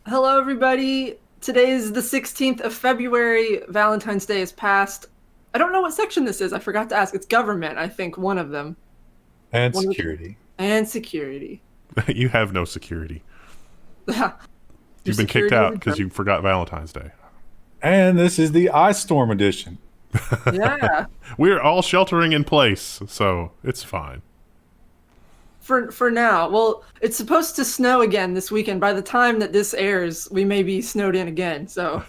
Hello, everybody. Today is the 16th of February. Valentine's Day is past. I don't know what section this is. I forgot to ask. It's government, I think, one of them. And One of security. and security. You have no security. Your You've been kicked security out is because you forgot Valentine's Day. And this is the Ice Storm edition. Yeah. We're all sheltering in place, so it's fine. For now. Well, it's supposed to snow again this weekend. By the time that this airs, we may be snowed in again. So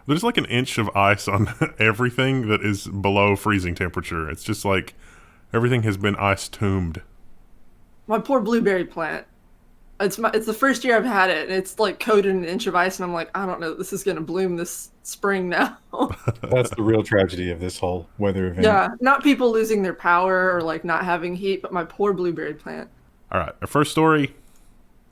There's like an inch of ice on everything that is below freezing temperature. It's just like everything has been ice tombed. my poor blueberry plant. It's the first year I've had it, and it's like coated in an inch of ice, and I'm like, I don't know, this is gonna bloom this spring now. That's the real tragedy of this whole weather event. Yeah, not people losing their power or like not having heat, but my poor blueberry plant. All right, our first story,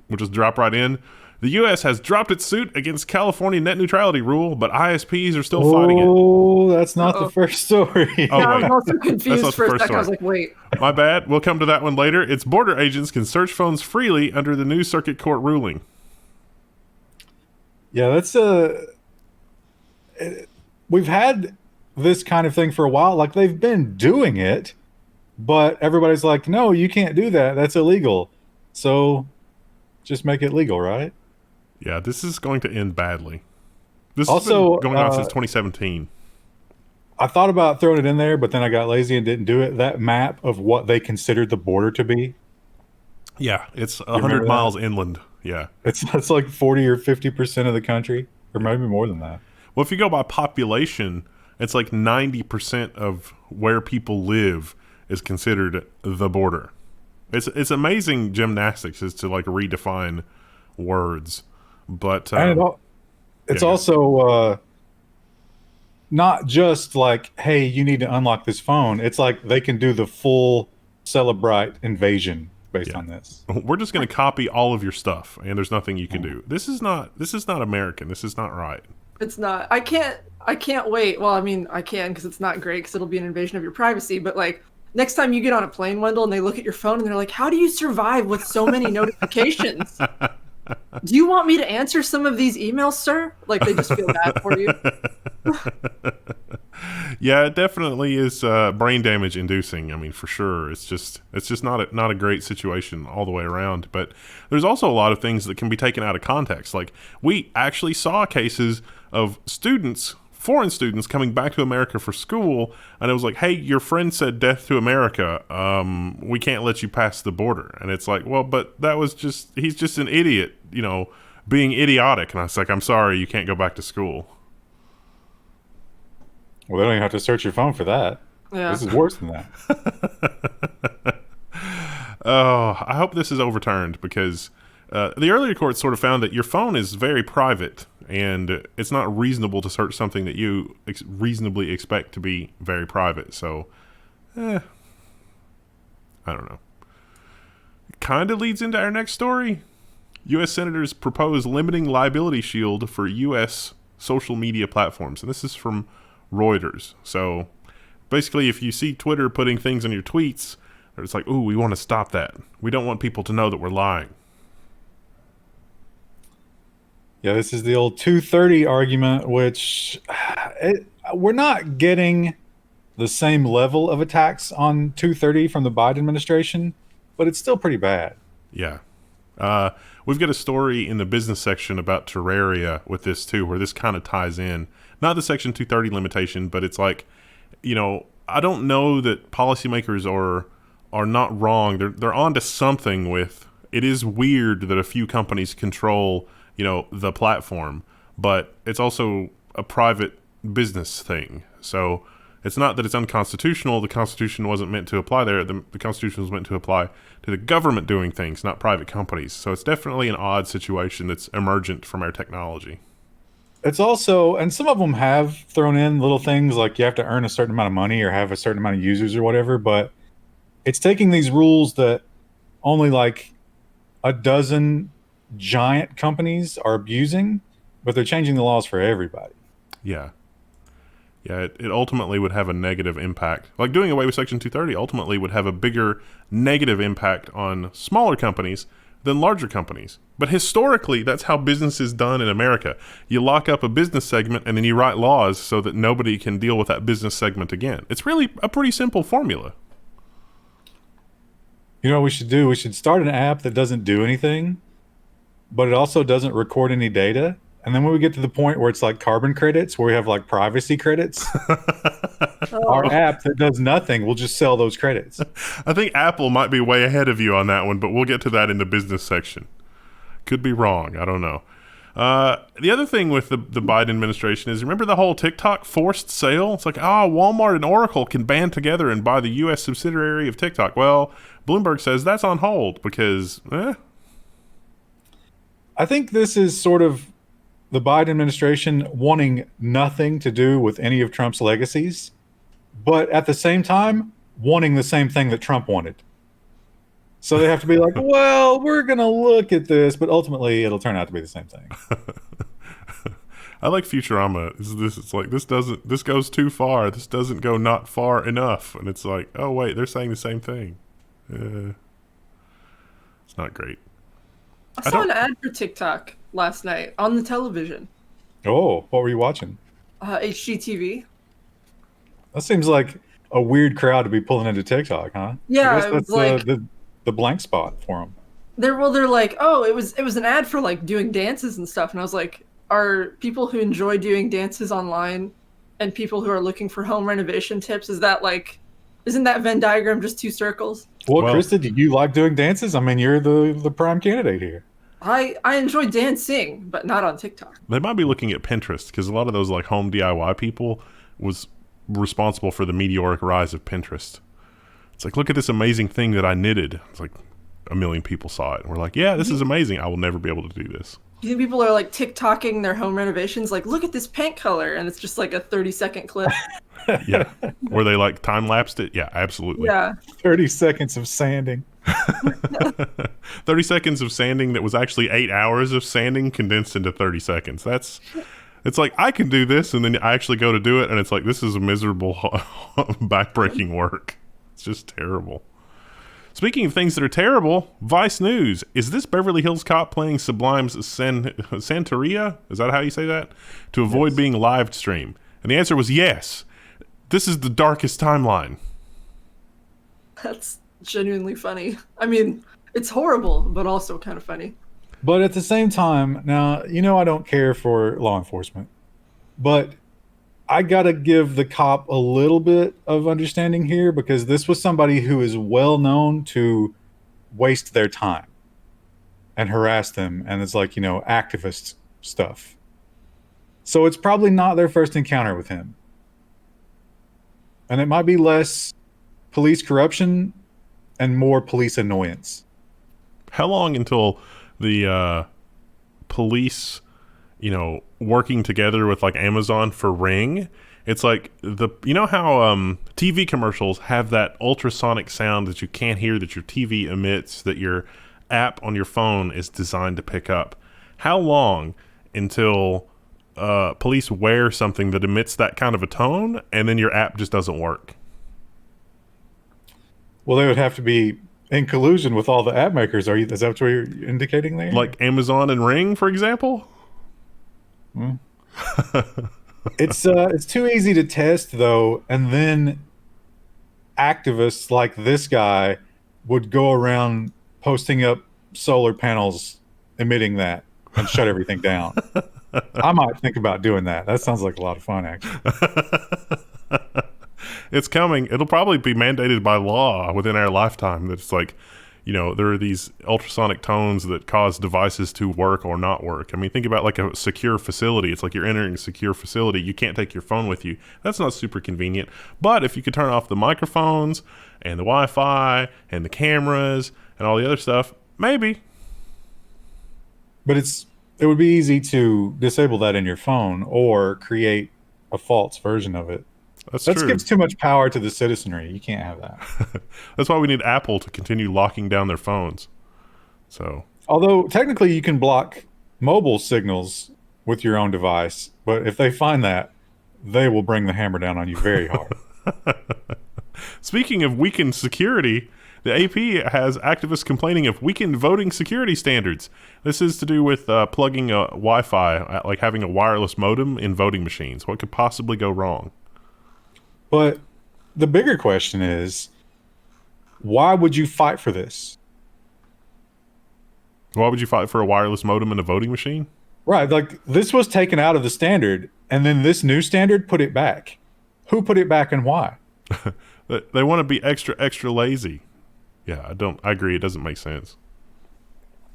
we'll just drop right in. The U.S. has dropped its suit against California net neutrality rule, but ISPs are still fighting it. Oh, that's not Uh-oh. the first story. Oh, Yeah, I wait. was also That's confused not the for a first second. I was story. like, wait. My bad. We'll come to that one later. Its border agents can search phones freely under the new circuit court ruling. Yeah, that's we've had this kind of thing for a while. Like they've been doing it, but everybody's like, no, you can't do that. That's illegal. So just make it legal, right? Yeah, this is going to end badly. This Also, has been going on since 2017. I thought about throwing it in there, but then I got lazy and didn't do it. That map of what they considered the border to be, Yeah, it's remember 100 that? miles inland. Yeah. it's like 40 or 50% of the country, or maybe more than that. Well, if you go by population, it's like 90% of where people live is considered the border. It's amazing gymnastics is to like redefine words, but And it's yeah. also not just like, hey, you need to unlock this phone. It's like they can do the full Celebrite invasion based Yeah. on this. We're just going to copy all of your stuff, and there's nothing you can do. This is not American. This is not right. It's not. I can't wait. Well, I mean, I can because it's not great because it'll be an invasion of your privacy. But like next time you get on a plane, Wendell, and they look at your phone and they're like, "How do you survive with so many notifications? Do you want me to answer some of these emails, sir?" Like they just feel bad for you. Yeah, it definitely is brain damage inducing. I mean, for sure. It's just not a great situation all the way around. But there's also a lot of things that can be taken out of context. Like we actually saw cases of students, foreign students, coming back to America for school, and it was like, "Hey, your friend said death to America. We can't let you pass the border." And it's like, well, but that was he's just an idiot, being idiotic. And I was like, I'm sorry, you can't go back to school. Well, they don't even have to search your phone for that. Yeah. This is worse than that. Oh, I hope this is overturned because the earlier court sort of found that your phone is very private and it's not reasonable to search something that you reasonably expect to be very private. So, I don't know. Kind of leads into our next story. U.S. senators propose limiting liability shield for U.S. social media platforms. And this is from Reuters. So basically, if you see Twitter putting things in your tweets, it's like, ooh, we want to stop that. We don't want people to know that we're lying. Yeah, this is the old 230 argument, which we're not getting the same level of attacks on 230 from the Biden administration, but it's still pretty bad. Yeah. We've got a story in the business section about Terraria with this too, where this kind of ties in. Not the Section 230 limitation, but it's like, I don't know that policymakers are not wrong. They're onto something with. It is weird that a few companies control, the platform, but it's also a private business thing. So it's not that it's unconstitutional. The Constitution wasn't meant to apply there. The Constitution was meant to apply to the government doing things, not private companies. So it's definitely an odd situation that's emergent from our technology. It's also, and some of them have thrown in little things like you have to earn a certain amount of money or have a certain amount of users or whatever, but it's taking these rules that only like a dozen giant companies are abusing, but they're changing the laws for everybody. Yeah. Yeah, it ultimately would have a negative impact. Like doing away with Section 230 ultimately would have a bigger negative impact on smaller companies than larger companies. But historically, that's how business is done in America. You lock up a business segment and then you write laws so that nobody can deal with that business segment again. It's really a pretty simple formula. You know what we should do? We should start an app that doesn't do anything, but it also doesn't record any data. And then when we get to the point where it's like carbon credits, where we have like privacy credits, our app that does nothing will just sell those credits. I think Apple might be way ahead of you on that one, but we'll get to that in the business section. Could be wrong. I don't know. The other thing with the Biden administration is, remember the whole TikTok forced sale? It's like, Walmart and Oracle can band together and buy the U.S. subsidiary of TikTok. Well, Bloomberg says that's on hold because, I think this is sort of the Biden administration wanting nothing to do with any of Trump's legacies, but at the same time, wanting the same thing that Trump wanted. So they have to be like, well, we're going to look at this, but ultimately it'll turn out to be the same thing. I like Futurama. It's like, this goes too far. This doesn't go not far enough. And it's like, oh, wait, they're saying the same thing. It's not great. I saw an ad for TikTok last night on the television. Oh, what were you watching? HGTV. That seems like a weird crowd to be pulling into TikTok, huh? Yeah, I guess that's like the blank spot for them. They're like, oh, it was an ad for like doing dances and stuff, and I was like, are people who enjoy doing dances online and people who are looking for home renovation tips, isn't that Venn diagram just two circles? Well, Krista, do you like doing dances? I mean, you're the prime candidate here. I enjoy dancing, but not on TikTok. They might be looking at Pinterest, because a lot of those like home DIY people was responsible for the meteoric rise of Pinterest. It's like, look at this amazing thing that I knitted. It's like a million people saw it. And we're like, yeah, this is amazing. I will never be able to do this. Do you think people are like TikToking their home renovations? Like, look at this paint color. And it's just like a 30-second clip. Yeah. Where they like time-lapsed it. Yeah, absolutely. Yeah. 30 seconds of sanding. 30 seconds of sanding that was actually 8 hours of sanding condensed into 30 seconds. It's like, I can do this, and then I actually go to do it, and it's like, this is a miserable, backbreaking work. It's just terrible. Speaking of things that are terrible, Vice News. Is this Beverly Hills cop playing Sublime's Santeria? Is that how you say that? To avoid being live streamed? And the answer was yes. This is the darkest timeline. That's genuinely funny. I mean, it's horrible, but also kind of funny. But at the same time, now, I don't care for law enforcement, but I got to give the cop a little bit of understanding here, because this was somebody who is well known to waste their time and harass them. And it's like, activist stuff. So it's probably not their first encounter with him. And it might be less police corruption and more police annoyance. How long until the police, working together with like Amazon for Ring? It's like how TV commercials have that ultrasonic sound that you can't hear, that your TV emits, that your app on your phone is designed to pick up. How long until police wear something that emits that kind of a tone, and then your app just doesn't work? Well, they would have to be in collusion with all the app makers. Is that what you're indicating there? Like Amazon and Ring, for example? It's too easy to test, though, and then activists like this guy would go around posting up solar panels emitting that and shut everything down. I might think about doing that. That sounds like a lot of fun, actually. It's coming. It'll probably be mandated by law within our lifetime. That it's like, there are these ultrasonic tones that cause devices to work or not work. I mean, think about like a secure facility. It's like you're entering a secure facility. You can't take your phone with you. That's not super convenient. But if you could turn off the microphones and the Wi-Fi and the cameras and all the other stuff, maybe. But it would be easy to disable that in your phone or create a false version of it. That gives too much power to the citizenry. You can't have that. That's why we need Apple to continue locking down their phones. So, although technically you can block mobile signals with your own device, but if they find that, they will bring the hammer down on you very hard. Speaking of weakened security, The AP has activists complaining of weakened voting security standards. This is to do with plugging a Wi-Fi, like having a wireless modem in voting machines. What could possibly go wrong? But the bigger question is, why would you fight for this? Why would you fight for a wireless modem in a voting machine? Right, like this was taken out of the standard, and then this new standard put it back. Who put it back and why? They want to be extra lazy. Yeah, I agree. It doesn't make sense.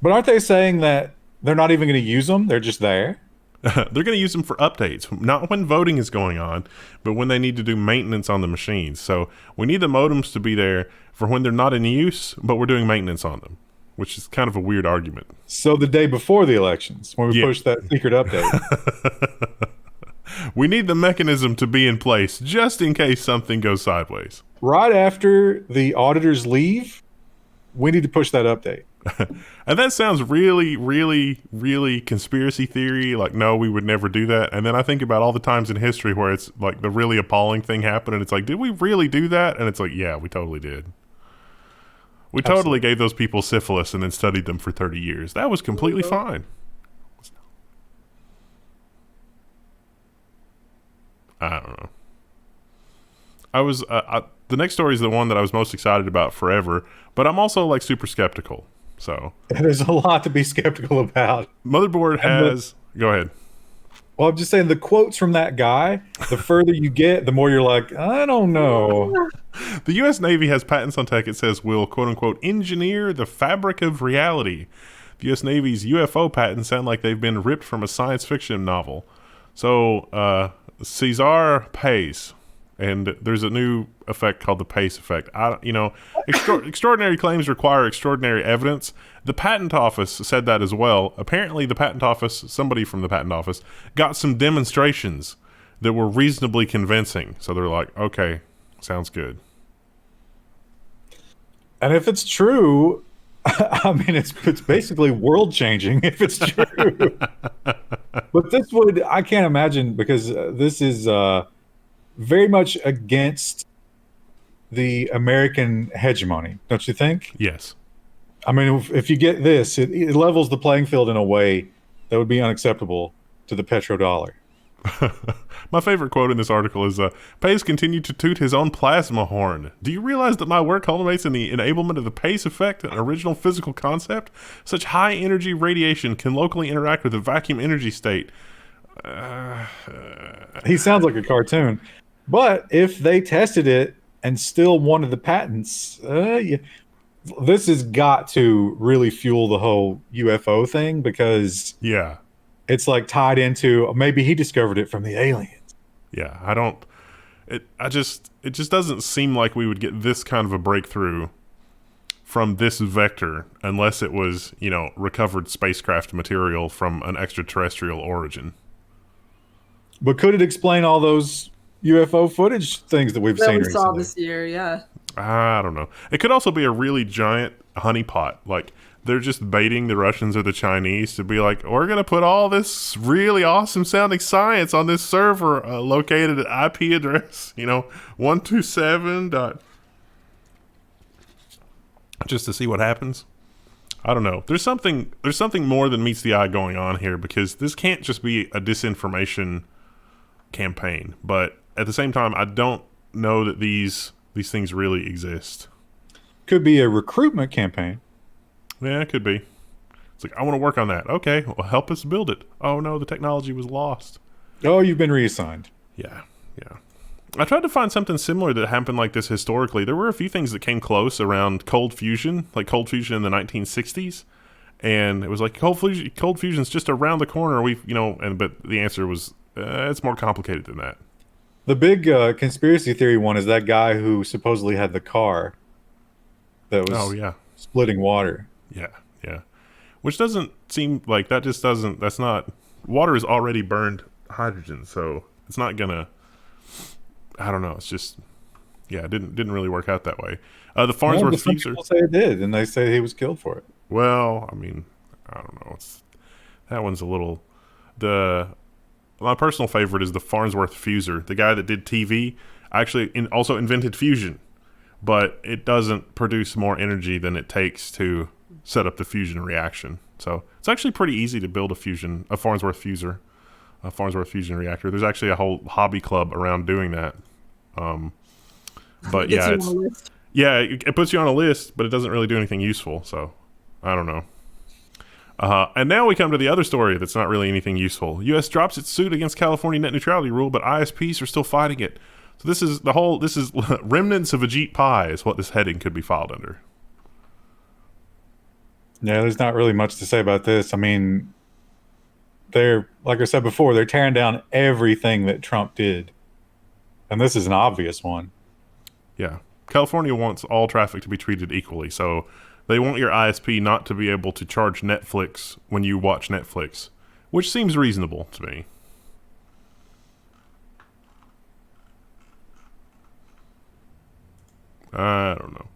But aren't they saying that they're not even going to use them? They're just there? They're going to use them for updates, not when voting is going on, but when they need to do maintenance on the machines. So we need the modems to be there for when they're not in use, but we're doing maintenance on them, which is kind of a weird argument. So the day before the elections, when we pushed that secret update. We need the mechanism to be in place just in case something goes sideways. Right after the auditors leave, we need to push that update. And that sounds really, really, really conspiracy theory. Like, no, we would never do that. And then I think about all the times in history where it's like the really appalling thing happened, and it's like, did we really do that? And it's like, yeah, we totally did. We totally gave those people syphilis and then studied them for 30 years. That was completely fine. I don't know. The next story is the one that I was most excited about forever, but I'm also like super skeptical. So there's a lot to be skeptical about. Motherboard has. Go ahead. Well, I'm just saying the quotes from that guy, the further you get, the more you're like, I don't know. The U.S. Navy has patents on tech it says will, quote unquote, engineer the fabric of reality. The U.S. Navy's UFO patents sound like they've been ripped from a science fiction novel. So, Cesar pays. And there's a new effect called the PACE effect. Extraordinary claims require extraordinary evidence. The patent office said that as well. Apparently, the patent office, somebody from the patent office, got some demonstrations that were reasonably convincing. So they're like, okay, sounds good. And if it's true, I mean, it's basically world changing if it's true. But this would, I can't imagine, because this is very much against the American hegemony, don't you think? Yes. I mean, if you get this, it levels the playing field in a way that would be unacceptable to the petrodollar. My favorite quote in this article is, Pace continued to toot his own plasma horn. Do you realize that my work culminates in the enablement of the Pace effect, an original physical concept? Such high energy radiation can locally interact with the vacuum energy state. He sounds like a cartoon. But if they tested it and still wanted the patents, this has got to really fuel the whole UFO thing, because it's like tied into, maybe he discovered it from the aliens. Yeah, it just doesn't seem like we would get this kind of a breakthrough from this vector unless it was, recovered spacecraft material from an extraterrestrial origin. But could it explain all those UFO footage things that we've seen we saw recently? this year? Yeah. I don't know. It could also be a really giant honeypot. Like, they're just baiting the Russians or the Chinese to be like, we're going to put all this really awesome sounding science on this server located at IP address, 127. Just to see what happens. I don't know. There's something more than meets the eye going on here, because this can't just be a disinformation campaign. But at the same time, I don't know that these things really exist. Could be a recruitment campaign. Yeah, it could be. It's like, I want to work on that. Okay, well, help us build it. Oh no, the technology was lost. Oh, you've been reassigned. Yeah. I tried to find something similar that happened like this historically. There were a few things that came close around cold fusion, like cold fusion in the 1960s. And it was like, cold fusion's just around the corner. But the answer was, it's more complicated than that. The big conspiracy theory one is that guy who supposedly had the car that was splitting water. Yeah. Which doesn't seem like that's not, water is already burned hydrogen, so it's not gonna, I don't know, it's just, it didn't really work out that way. The Farnsworth some fuser. people say it did, and they say he was killed for it. Well, I mean, I don't know. That one's a little, my personal favorite is the Farnsworth fuser. The guy that did TV actually also invented fusion. but it doesn't produce more energy than it takes to set up the fusion reaction. So it's actually pretty easy to build a Farnsworth fusion reactor. There's actually a whole hobby club around doing that. But yeah, it puts you on a list, but it doesn't really do anything useful. So I don't know. And now we come to the other story that's not really anything useful. U.S. drops its suit against California net neutrality rule, but ISPs are still fighting it. So this is remnants of Ajit Pai is what this heading could be filed under. Yeah, there's not really much to say about this. I mean, they're, like I said before, they're tearing down everything that Trump did. And this is an obvious one. Yeah. California wants all traffic to be treated equally. So they want your ISP not to be able to charge Netflix when you watch Netflix, which seems reasonable to me. I don't know.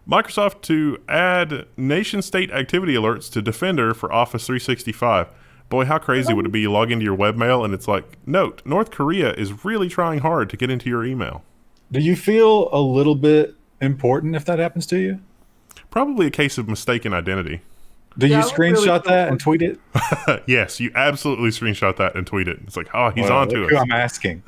Microsoft to add nation-state activity alerts to Defender for Office 365. Boy, how crazy would it be? You log into your webmail and it's like, note, North Korea is really trying hard to get into your email. Do you feel a little bit important if that happens to you? Probably a case of mistaken identity. Do you screenshot that and tweet it? Yes, you absolutely screenshot that and tweet it. It's like, oh, he's onto us. I'm asking.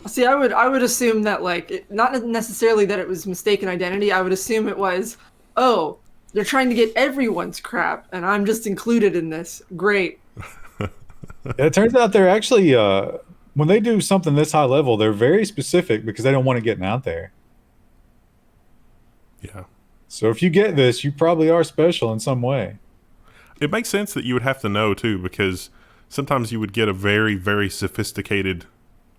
See, I would assume that, like, not necessarily that it was mistaken identity. I would assume it was, oh, they're trying to get everyone's crap, and I'm just included in this. Great. It turns out they're actually, when they do something this high level, they're very specific because they don't want it getting out there. Yeah. So if you get this, you probably are special in some way. It makes sense that you would have to know, too, because sometimes you would get a very, very sophisticated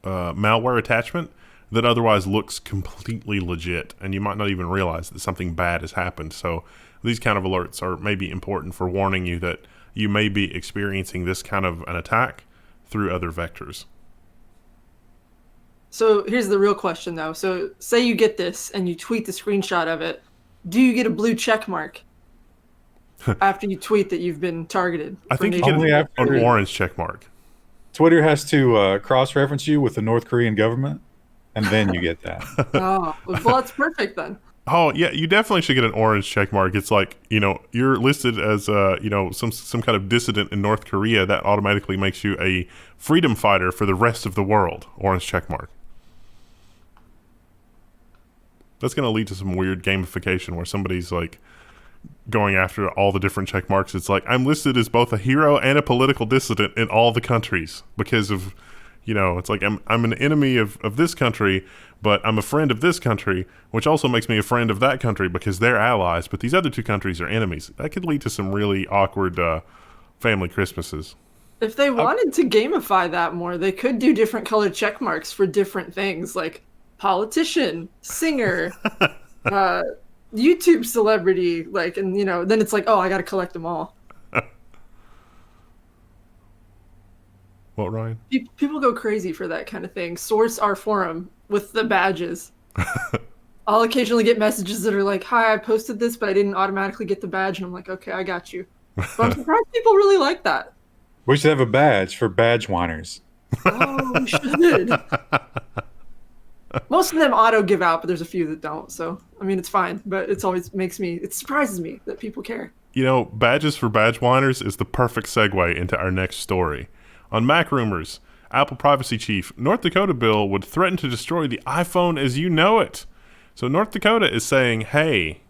malware attachment that otherwise looks completely legit, and you might not even realize that something bad has happened. So these kind of alerts are maybe important for warning you that you may be experiencing this kind of an attack through other vectors. So here's the real question, though. So say you get this and you tweet the screenshot of it. Do you get a blue check mark after you tweet that you've been targeted? I think you get an orange check mark. Twitter has to cross-reference you with the North Korean government, and then you get that. Oh, well, that's perfect then. Oh, yeah, you definitely should get an orange check mark. It's like, you're listed as, some kind of dissident in North Korea. That automatically makes you a freedom fighter for the rest of the world. Orange check mark. That's going to lead to some weird gamification where somebody's like going after all the different check marks. It's like, I'm listed as both a hero and a political dissident in all the countries because of, it's like I'm an enemy of this country, but I'm a friend of this country, which also makes me a friend of that country because they're allies, but these other two countries are enemies. That could lead to some really awkward family Christmases. If they wanted to gamify that more, they could do different colored check marks for different things, like politician, singer, YouTube celebrity, and then it's like, oh, I got to collect them all. What, Ryan? People go crazy for that kind of thing. Source our forum with the badges. I'll occasionally get messages that are like, hi, I posted this, but I didn't automatically get the badge. And I'm like, okay, I got you. But I'm surprised people really like that. We should have a badge for badge whiners. Oh, we should. Most of them auto give out, but there's a few that don't. So, I mean, it's fine, but it surprises me that people care. Badges for badge whiners is the perfect segue into our next story. On Mac Rumors, Apple Privacy Chief, North Dakota bill would threaten to destroy the iPhone as you know it. So North Dakota is saying, hey,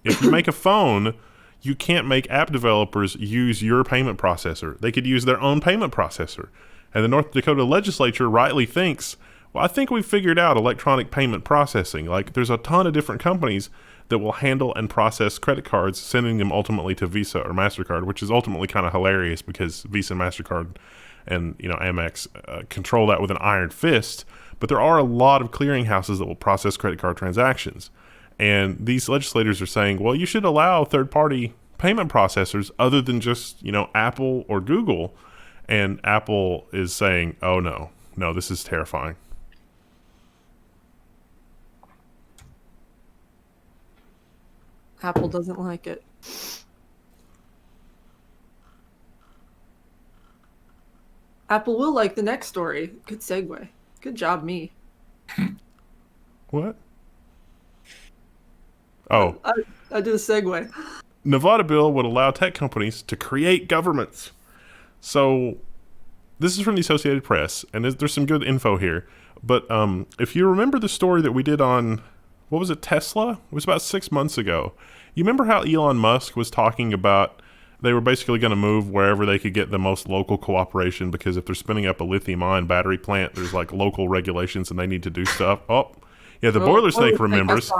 if you make a phone, you can't make app developers use your payment processor. They could use their own payment processor. And the North Dakota legislature rightly thinks, well, I think we've figured out electronic payment processing. Like, there's a ton of different companies that will handle and process credit cards, sending them ultimately to Visa or MasterCard, which is ultimately kind of hilarious because Visa and MasterCard and Amex control that with an iron fist. But there are a lot of clearinghouses that will process credit card transactions. And these legislators are saying, well, you should allow third-party payment processors other than just, Apple or Google. And Apple is saying, oh, no, this is terrifying. Apple doesn't like it. Apple will like the next story. Good segue. Good job, me. What? Oh, I did a segue. Nevada bill would allow tech companies to create governments. So this is from the Associated Press, and there's some good info here. But if you remember the story that we did on, what was it, Tesla? It was about 6 months ago. You remember how Elon Musk was talking about they were basically going to move wherever they could get the most local cooperation, because if they're spinning up a lithium-ion battery plant, there's like local regulations and they need to do stuff. Oh, yeah, the boiler snake remembers.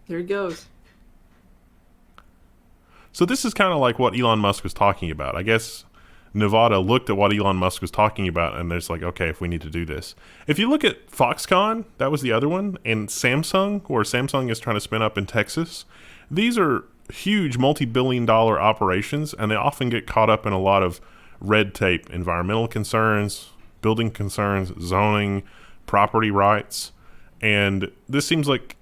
There he goes. So this is kind of like what Elon Musk was talking about. I guess Nevada looked at what Elon Musk was talking about, and there's like, okay, if we need to do this. If you look at Foxconn, that was the other one, and Samsung, where Samsung is trying to spin up in Texas, these are huge multi-billion-dollar operations, and they often get caught up in a lot of red tape, environmental concerns, building concerns, zoning, property rights, and this seems like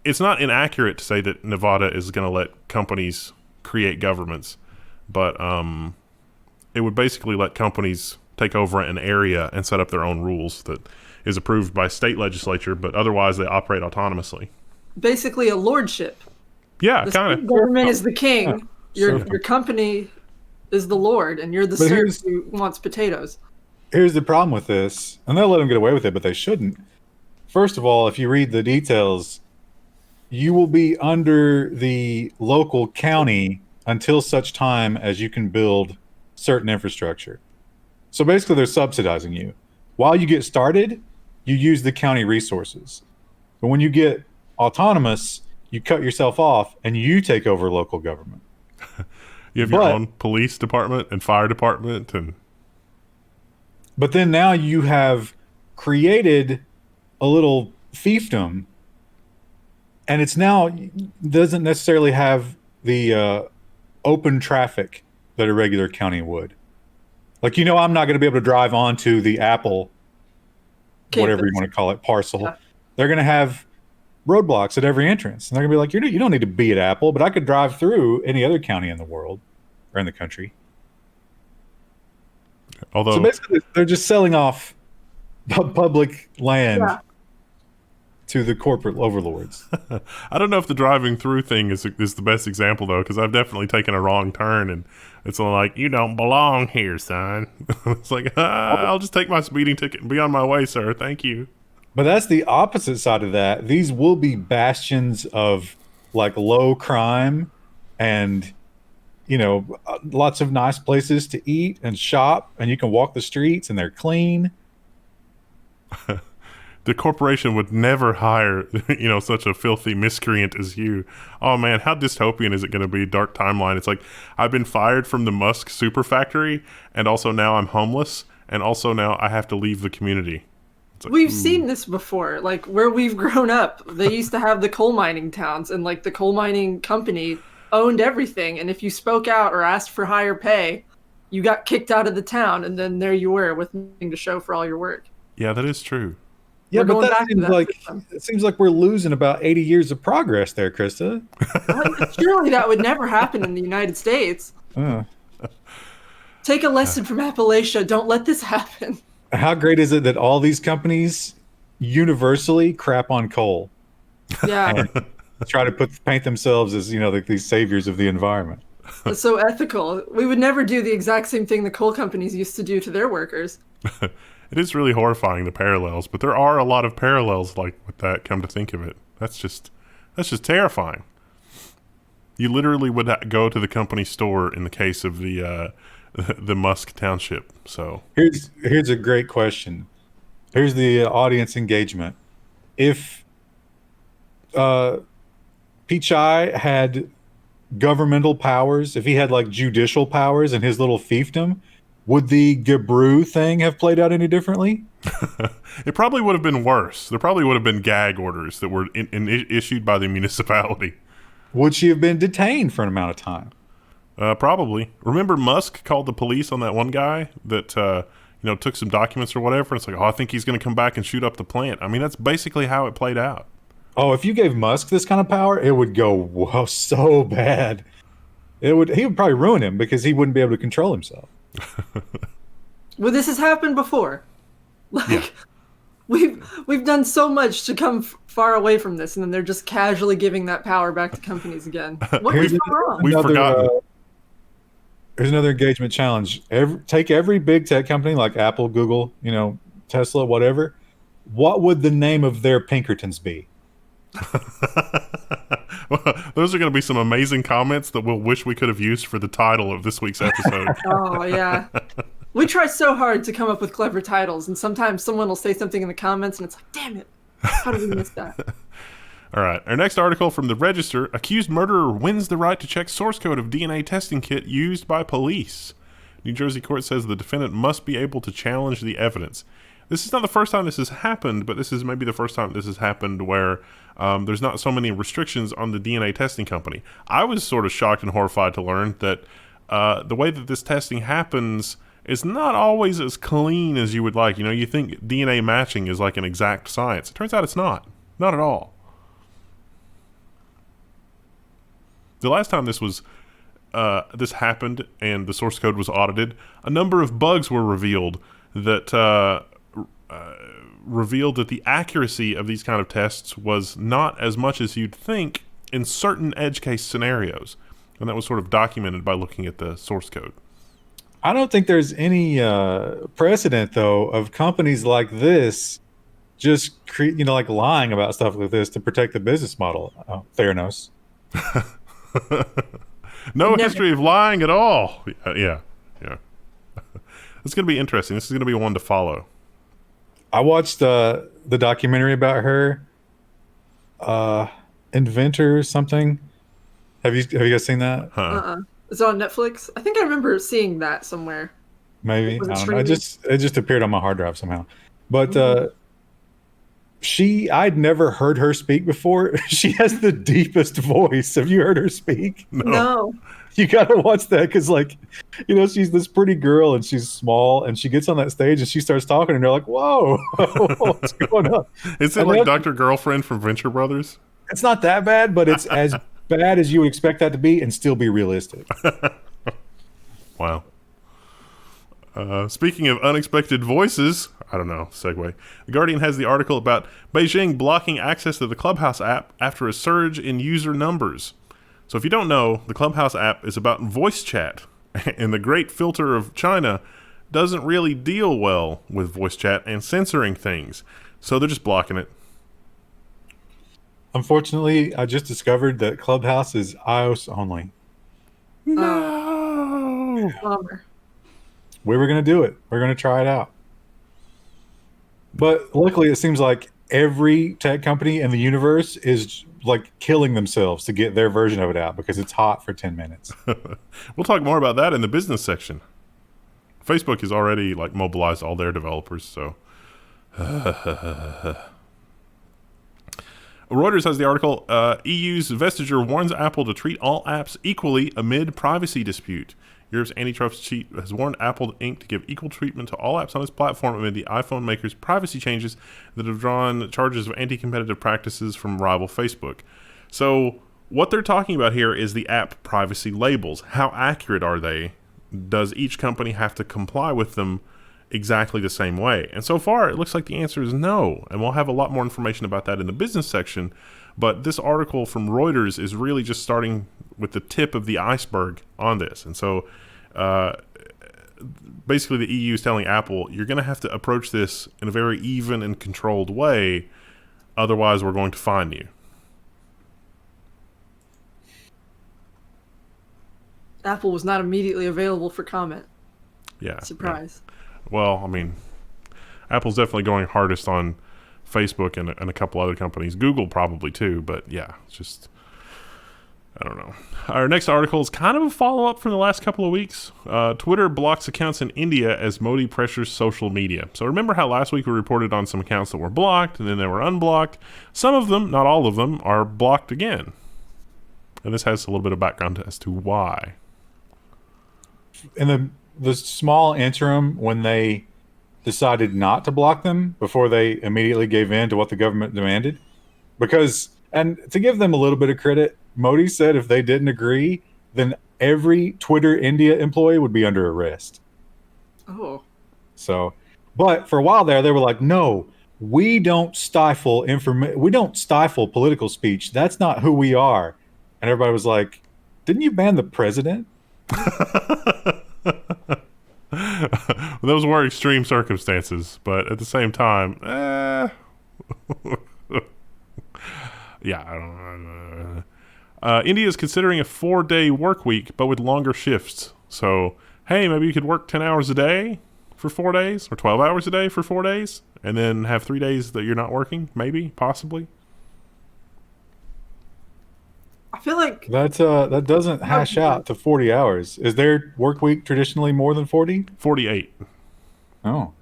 it's not inaccurate to say that Nevada is going to let companies create governments, but it would basically let companies take over an area and set up their own rules that is approved by state legislature, but otherwise they operate autonomously. Basically a lordship. Yeah, The kind state of. government is the king. Yeah. Your company is the lord, and you're the But serf who wants potatoes. Here's the problem with this, and they'll let them get away with it, but they shouldn't. First of all, if you read the details, you will be under the local county until such time as you can build certain infrastructure. So basically, they're subsidizing you. While you get started, you use the county resources. But when you get autonomous, you cut yourself off and you take over local government. You have your own police department and fire department, and But then now you have created a little fiefdom, and it's now doesn't necessarily have the open traffic that a regular county would. Like, I'm not going to be able to drive onto the Apple, whatever you want to call it, parcel. Yeah. They're going to have roadblocks at every entrance. And they're going to be like, you don't need to be at Apple, but I could drive through any other county in the world or in the country. although So basically, they're just selling off public land to the corporate overlords. I don't know if the driving through thing is the best example, though, because I've definitely taken a wrong turn, and it's like, you don't belong here, son. It's like, I'll just take my speeding ticket and be on my way, sir. Thank you. But that's the opposite side of that. These will be bastions of like low crime and, lots of nice places to eat and shop, and you can walk the streets and they're clean. The corporation would never hire, such a filthy miscreant as you. Oh man, how dystopian is it going to be? Dark timeline. It's like, I've been fired from the Musk super factory, and also now I'm homeless, and also now I have to leave the community. Like, We've seen this before, like where we've grown up. They used to have the coal mining towns, and like the coal mining company owned everything. And if you spoke out or asked for higher pay, you got kicked out of the town, and then there you were with nothing to show for all your work. Yeah, that is true. Yeah, We're but going that back to seems that like system. it seems like we're losing about 80 years of progress there, Krista. Surely that would never happen in the United States. Take a lesson from Appalachia. Don't let this happen. How great is it that all these companies universally crap on coal Yeah, and try to paint themselves as like these saviors of the environment? it's so ethical. We would never do the exact same thing the coal companies used to do to their workers. It is really horrifying, the parallels, but there are a lot of parallels like with that, come to think of it. That's just terrifying. You literally would go to the company store in the case of the Musk township. So Here's a great question. Here's the audience engagement. If Pichai had governmental powers, if he had like judicial powers in his little fiefdom, would the Gabru thing have played out any differently? It probably would have been worse. There probably would have been gag orders that were issued by the municipality. Would she have been detained for an amount of time? Probably. Remember Musk called the police on that one guy that took some documents or whatever? And it's like, I think he's going to come back and shoot up the plant. I mean, that's basically how it played out. Oh, if you gave Musk this kind of power, it would go so bad. He would probably ruin him because he wouldn't be able to control himself. Well, this has happened before. Like Yeah. We've done so much to come far away from this, and then they're just casually giving that power back to companies again. What Here's could go wrong? We've forgotten. Here's another engagement challenge. Take every big tech company like Apple, Google, Tesla, whatever. What would the name of their Pinkertons be? Well, those are going to be some amazing comments that we'll wish we could have used for the title of this week's episode. Oh, yeah. We try so hard to come up with clever titles, and sometimes someone will say something in the comments, and it's like, damn it, how did we miss that? All right. Our next article from the Register: accused murderer wins the right to check source code of DNA testing kit used by police. New Jersey court says the defendant must be able to challenge the evidence. This is not the first time this has happened, but this is maybe the first time this has happened where there's not so many restrictions on the DNA testing company. I was sort of shocked and horrified to learn that the way that this testing happens is not always as clean as you would like. You think DNA matching is like an exact science. It turns out it's not. Not at all. The last time this happened and the source code was audited, a number of bugs were revealed that revealed that the accuracy of these kind of tests was not as much as you'd think in certain edge case scenarios. And that was sort of documented by looking at the source code. I don't think there's any precedent, though, of companies like this just like lying about stuff like this to protect the business model. Oh, Theranos. No history of lying at all. Yeah. It's going to be interesting. This is going to be one to follow. I watched the documentary about her, Inventor something. Have you guys seen that? It's on Netflix. I think I remember seeing that somewhere. Maybe. I don't know. It just appeared on my hard drive somehow. But I'd never heard her speak before. She has the deepest voice. Have you heard her speak? No. You gotta watch that because, she's this pretty girl and she's small and she gets on that stage and she starts talking and they're like, "Whoa, what's going on?" Is it like Dr. Girlfriend from Venture Brothers? It's not that bad, but it's as bad as you would expect that to be and still be realistic. Wow. Speaking of unexpected voices, I don't know, segue. The Guardian has the article about Beijing blocking access to the Clubhouse app after a surge in user numbers. So if you don't know, the Clubhouse app is about voice chat, and the great filter of China doesn't really deal well with voice chat and censoring things. So they're just blocking it. Unfortunately, I just discovered that Clubhouse is iOS only. No! Bummer. We were going to do it. We're going to try it out. But luckily, it seems like every tech company in the universe is killing themselves to get their version of it out because it's hot for 10 minutes. We'll talk more about that in the business section. Facebook has already mobilized all their developers, so Reuters has the article, EU's Vestager warns Apple to treat all apps equally amid privacy dispute. Europe's antitrust chief has warned Apple Inc. to give equal treatment to all apps on its platform amid the iPhone maker's privacy changes that have drawn charges of anti-competitive practices from rival Facebook. So what they're talking about here is the app privacy labels. How accurate are they? Does each company have to comply with them exactly the same way? And so far, it looks like the answer is no. And we'll have a lot more information about that in the business section. But this article from Reuters is really just starting with the tip of the iceberg on this. And so basically the EU is telling Apple, you're going to have to approach this in a very even and controlled way. Otherwise, we're going to fine you. Apple was not immediately available for comment. Yeah. Surprise. Yeah. Well, I mean, Apple's definitely going hardest on Facebook and a couple other companies. Google probably too, but yeah, it's just, I don't know. Our next article is kind of a follow-up from the last couple of weeks. Twitter blocks accounts in India as Modi pressures social media. So remember how last week we reported on some accounts that were blocked and then they were unblocked? Some of them, not all of them, are blocked again. And this has a little bit of background as to why. In the small interim when they decided not to block them before they immediately gave in to what the government demanded. Because, and to give them a little bit of credit, Modi said if they didn't agree, then every Twitter India employee would be under arrest. Oh. So, but for a while there, they were like, no, we don't stifle we don't stifle political speech. That's not who we are. And everybody was like, didn't you ban the president? Those were extreme circumstances, but at the same time, yeah, I don't know. India is considering a 4-day work week, but with longer shifts. So, hey, maybe you could work 10 hours a day for 4 days, or 12 hours a day for 4 days, and then have 3 days that you're not working, maybe, possibly. I feel like That doesn't hash out to 40 hours. Is their work week traditionally more than 40? 48. Oh.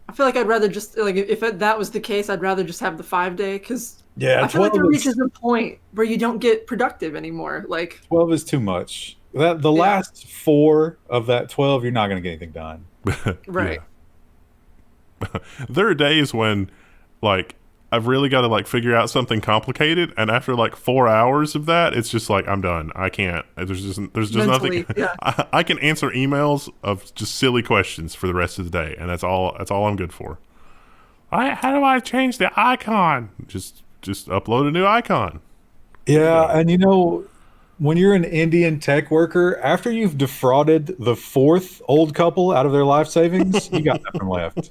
I feel like I'd rather just like if that was the case, I'd rather just have the 5-day because Yeah, I feel like 12 it is, reaches a point where you don't get productive anymore. Like 12 is too much. The last 4 of that 12, you're not going to get anything done. right. There are days when, like, I've really got to like figure out something complicated, and after like 4 hours of that, it's just like I'm done. I can't. There's just Mentally, nothing. yeah. I can answer emails of just silly questions for the rest of the day, and that's all I'm good for. How do I change the icon? Just upload a new icon. Yeah, and you know, when you're an Indian tech worker, after you've defrauded the 4th old couple out of their life savings, you got nothing left.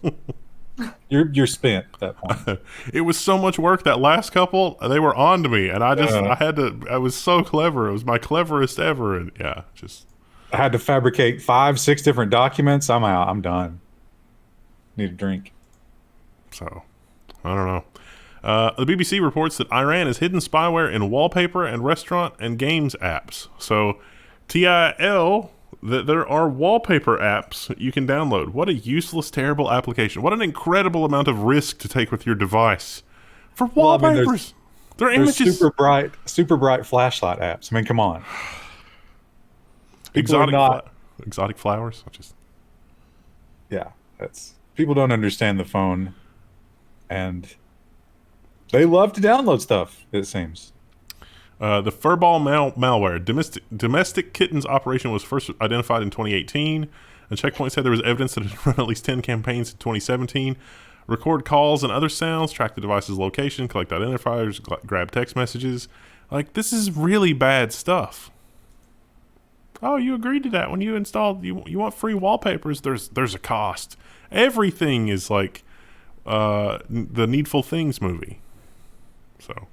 You're spent at that point. It was so much work. That last couple, they were on to me, and I was so clever. It was my cleverest ever, and yeah, just I had to fabricate 5-6 different documents. I'm out. I'm done. Need a drink. so I don't know. The BBC reports that Iran has hidden spyware in wallpaper and restaurant and games apps. So TIL, that there are wallpaper apps you can download. What a useless, terrible application. What an incredible amount of risk to take with your device for wallpapers. They're images. Super bright flashlight apps. I mean, come on. Exotic flowers. Yeah, people don't understand the phone, and they love to download stuff, it seems. The furball malware, domestic kittens operation was first identified in 2018. And Checkpoint said there was evidence that it had run at least 10 campaigns in 2017. Record calls and other sounds, track the device's location, collect identifiers, grab text messages. Like, this is really bad stuff. Oh, you agreed to that when you installed. You want free wallpapers? There's a cost. Everything is like the Needful Things movie. So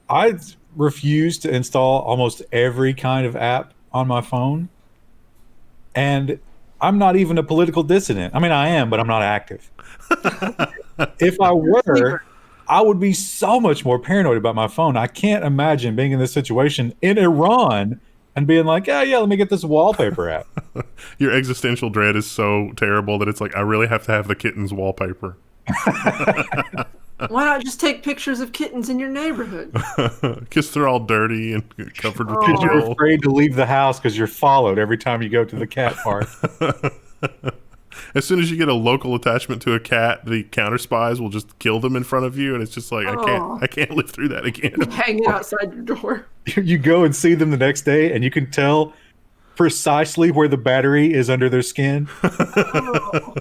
I refuse to install almost every kind of app on my phone, and I'm not even a political dissident. I mean, I am, but I'm not active. If I were, I would be so much more paranoid about my phone. I can't imagine being in this situation in Iran and being like, yeah, let me get this wallpaper app. Your existential dread is so terrible that it's like, I really have to have the kitten's wallpaper. Why not just take pictures of kittens in your neighborhood? Because they're all dirty and covered with Because you're mold. afraid to leave the house because you're followed every time you go to the cat park. As soon as you get a local attachment to a cat, the counter spies will just kill them in front of you, and it's just like, I can't live through that again. Hanging outside your door. You go and see them the next day, and you can tell precisely where the battery is under their skin. Oh.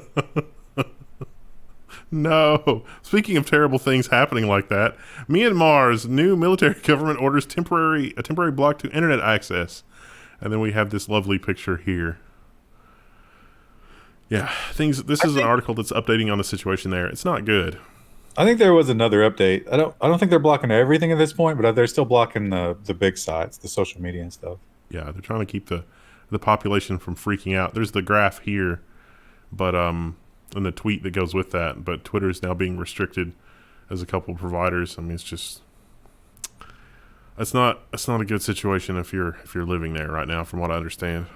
No. Speaking of terrible things happening like that, Myanmar's new military government orders a temporary block to internet access. And then we have this lovely picture here. Yeah, this is an article that's updating on the situation there. It's not good. I think there was another update. I don't think they're blocking everything at this point, but they're still blocking the big sites, the social media and stuff. Yeah, they're trying to keep the population from freaking out. There's the graph here, but and the tweet that goes with that. But Twitter is now being restricted as a couple of providers. I mean, it's just it's not a good situation if you're living there right now, from what I understand.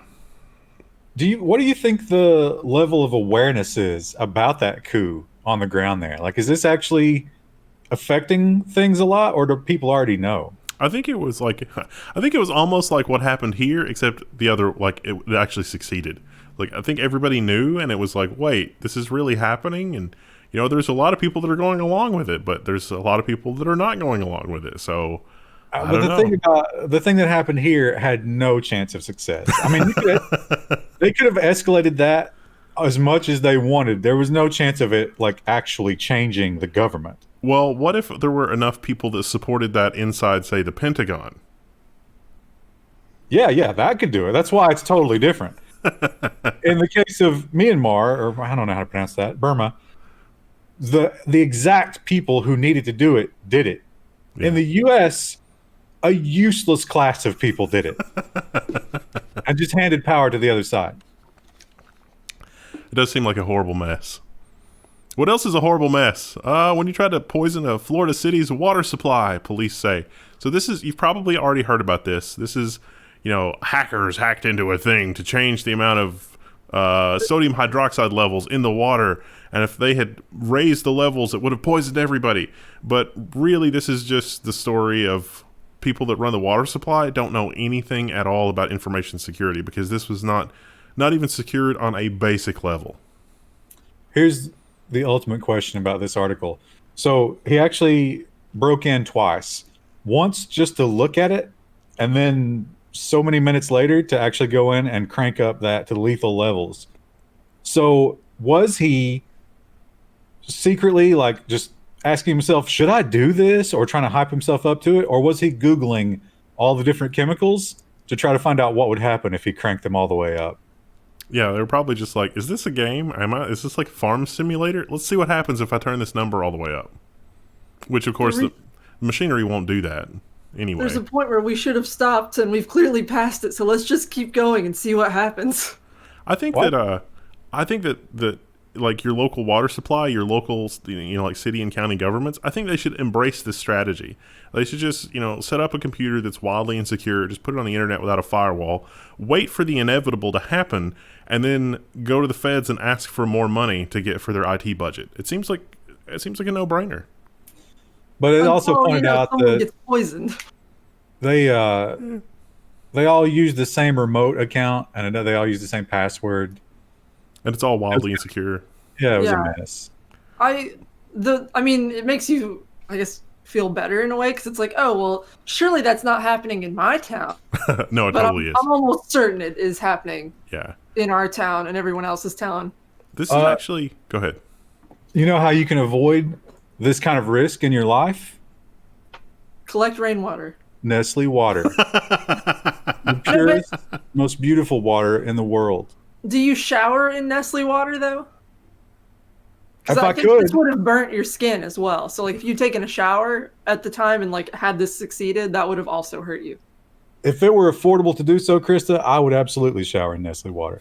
What do you think the level of awareness is about that coup on the ground there? Like, is this actually affecting things a lot, or do people already know? I think it was almost like what happened here, except the other, like, it actually succeeded. Like, I think everybody knew, and it was like, wait, this is really happening, and there's a lot of people that are going along with it, but there's a lot of people that are not going along with it. So I But don't know. the thing that happened here had no chance of success. I mean, they could have escalated that as much as they wanted. There was no chance of it like actually changing the government. Well, what if there were enough people that supported that inside, say, the Pentagon? Yeah, that could do it. That's why it's totally different. In the case of Myanmar, or I don't know how to pronounce that, Burma, the exact people who needed to do it did it. Yeah. In the U.S., a useless class of people did it and just handed power to the other side. It does seem like a horrible mess. What else is a horrible mess? When you try to poison a Florida city's water supply, police say. So this is, you've probably already heard about this. This is, hackers hacked into a thing to change the amount of sodium hydroxide levels in the water. And if they had raised the levels, it would have poisoned everybody. But really, this is just the story of people that run the water supply don't know anything at all about information security, because this was not even secured on a basic level. Here's the ultimate question about this article. So he actually broke in twice. Once just to look at it, and then so many minutes later to actually go in and crank up that to lethal levels. So was he secretly like just asking himself, should I do this, or trying to hype himself up to it? Or was he Googling all the different chemicals to try to find out what would happen if he cranked them all the way up? Yeah, they were probably just like, is this a game? Is this like a farm simulator? Let's see what happens if I turn this number all the way up. Which, of course, the machinery won't do that anyway. There's a point where we should have stopped, and we've clearly passed it, so let's just keep going and see what happens. I think that like your local water supply, your local, like city and county governments, I think they should embrace this strategy. They should just, set up a computer that's wildly insecure, just put it on the internet without a firewall, wait for the inevitable to happen, and then go to the feds and ask for more money to get for their IT budget. It seems like a no-brainer. But it also pointed out that gets poisoned. They all use the same remote account, and they all use the same password. And it's all wildly insecure. Yeah, it was a mess. I mean, it makes you, I guess, feel better in a way, because it's like, oh, well, surely that's not happening in my town. No, it totally is. I'm almost certain it is happening. Yeah. In our town and everyone else's town. This is actually, go ahead. You know how you can avoid this kind of risk in your life? Collect rainwater. Nestle water. The purest, most beautiful water in the world. Do you shower in Nestle water, though? If I I think could. this would have burnt your skin as well. So, like, if you'd taken a shower at the time and, like, had this succeeded, that would have also hurt you. If it were affordable to do so, Krista, I would absolutely shower in Nestle water.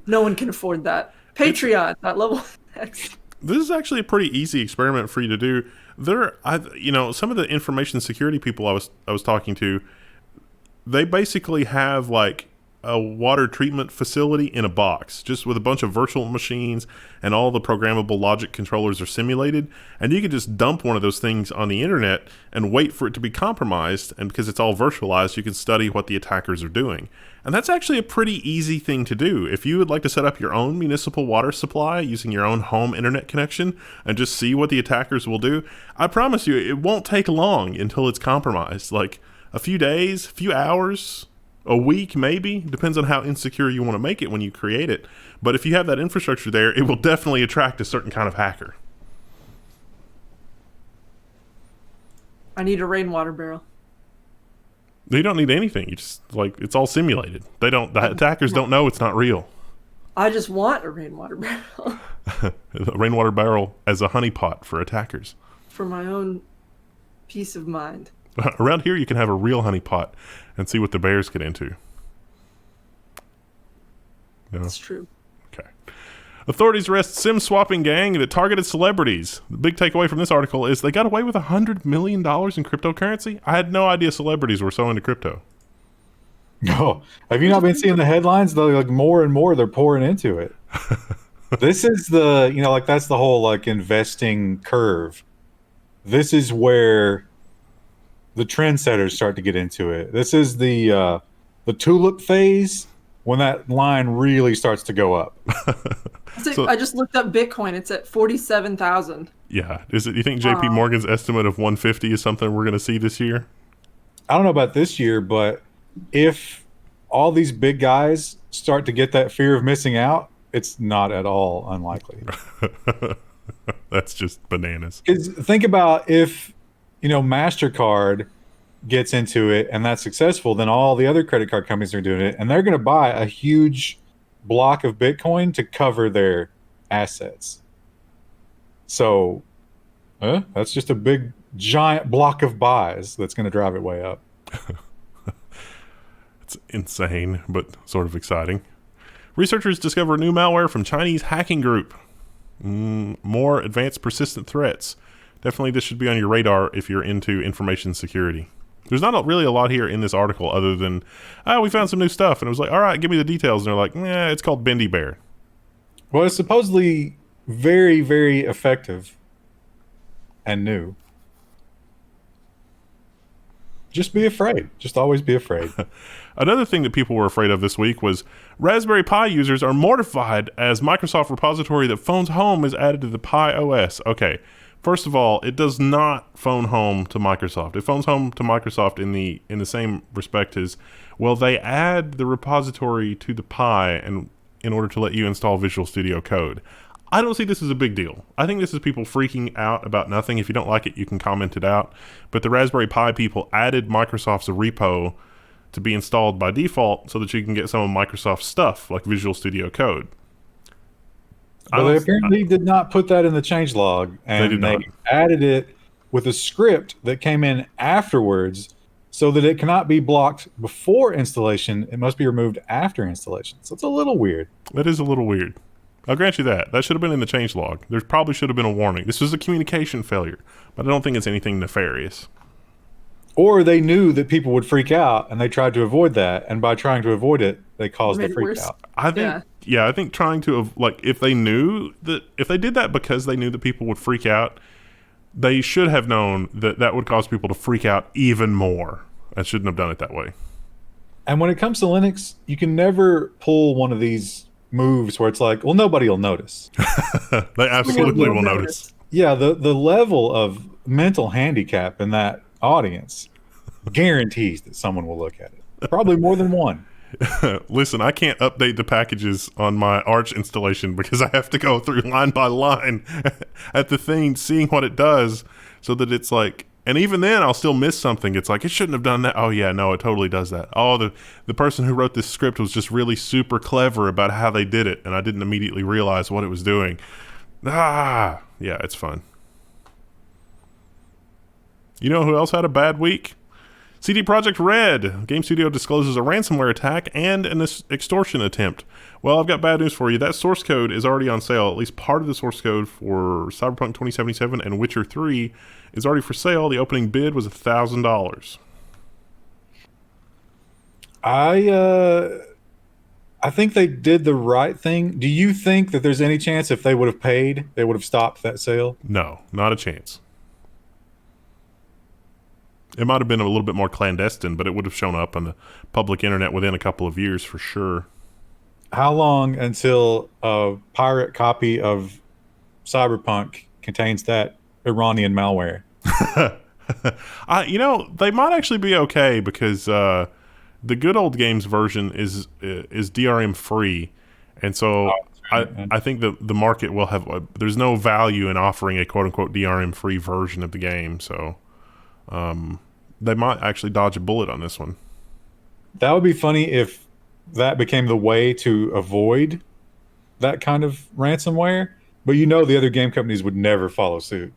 No one can afford that. Patreon, that level X. This is actually a pretty easy experiment for you to do. Some of the information security people I was talking to, they basically have like a water treatment facility in a box, just with a bunch of virtual machines, and all the programmable logic controllers are simulated, and you can just dump one of those things on the internet and wait for it to be compromised, and because it's all virtualized, you can study what the attackers are doing. And that's actually a pretty easy thing to do. If you would like to set up your own municipal water supply using your own home internet connection and just see what the attackers will do, I promise you it won't take long until it's compromised. Like a few days, a few hours, a week maybe, depends on how insecure you want to make it when you create it. But if you have that infrastructure there, it will definitely attract a certain kind of hacker. I need a rainwater barrel. You don't need anything. You just, like, it's all simulated. The attackers don't know it's not real. I just want a rainwater barrel. A rainwater barrel as a honeypot for attackers. For my own peace of mind. Around here, you can have a real honeypot and see what the bears get into. No? That's true. Okay. Authorities arrest SIM-swapping gang that targeted celebrities. The big takeaway from this article is they got away with $100 million in cryptocurrency. I had no idea celebrities were so into crypto. No. Have you not been seeing the headlines? They're like more and more they're pouring into it. This is that's the whole like investing curve. This is where the trendsetters start to get into it. This is the tulip phase, when that line really starts to go up. I just looked up Bitcoin. It's at 47,000. Yeah. Is it? You think JP Morgan's estimate of 150 is something we're going to see this year? I don't know about this year, but if all these big guys start to get that fear of missing out, it's not at all unlikely. That's just bananas. Think about if, Mastercard gets into it and that's successful, then all the other credit card companies are doing it, and they're going to buy a huge block of Bitcoin to cover their assets. So that's just a big giant block of buys that's going to drive it way up. It's insane, but sort of exciting. Researchers discover new malware from Chinese hacking group. More advanced persistent threats. Definitely this should be on your radar if you're into information security. There's not really a lot here in this article other than, we found some new stuff. And it was like, all right, give me the details. And they're like, it's called Bendy Bear. Well, it's supposedly very, very effective and new. Just be afraid. Just always be afraid. Another thing that people were afraid of this week was Raspberry Pi users are mortified as Microsoft repository that phones home is added to the Pi OS. Okay. First of all, it does not phone home to Microsoft. It phones home to Microsoft in the same respect as, well, they add the repository to the Pi and in order to let you install Visual Studio Code. I don't see this as a big deal. I think this is people freaking out about nothing. If you don't like it, you can comment it out. But the Raspberry Pi people added Microsoft's repo to be installed by default so that you can get some of Microsoft's stuff, like Visual Studio Code. Well, they apparently did not put that in the changelog, and they added it with a script that came in afterwards so that it cannot be blocked before installation. It must be removed after installation. So it's a little weird. That is a little weird. I'll grant you that. That should have been in the changelog. There probably should have been a warning. This was a communication failure, but I don't think it's anything nefarious. Or they knew that people would freak out, and they tried to avoid that, and by trying to avoid it, they caused the freak out. I think trying to, if they knew that, if they did that because they knew that people would freak out, they should have known that that would cause people to freak out even more. I shouldn't have done it that way. And when it comes to Linux, you can never pull one of these moves where it's like, well, nobody will notice. They absolutely will notice. Yeah, the level of mental handicap in that audience guarantees that someone will look at it. Probably more than one. Listen, I can't update the packages on my Arch installation because I have to go through line by line at the thing, seeing what it does, so that it's like, and even then I'll still miss something. It's like, it shouldn't have done that. Oh yeah, no, it totally does that. Oh, the person who wrote this script was just really super clever about how they did it, and I didn't immediately realize what it was doing. Yeah, it's fun. You know who else had a bad week? CD Projekt Red. Game studio discloses a ransomware attack and an extortion attempt. Well, I've got bad news for you. That source code is already on sale. At least part of the source code for Cyberpunk 2077 and Witcher 3 is already for sale. The opening bid was $1,000. I think they did the right thing. Do you think that there's any chance if they would have paid, they would have stopped that sale? No, not a chance. It might have been a little bit more clandestine, but it would have shown up on the public internet within a couple of years for sure. How long until a pirate copy of Cyberpunk contains that Iranian malware? They might actually be okay because the good old games version is DRM free, and so I think the market will have. There's no value in offering a quote unquote DRM free version of the game, so. They might actually dodge a bullet on this one. That would be funny if that became the way to avoid that kind of ransomware. But the other game companies would never follow suit.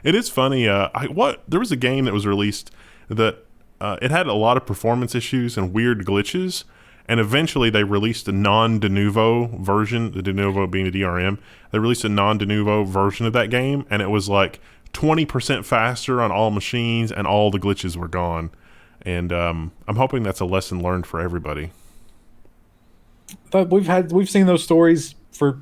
It is funny. There was a game that was released that it had a lot of performance issues and weird glitches, and eventually they released a non-de novo version. The de novo being the DRM. They released a non-de novo version of that game, and it was like 20% faster on all machines, and all the glitches were gone. And I'm hoping that's a lesson learned for everybody. But we've seen those stories for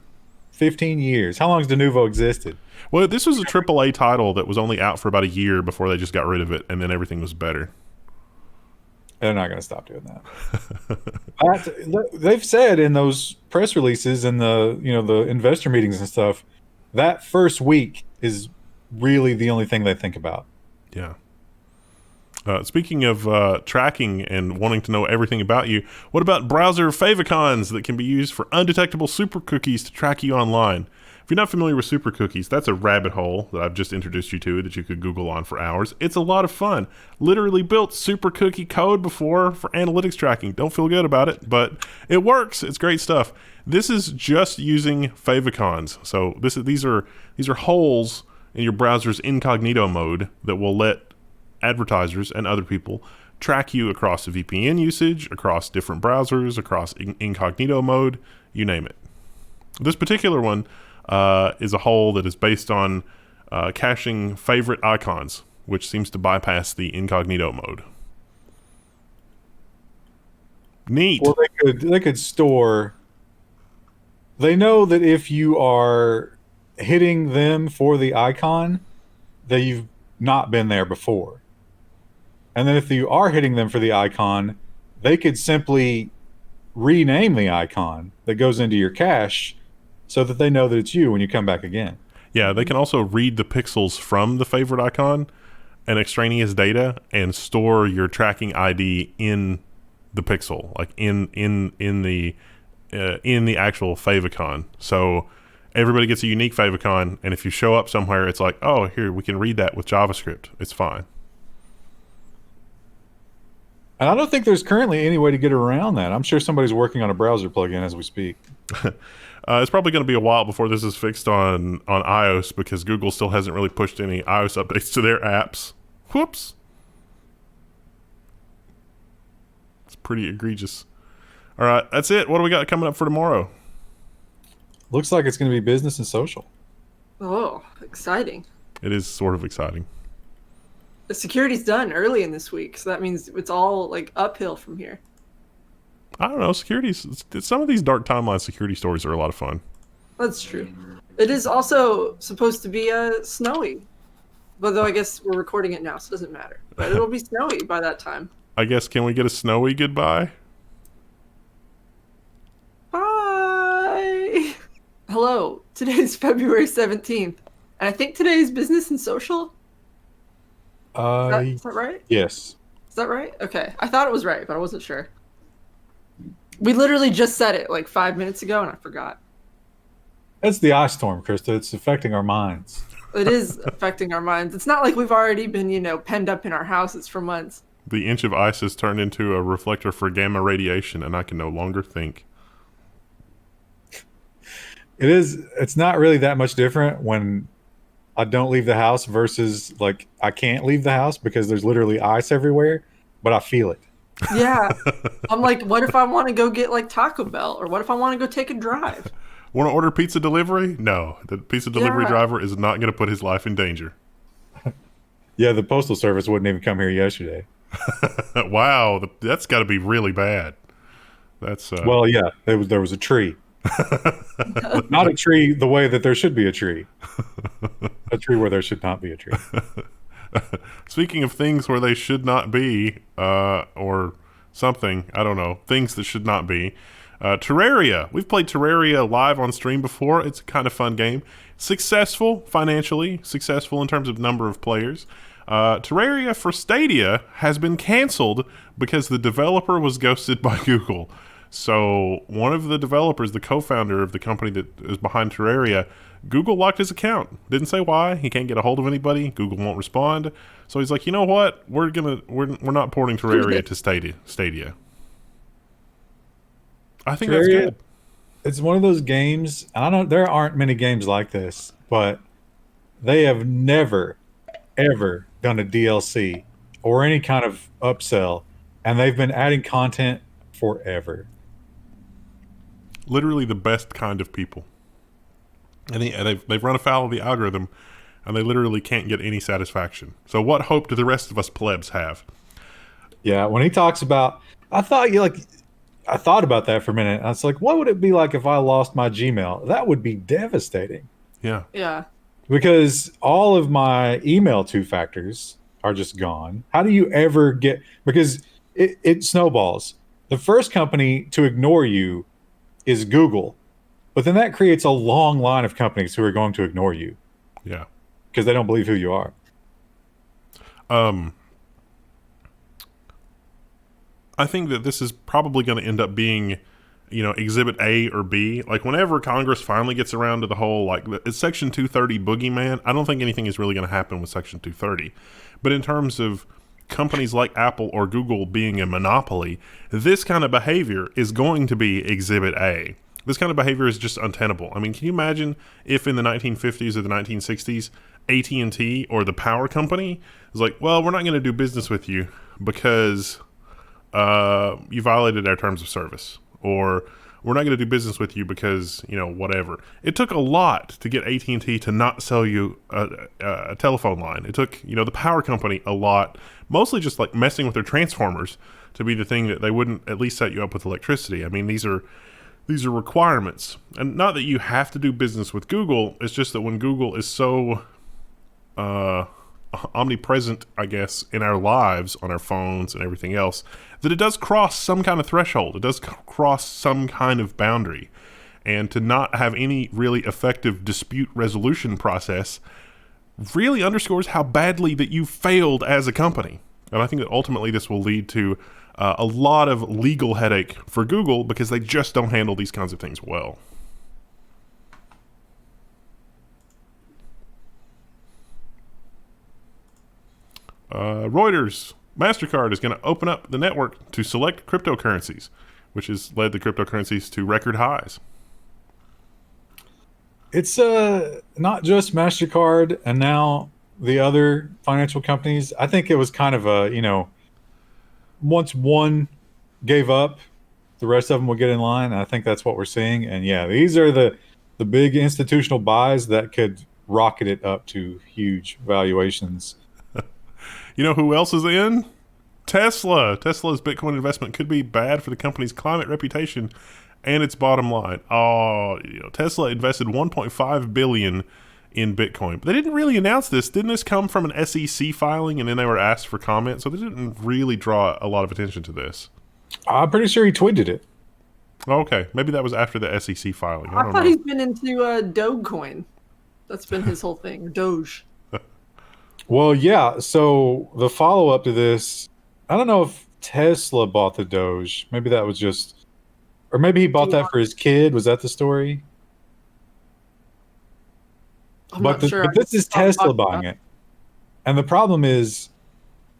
15 years. How long has Denuvo existed? Well, this was a AAA title that was only out for about a year before they just got rid of it, and then everything was better. They're not going to stop doing that. They've said in those press releases and the investor meetings and stuff, that first week is really the only thing they think about. Yeah. Speaking of tracking and wanting to know everything about you, what about browser favicons that can be used for undetectable supercookies to track you online? If you're not familiar with Supercookies, that's a rabbit hole that I've just introduced you to that you could Google on for hours. It's a lot of fun. Literally built Supercookie code before for analytics tracking. Don't feel good about it, but it works. It's great stuff. This is just using favicons. So these are holes in your browser's incognito mode that will let advertisers and other people track you across the VPN usage, across different browsers, across incognito mode, you name it. This particular one is a hole that is based on caching favorite icons, which seems to bypass the incognito mode. Neat. Well, they could store. They know that if you are hitting them for the icon, that you've not been there before. And then if you are hitting them for the icon, they could simply rename the icon that goes into your cache so that they know that it's you when you come back again. Yeah, they can also read the pixels from the favorite icon and extraneous data and store your tracking ID in the pixel, like in the actual favicon. So everybody gets a unique favicon, and if you show up somewhere, it's like, oh, here, we can read that with JavaScript. It's fine. And I don't think there's currently any way to get around that. I'm sure somebody's working on a browser plugin as we speak. It's probably going to be a while before this is fixed on iOS because Google still hasn't really pushed any iOS updates to their apps. Whoops. It's pretty egregious. All right, that's it. What do we got coming up for tomorrow? Looks like it's going to be business and social. Oh, exciting. It is sort of exciting. The security's done early in this week, so that means it's all like uphill from here. I don't know. Some of these dark timeline security stories are a lot of fun. That's true. It is also supposed to be snowy. But though I guess we're recording it now, so it doesn't matter. But it'll be snowy by that time. I guess, can we get a snowy goodbye? Bye! Hello. Today's February 17th. And I think today is business and social. Is that right? Yes. Is that right? Okay. I thought it was right, but I wasn't sure. We literally just said it like 5 minutes ago, and I forgot. It's the ice storm, Krista. It's affecting our minds. It is affecting our minds. It's not like we've already been, penned up in our houses for months. The inch of ice has turned into a reflector for gamma radiation, and I can no longer think. It's not really that much different when I don't leave the house versus like I can't leave the house because there's literally ice everywhere, but I feel it. Yeah. I'm like, what if I want to go get like Taco Bell? Or what if I want to go take a drive? Want to order pizza delivery? No. The pizza delivery driver is not going to put his life in danger. Yeah, the Postal Service wouldn't even come here yesterday. Wow. That's got to be really bad. That's Well, yeah, there was a tree. Not a tree the way that there should be a tree. A tree where there should not be a tree. Speaking of things where they should not be, or something, I don't know, things that should not be. Terraria. We've played Terraria live on stream before. It's a kind of fun game. Successful financially, successful in terms of number of players. Terraria for Stadia has been canceled because the developer was ghosted by Google. So one of the developers, the co-founder of the company that is behind Terraria, Google locked his account. Didn't say why. He can't get a hold of anybody. Google won't respond. So he's like, you know what? We're not porting Terraria to Stadia. I think that's good. It's one of those games. There aren't many games like this, but they have never, ever done a DLC or any kind of upsell, and they've been adding content forever. Literally the best kind of people. And they've run afoul of the algorithm, and they literally can't get any satisfaction. So what hope do the rest of us plebs have? Yeah, when he talks about, I thought about that for a minute. I was like, what would it be like if I lost my Gmail? That would be devastating. Yeah. Yeah. Because all of my email two-factors are just gone. How do you ever get, because it snowballs. The first company to ignore you is Google. But then that creates a long line of companies who are going to ignore you. Yeah. Because they don't believe who you are. I think that this is probably going to end up being, Exhibit A or B. Like, whenever Congress finally gets around to the whole, it's Section 230 boogeyman, I don't think anything is really going to happen with Section 230. But in terms of companies like Apple or Google being a monopoly, this kind of behavior is going to be Exhibit A. This kind of behavior is just untenable. I mean, can you imagine if in the 1950s or the 1960s, AT&T or the power company was like, well, we're not going to do business with you because you violated our terms of service, or we're not going to do business with you because, whatever. It took a lot to get AT&T to not sell you a telephone line. It took, the power company a lot, mostly just like messing with their transformers to be the thing that they wouldn't at least set you up with electricity. I mean, these are requirements. And not that you have to do business with Google, it's just that when Google is so omnipresent, I guess, in our lives, on our phones and everything else, that it does cross some kind of threshold. It does cross some kind of boundary. And to not have any really effective dispute resolution process really underscores how badly that you failed as a company. And I think that ultimately this will lead to a lot of legal headache for Google because they just don't handle these kinds of things well. Reuters, Mastercard is going to open up the network to select cryptocurrencies, which has led the cryptocurrencies to record highs. It's not just Mastercard and now the other financial companies. I think it was kind of a, once one gave up, the rest of them will get in line. And I think that's what we're seeing. And yeah, these are the big institutional buys that could rocket it up to huge valuations. You know who else is in? Tesla. Tesla's Bitcoin investment could be bad for the company's climate reputation and its bottom line. Tesla invested $1.5 billion in Bitcoin. But they didn't really announce this. Didn't this come from an SEC filing and then they were asked for comment? So they didn't really draw a lot of attention to this. I'm pretty sure he tweeted it. Okay. Maybe that was after the SEC filing. I thought he's been into Dogecoin. That's been his whole thing. Or Doge. Well, yeah. So the follow-up to this, I don't know if Tesla bought the Doge. Maybe that was just... Or maybe he bought that for his kid. Was that the story? I'm not sure. But this is Tesla buying it. And the problem is,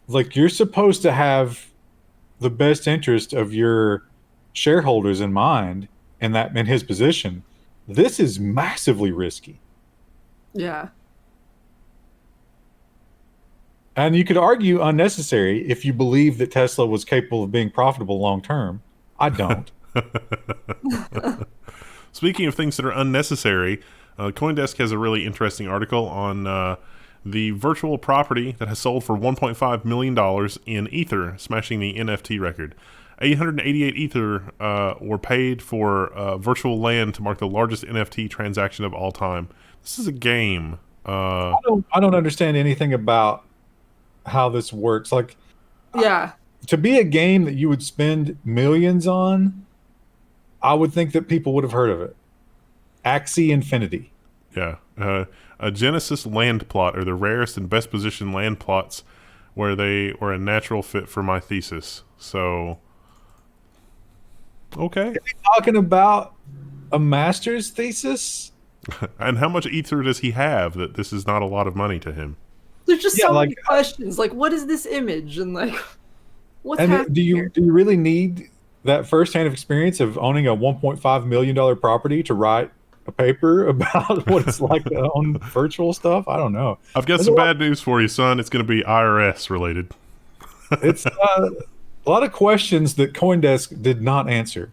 you're supposed to have the best interest of your shareholders in mind in his position. This is massively risky. Yeah. And you could argue unnecessary if you believe that Tesla was capable of being profitable long term. I don't. Speaking of things that are unnecessary, CoinDesk has a really interesting article on the virtual property that has sold for $1.5 million in Ether, smashing the NFT record. 888 Ether were paid for virtual land to mark the largest NFT transaction of all time. This is a game. I don't understand anything about how this works. To be a game that you would spend millions on, I would think that people would have heard of it. Axie Infinity. Yeah. A Genesis land plot are the rarest and best positioned land plots where they were a natural fit for my thesis. So, okay. Are you talking about a master's thesis? And how much ether does he have that this is not a lot of money to him? There's just so many questions. What is this image? And what's happening do you really need that firsthand experience of owning a $1.5 million property to write a paper about what it's like to own virtual stuff? I don't know. I've got some bad news for you, son. It's going to be IRS related. It's a lot of questions that CoinDesk did not answer.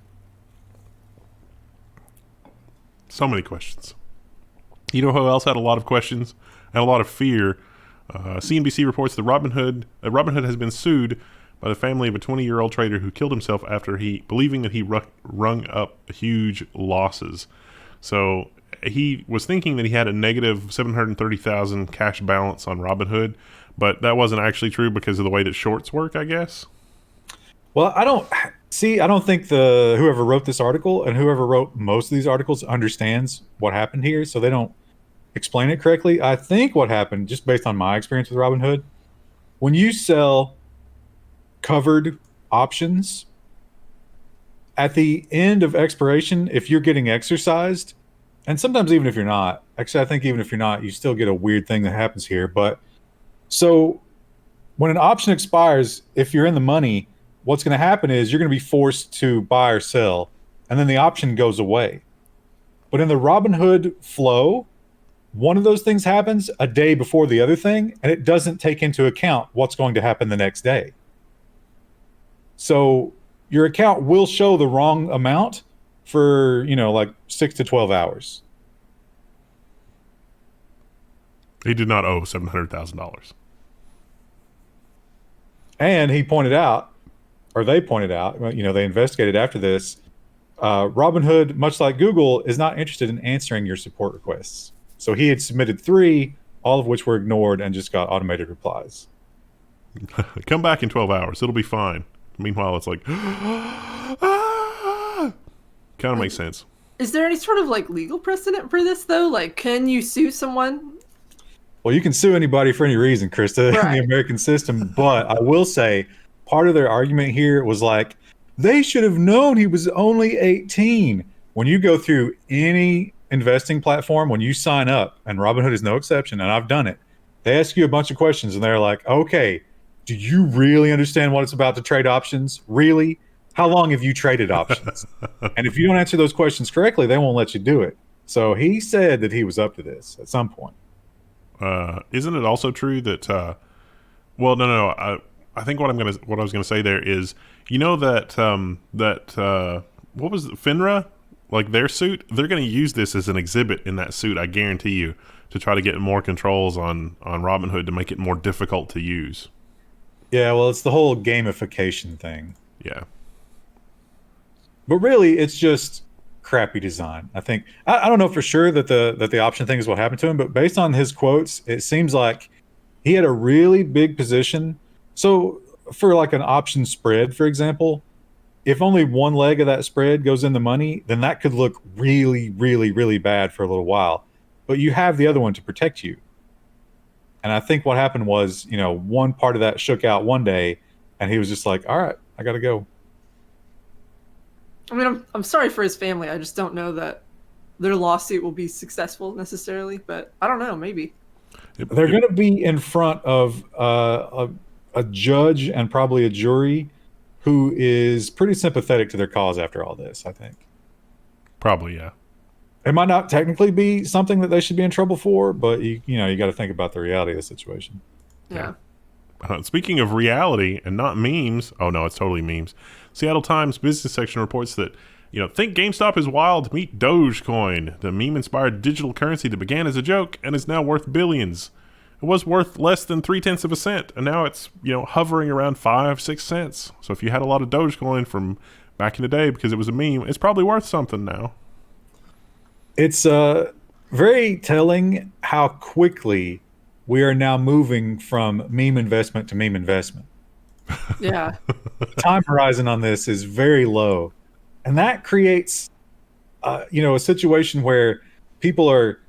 So many questions. You know who else had a lot of questions and a lot of fear? CNBC reports that Robinhood has been sued by the family of a 20-year-old trader who killed himself after believing that he rung up huge losses. So he was thinking that he had a negative 730,000 cash balance on Robinhood, but that wasn't actually true because of the way that shorts work, I guess. Well, See, I don't think the whoever wrote this article and whoever wrote most of these articles understands what happened here, so they don't explain it correctly. I think what happened, just based on my experience with Robinhood, when you sell covered options, at the end of expiration, if you're getting exercised, and sometimes even if you're not, actually I think even if you're not, you still get a weird thing that happens here. But so when an option expires, if you're in the money, what's going to happen is you're going to be forced to buy or sell, and then the option goes away. But in the Robinhood flow, one of those things happens a day before the other thing, and it doesn't take into account what's going to happen the next day. So your account will show the wrong amount for, like 6 to 12 hours. He did not owe $700,000. And he pointed out, or they pointed out, they investigated after this, Robinhood, much like Google, is not interested in answering your support requests. So he had submitted 3, all of which were ignored and just got automated replies. Come back in 12 hours. It'll be fine. Meanwhile, it's like, kind of makes sense. Is there any sort of like legal precedent for this though? Like, can you sue someone? Well, you can sue anybody for any reason, Krista, right. in the American system. But I will say part of their argument here was like, they should have known he was only 18. When you go through any investing platform, when you sign up, and Robinhood is no exception, and I've done it, they ask you a bunch of questions and they're like, okay, do you really understand what it's about to trade options? Really? How long have you traded options? And if you don't answer those questions correctly, they won't let you do it. So he said that he was up to this at some point. Isn't it also true that, well, no. I think what I was gonna say there is, that what was it, FINRA, like their suit, they're gonna use this as an exhibit in that suit. I guarantee you, to try to get more controls on Robinhood to make it more difficult to use. Yeah, well, it's the whole gamification thing. Yeah. But really, it's just crappy design. I think I don't know for sure that the option thing is what happened to him, but based on his quotes, it seems like he had a really big position. So for like an option spread, for example, if only one leg of that spread goes in the money, then that could look really, really, really bad for a little while. But you have the other one to protect you. And I think what happened was, one part of that shook out one day, and he was just like, all right, I got to go. I mean, I'm sorry for his family. I just don't know that their lawsuit will be successful necessarily, but I don't know, maybe. They're going to be in front of a judge and probably a jury who is pretty sympathetic to their cause after all this, I think. Probably, yeah. It might not technically be something that they should be in trouble for, but you got to think about the reality of the situation. Yeah. Speaking of reality and not memes, oh no, it's totally memes. Seattle Times business section reports that, think GameStop is wild, meet Dogecoin, the meme-inspired digital currency that began as a joke and is now worth billions. It was worth less than 0.3 of a cent, and now it's, hovering around 5-6 cents. So if you had a lot of Dogecoin from back in the day because it was a meme, it's probably worth something now. It's very telling how quickly we are now moving from meme investment to meme investment. Yeah. The time horizon on this is very low. And that creates, a situation where people are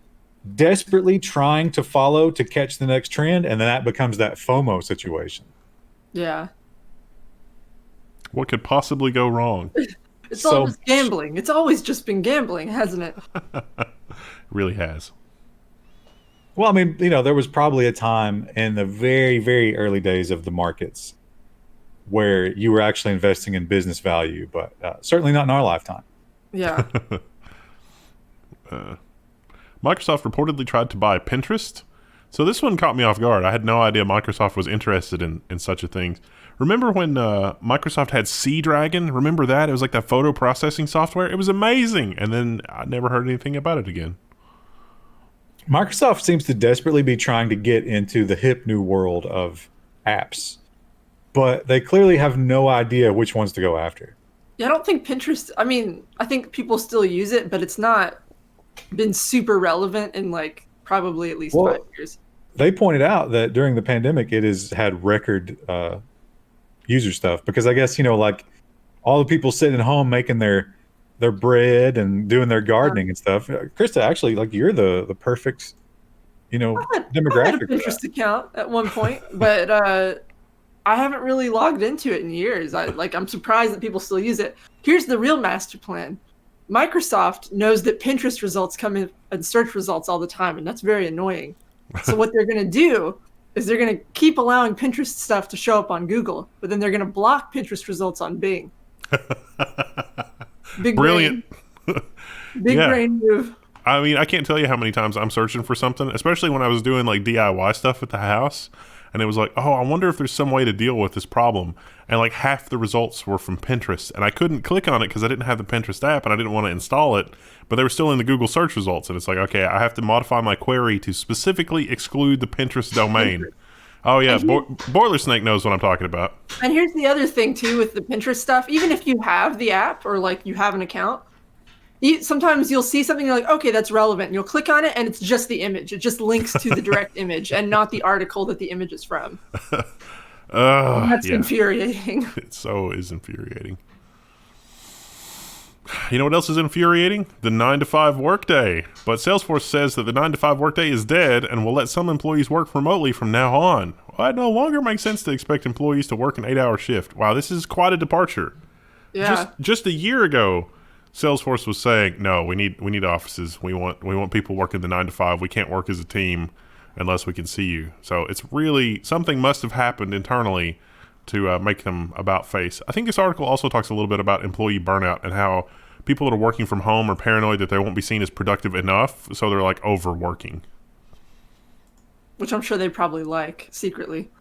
desperately trying to follow to catch the next trend, and then that becomes that FOMO situation. Yeah. What could possibly go wrong? It's all just gambling. It's always just been gambling, hasn't it? It really has. Well, I mean, there was probably a time in the very, very early days of the markets where you were actually investing in business value, but certainly not in our lifetime. Yeah. Microsoft reportedly tried to buy Pinterest. So this one caught me off guard. I had no idea Microsoft was interested in such a thing. Remember when Microsoft had Sea-Dragon? Remember that? It was like that photo processing software. It was amazing. And then I never heard anything about it again. Microsoft seems to desperately be trying to get into the hip new world of apps, but they clearly have no idea which ones to go after. Yeah, I don't think Pinterest, I think people still use it, but it's not been super relevant in probably at least 5 years. They pointed out that during the pandemic, it has had record user stuff because I guess, all the people sitting at home making their bread and doing their gardening and stuff. Krista, actually, like you're the perfect, I had a demographic for that. Pinterest account at one point, but I haven't really logged into it in years. I'm surprised that people still use it. Here's the real master plan. Microsoft knows that Pinterest results come in search results all the time, and that's very annoying. So what they're going to do is they're going to keep allowing Pinterest stuff to show up on Google, but then they're going to block Pinterest results on Bing. Big Brilliant. Big brain move. I mean, I can't tell you how many times I'm searching for something, especially when I was doing like DIY stuff at the house. And it was like, oh, I wonder if there's some way to deal with this problem. And like half the results were from Pinterest. And I couldn't click on it because I didn't have the Pinterest app and I didn't want to install it. But they were still in the Google search results. And it's like, okay, I have to modify my query to specifically exclude the Pinterest domain. Oh, yeah. Boiler Snake knows what I'm talking about. And here's the other thing, too, with the Pinterest stuff. Even if you have the app or like you have an account, sometimes you'll see something, you're like, okay, that's relevant. And you'll click on it and it's just the image. It just links to the direct image and not the article that the image is from. That's infuriating. It so is infuriating. You know what else is infuriating? The 9-to-5 workday. But Salesforce says that the 9-to-5 workday is dead and will let some employees work remotely from now on. Well, it no longer makes sense to expect employees to work an 8-hour shift. Wow, this is quite a departure. Yeah. Just a year ago, Salesforce was saying, no, we need offices. We want people working the 9-to-5. We can't work as a team unless we can see you. So it's really, something must have happened internally to make them about face. I think this article also talks a little bit about employee burnout and how people that are working from home are paranoid that they won't be seen as productive enough, so they're like overworking. Which I'm sure they probably like secretly.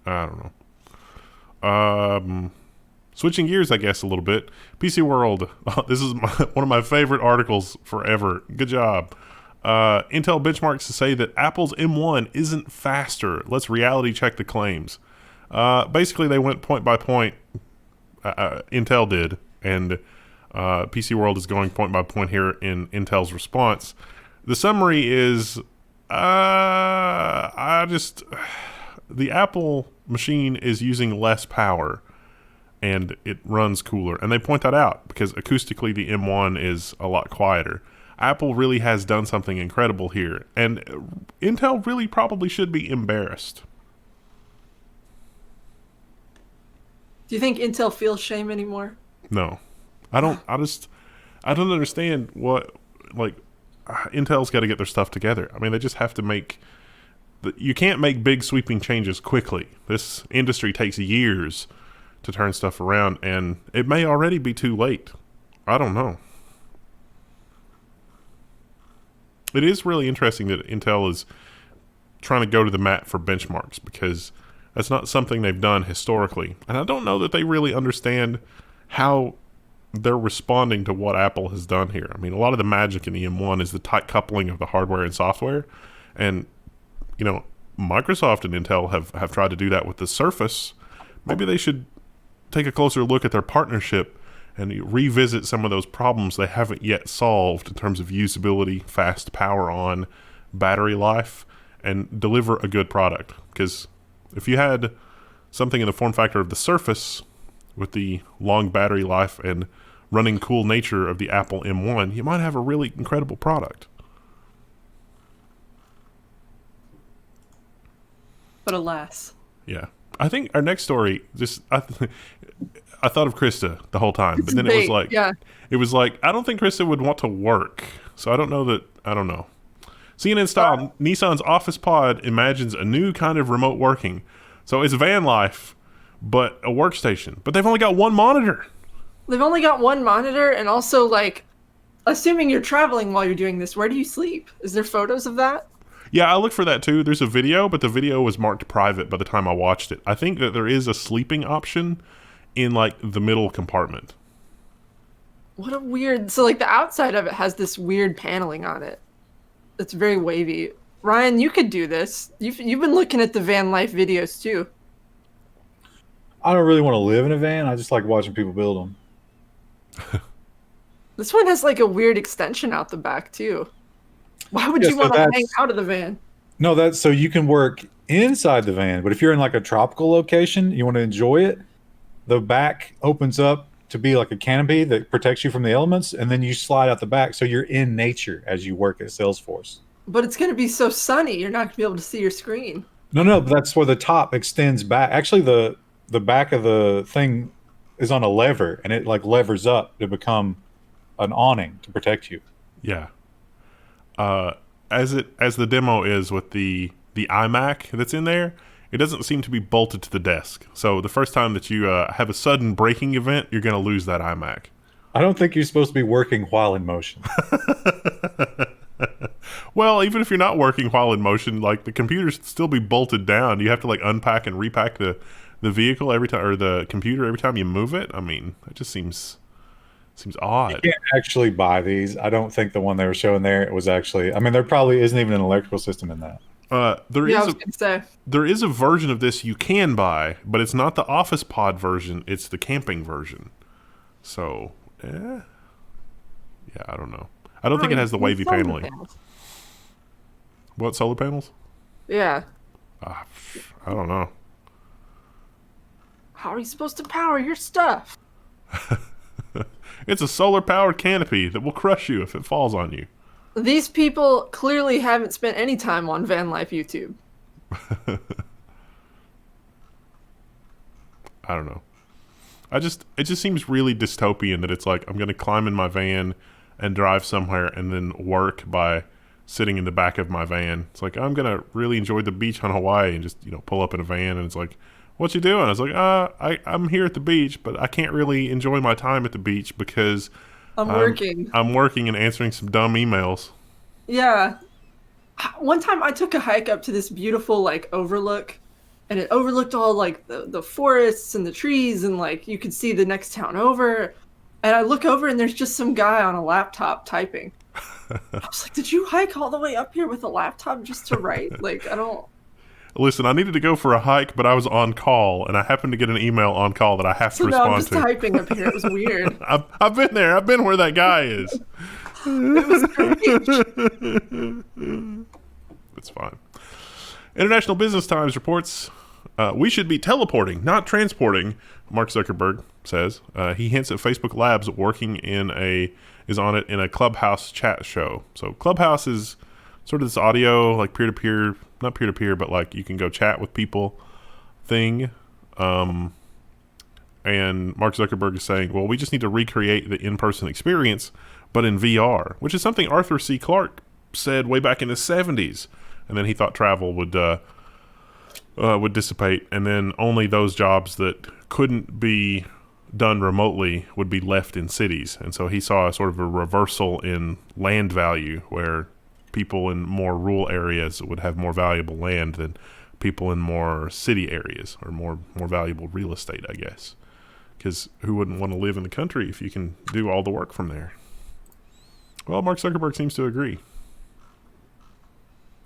I don't know. Switching gears, I guess, a little bit. PC World. This is one of my favorite articles forever. Good job. Intel benchmarks to say that Apple's M1 isn't faster. Let's reality check the claims. Basically, they went point by point. Intel did, and PC World is going point by point here in Intel's response. The summary is, the Apple machine is using less power, and it runs cooler. And they point that out because acoustically the M1 is a lot quieter. Apple really has done something incredible here, and Intel really probably should be embarrassed. Do you think Intel feels shame anymore? No. I don't understand what, like, Intel's got to get their stuff together. I mean, they just have to you can't make big sweeping changes quickly. This industry takes years to turn stuff around, and it may already be too late. I don't know. It is really interesting that Intel is trying to go to the mat for benchmarks because that's not something they've done historically. And I don't know that they really understand how they're responding to what Apple has done here. I mean, a lot of the magic in the M1 is the tight coupling of the hardware and software. And, Microsoft and Intel have tried to do that with the Surface. Maybe they should take a closer look at their partnership and revisit some of those problems they haven't yet solved in terms of usability, fast power on, battery life, and deliver a good product. Because if you had something in the form factor of the Surface with the long battery life and running cool nature of the Apple M1, you might have a really incredible product. But alas. Yeah. I think our next story, I thought of Krista the whole time, but then it was like, I don't think Krista would want to work. So I don't know. CNN style, Nissan's Office Pod imagines a new kind of remote working. So it's van life, but a workstation. But they've only got one monitor. They've only got one monitor, and also, like, assuming you're traveling while you're doing this, where do you sleep? Is there photos of that? Yeah, I looked for that too. There's a video, but the video was marked private by the time I watched it. I think that there is a sleeping option in, like, the middle compartment. What a weird... So, like, the outside of it has this weird paneling on it. It's very wavy. Ryan, you could do this. You've been looking at the van life videos, too. I don't really want to live in a van. I just like watching people build them. This one has, like, a weird extension out the back, too. Why would you want to hang out of the van? No, that's so you can work inside the van, but if you're in like a tropical location, you want to enjoy it, the back opens up to be like a canopy that protects you from the elements, and then you slide out the back so you're in nature as you work at Salesforce. But it's going to be so sunny, you're not going to be able to see your screen. No, that's where the top extends back. Actually, the back of the thing is on a lever, and it like levers up to become an awning to protect you. Yeah. As the demo is with the iMac that's in there, it doesn't seem to be bolted to the desk. So the first time that you have a sudden breaking event, you're going to lose that iMac. I don't think you're supposed to be working while in motion. Well, even if you're not working while in motion, like the computer should still be bolted down. You have to like unpack and repack the vehicle every time, or the computer every time you move it. I mean, it just seems odd. You can't actually buy these. I don't think the one they were showing there, it was actually, I mean, there probably isn't even an electrical system in that. There is a version of this you can buy, but it's not the Office Pod version. It's the camping version. So, yeah, I don't know. I don't think it has the wavy paneling. Panels. What, solar panels? Yeah. I don't know. How are you supposed to power your stuff? It's a solar-powered canopy that will crush you if it falls on you. These people clearly haven't spent any time on van life YouTube. I don't know. It just seems really dystopian that it's like I'm going to climb in my van and drive somewhere and then work by sitting in the back of my van. It's like I'm going to really enjoy the beach on Hawaii and just, pull up in a van, and it's like, what you doing? I was like, I'm here at the beach, but I can't really enjoy my time at the beach because I'm working. I'm working and answering some dumb emails. Yeah. One time I took a hike up to this beautiful overlook, and it overlooked all the forests and the trees, and you could see the next town over. And I look over and there's just some guy on a laptop typing. I was like, did you hike all the way up here with a laptop just to write? I don't... Listen, I needed to go for a hike, but I was on call, and I happened to get an email on call that I have to respond to. I'm just typing up here. It was weird. I've been there. I've been where that guy is. It was strange. It's fine. International Business Times reports, we should be teleporting, not transporting, Mark Zuckerberg says. He hints at Facebook Labs is on it in a Clubhouse chat show. So Clubhouse is sort of this audio, peer-to-peer, not peer-to-peer, but you can go chat with people thing. And Mark Zuckerberg is saying, well, we just need to recreate the in-person experience, but in VR, which is something Arthur C. Clarke said way back in the 70s. And then he thought travel would dissipate, and then only those jobs that couldn't be done remotely would be left in cities. And so he saw a sort of a reversal in land value, where people in more rural areas would have more valuable land than people in more city areas, or more valuable real estate, I guess. Because who wouldn't want to live in the country if you can do all the work from there? Well, Mark Zuckerberg seems to agree.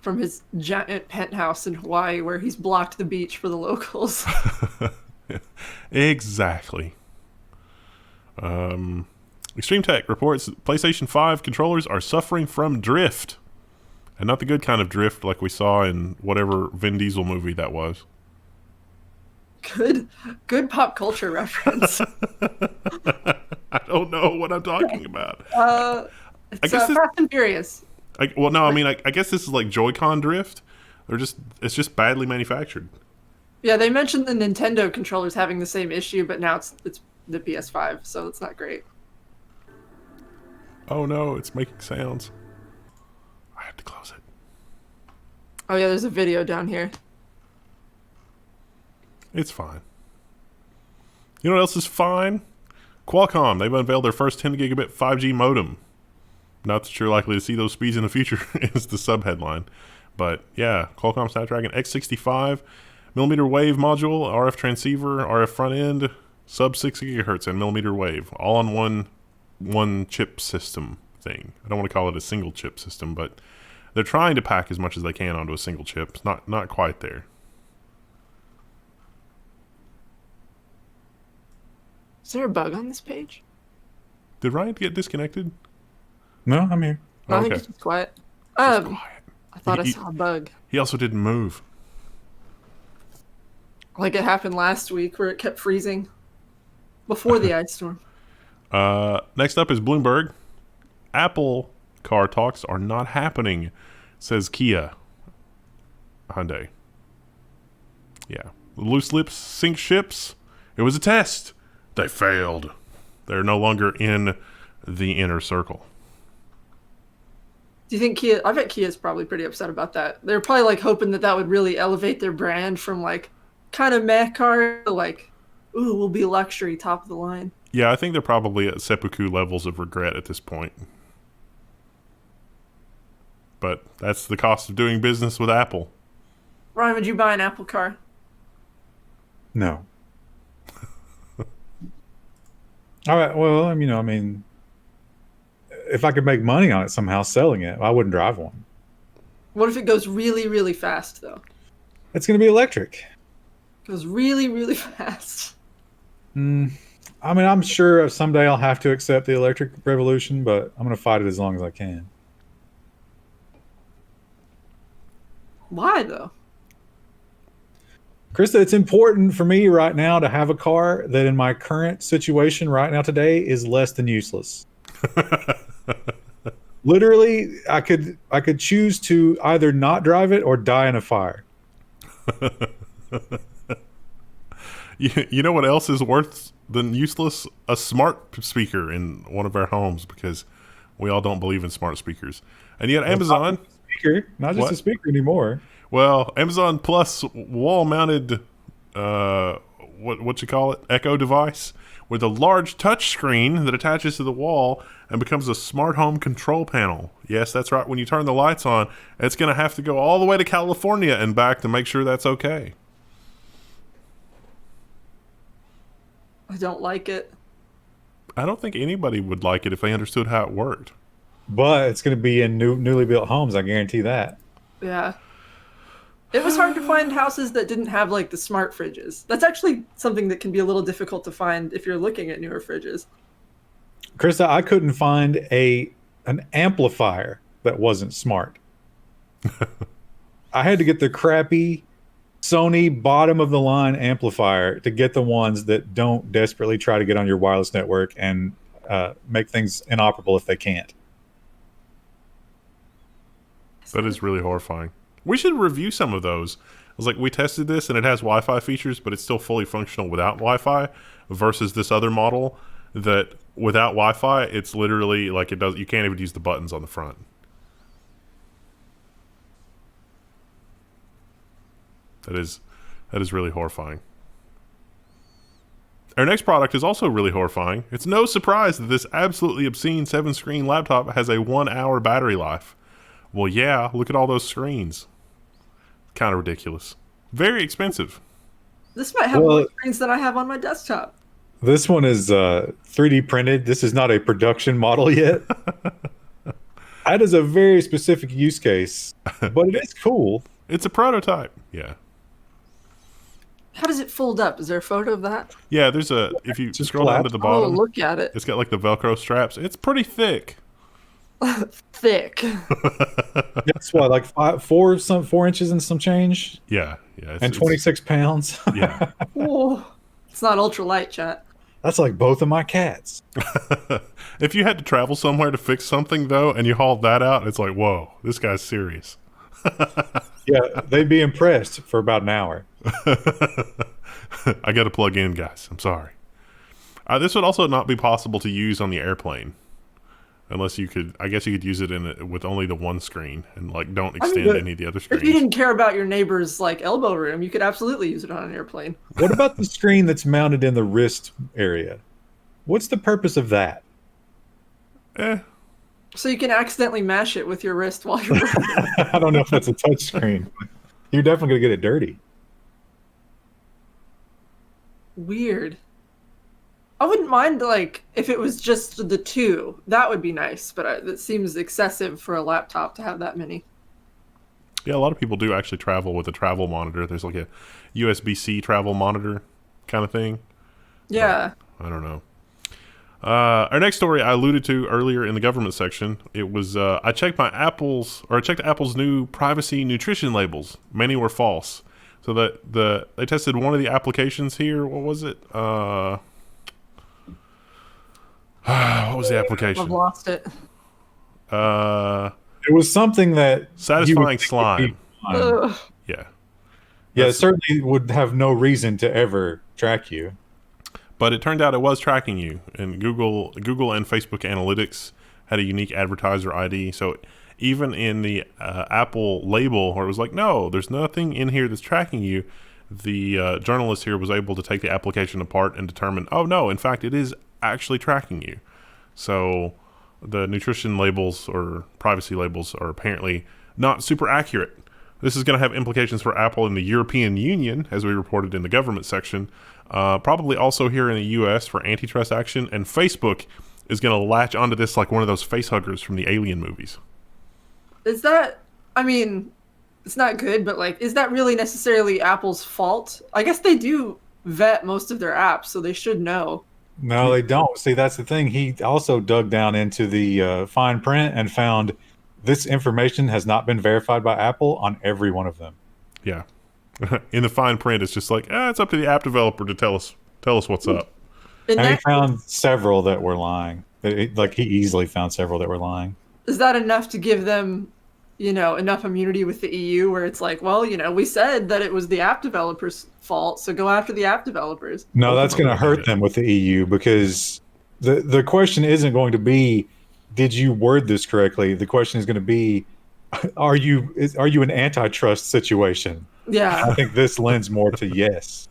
From his giant penthouse in Hawaii, where he's blocked the beach for the locals. Exactly. Extreme Tech reports that PlayStation 5 controllers are suffering from drift. And not the good kind of drift like we saw in whatever Vin Diesel movie that was. Good pop culture reference. I don't know what I'm talking about. It's Fast and Furious. I guess this is like Joy-Con drift. It's just badly manufactured. Yeah, they mentioned the Nintendo controllers having the same issue, but now it's the PS5, so it's not great. Oh no, it's making sounds. I have to close it. Oh yeah, there's a video down here. It's fine. You know what else is fine? Qualcomm, they've unveiled their first 10 gigabit 5G modem. Not that you're likely to see those speeds in the future is the sub-headline. But yeah, Qualcomm Snapdragon X65, millimeter wave module, RF transceiver, RF front end, sub 6 gigahertz and millimeter wave, all on one chip system thing. I don't want to call it a single chip system, but they're trying to pack as much as they can onto a single chip. It's not quite there. Is there a bug on this page? Did Ryan get disconnected? No, I'm here. I Okay. think it's just quiet. Just quiet. I thought I saw a bug. He also didn't move. Like it happened last week where it kept freezing before the ice storm. Next up is Bloomberg. Apple car talks are not happening, says Kia. Hyundai. Yeah. Loose lips sink ships. It was a test. They failed. They're no longer in the inner circle. Do you think Kia? I bet Kia's probably pretty upset about that. They're probably like hoping that that would really elevate their brand from like kind of meh car to like, ooh, we'll be luxury, top of the line. Yeah, I think they're probably at seppuku levels of regret at this point. But that's the cost of doing business with Apple. Ryan, would you buy an Apple car? No. All right. Well, I mean, if I could make money on it somehow selling it, I wouldn't drive one. What if it goes really, really fast though? It's going to be electric. Goes really, really fast. I mean, I'm sure someday I'll have to accept the electric revolution, but I'm going to fight it as long as I can. Why though? Krista, it's important for me right now to have a car that in my current situation right now today is less than useless. Literally, I could choose to either not drive it or die in a fire. You know what else is worse than useless? A smart speaker in one of our homes, because we all don't believe in smart speakers. And yet Amazon... Not just a speaker anymore. Well, Amazon Plus wall-mounted, what you call it, Echo device with a large touch screen that attaches to the wall and becomes a smart home control panel. Yes, that's right. When you turn the lights on, it's going to have to go all the way to California and back to make sure that's okay. I don't like it. I don't think anybody would like it if they understood how it worked. But it's going to be in newly built homes, I guarantee that. Yeah. It was hard to find houses that didn't have like the smart fridges. That's actually something that can be a little difficult to find if you're looking at newer fridges. Krista, I couldn't find an amplifier that wasn't smart. I had to get the crappy Sony bottom of the line amplifier to get the ones that don't desperately try to get on your wireless network and make things inoperable if they can't. That is really horrifying. We should review some of those. I was like, we tested this and it has Wi-Fi features, but it's still fully functional without Wi-Fi, versus this other model that without Wi-Fi, it's literally like it does. You can't even use the buttons on the front. That is really horrifying. Our next product is also really horrifying. It's no surprise that this absolutely obscene 7-screen laptop has a 1-hour battery life. Well, yeah, look at all those screens. Kind of ridiculous. Very expensive. This might have more screens than I have on my desktop. This one is 3D printed. This is not a production model yet. That is a very specific use case, but it is cool. It's a prototype. Yeah. How does it fold up? Is there a photo of that? Yeah, there's if you Just scroll down to the bottom. Oh, look at it. It's got like the Velcro straps. It's pretty thick. Thick. That's what, like 4 inches and some change? Yeah. And 26 pounds? Yeah. Oh, it's not ultralight, chat. That's like both of my cats. If you had to travel somewhere to fix something, though, and you hauled that out, it's like, whoa, this guy's serious. Yeah, they'd be impressed for about an hour. I got to plug in, guys. I'm sorry. This would also not be possible to use on the airplane. Unless you could, I guess you could use it with only the one screen and like don't extend any of the other screens. If you didn't care about your neighbor's like elbow room, you could absolutely use it on an airplane. What about the screen that's mounted in the wrist area? What's the purpose of that? So you can accidentally mash it with your wrist while you're working. I don't know if that's a touch screen. You're definitely going to get it dirty. Weird. I wouldn't mind, like, if it was just the two. That would be nice, but it seems excessive for a laptop to have that many. Yeah, a lot of people do actually travel with a travel monitor. There's like a USB-C travel monitor kind of thing. Yeah. But I don't know. Our next story I alluded to earlier in the government section. It was I checked Apple's new privacy nutrition labels. Many were false. So that they tested one of the applications here. What was it? What was the application? I've lost it. It was something that satisfying slime. Yeah. Yeah, it certainly would have no reason to ever track you. But it turned out it was tracking you, and Google and Facebook Analytics had a unique advertiser ID. So even in the Apple label, where it was like, no, there's nothing in here that's tracking you, the journalist here was able to take the application apart and determine, oh no, in fact, it is actually tracking you. So the nutrition labels or privacy labels are apparently not super accurate. This is going to have implications for Apple in the European Union, as we reported in the government section. Probably also here in the U.S. for antitrust action. And Facebook is going to latch onto this like one of those face huggers from the Alien movies. Is that, I mean, it's not good, but like, is that really necessarily Apple's fault? I guess they do vet most of their apps, so they should know. No, they don't. See, that's the thing. He also dug down into the fine print and found this information has not been verified by Apple on every one of them. Yeah. In the fine print, it's just like, it's up to the app developer to tell us what's up. And he found several that were lying. Like, he easily found several that were lying. Is that enough to give them, enough immunity with the EU where it's like, well, we said that it was the app developers' fault, so go after the app developers? No, that's going to hurt them with the EU, because the question isn't going to be, did you word this correctly? The question is going to be, are you an antitrust situation? Yeah. I think this lends more to yes.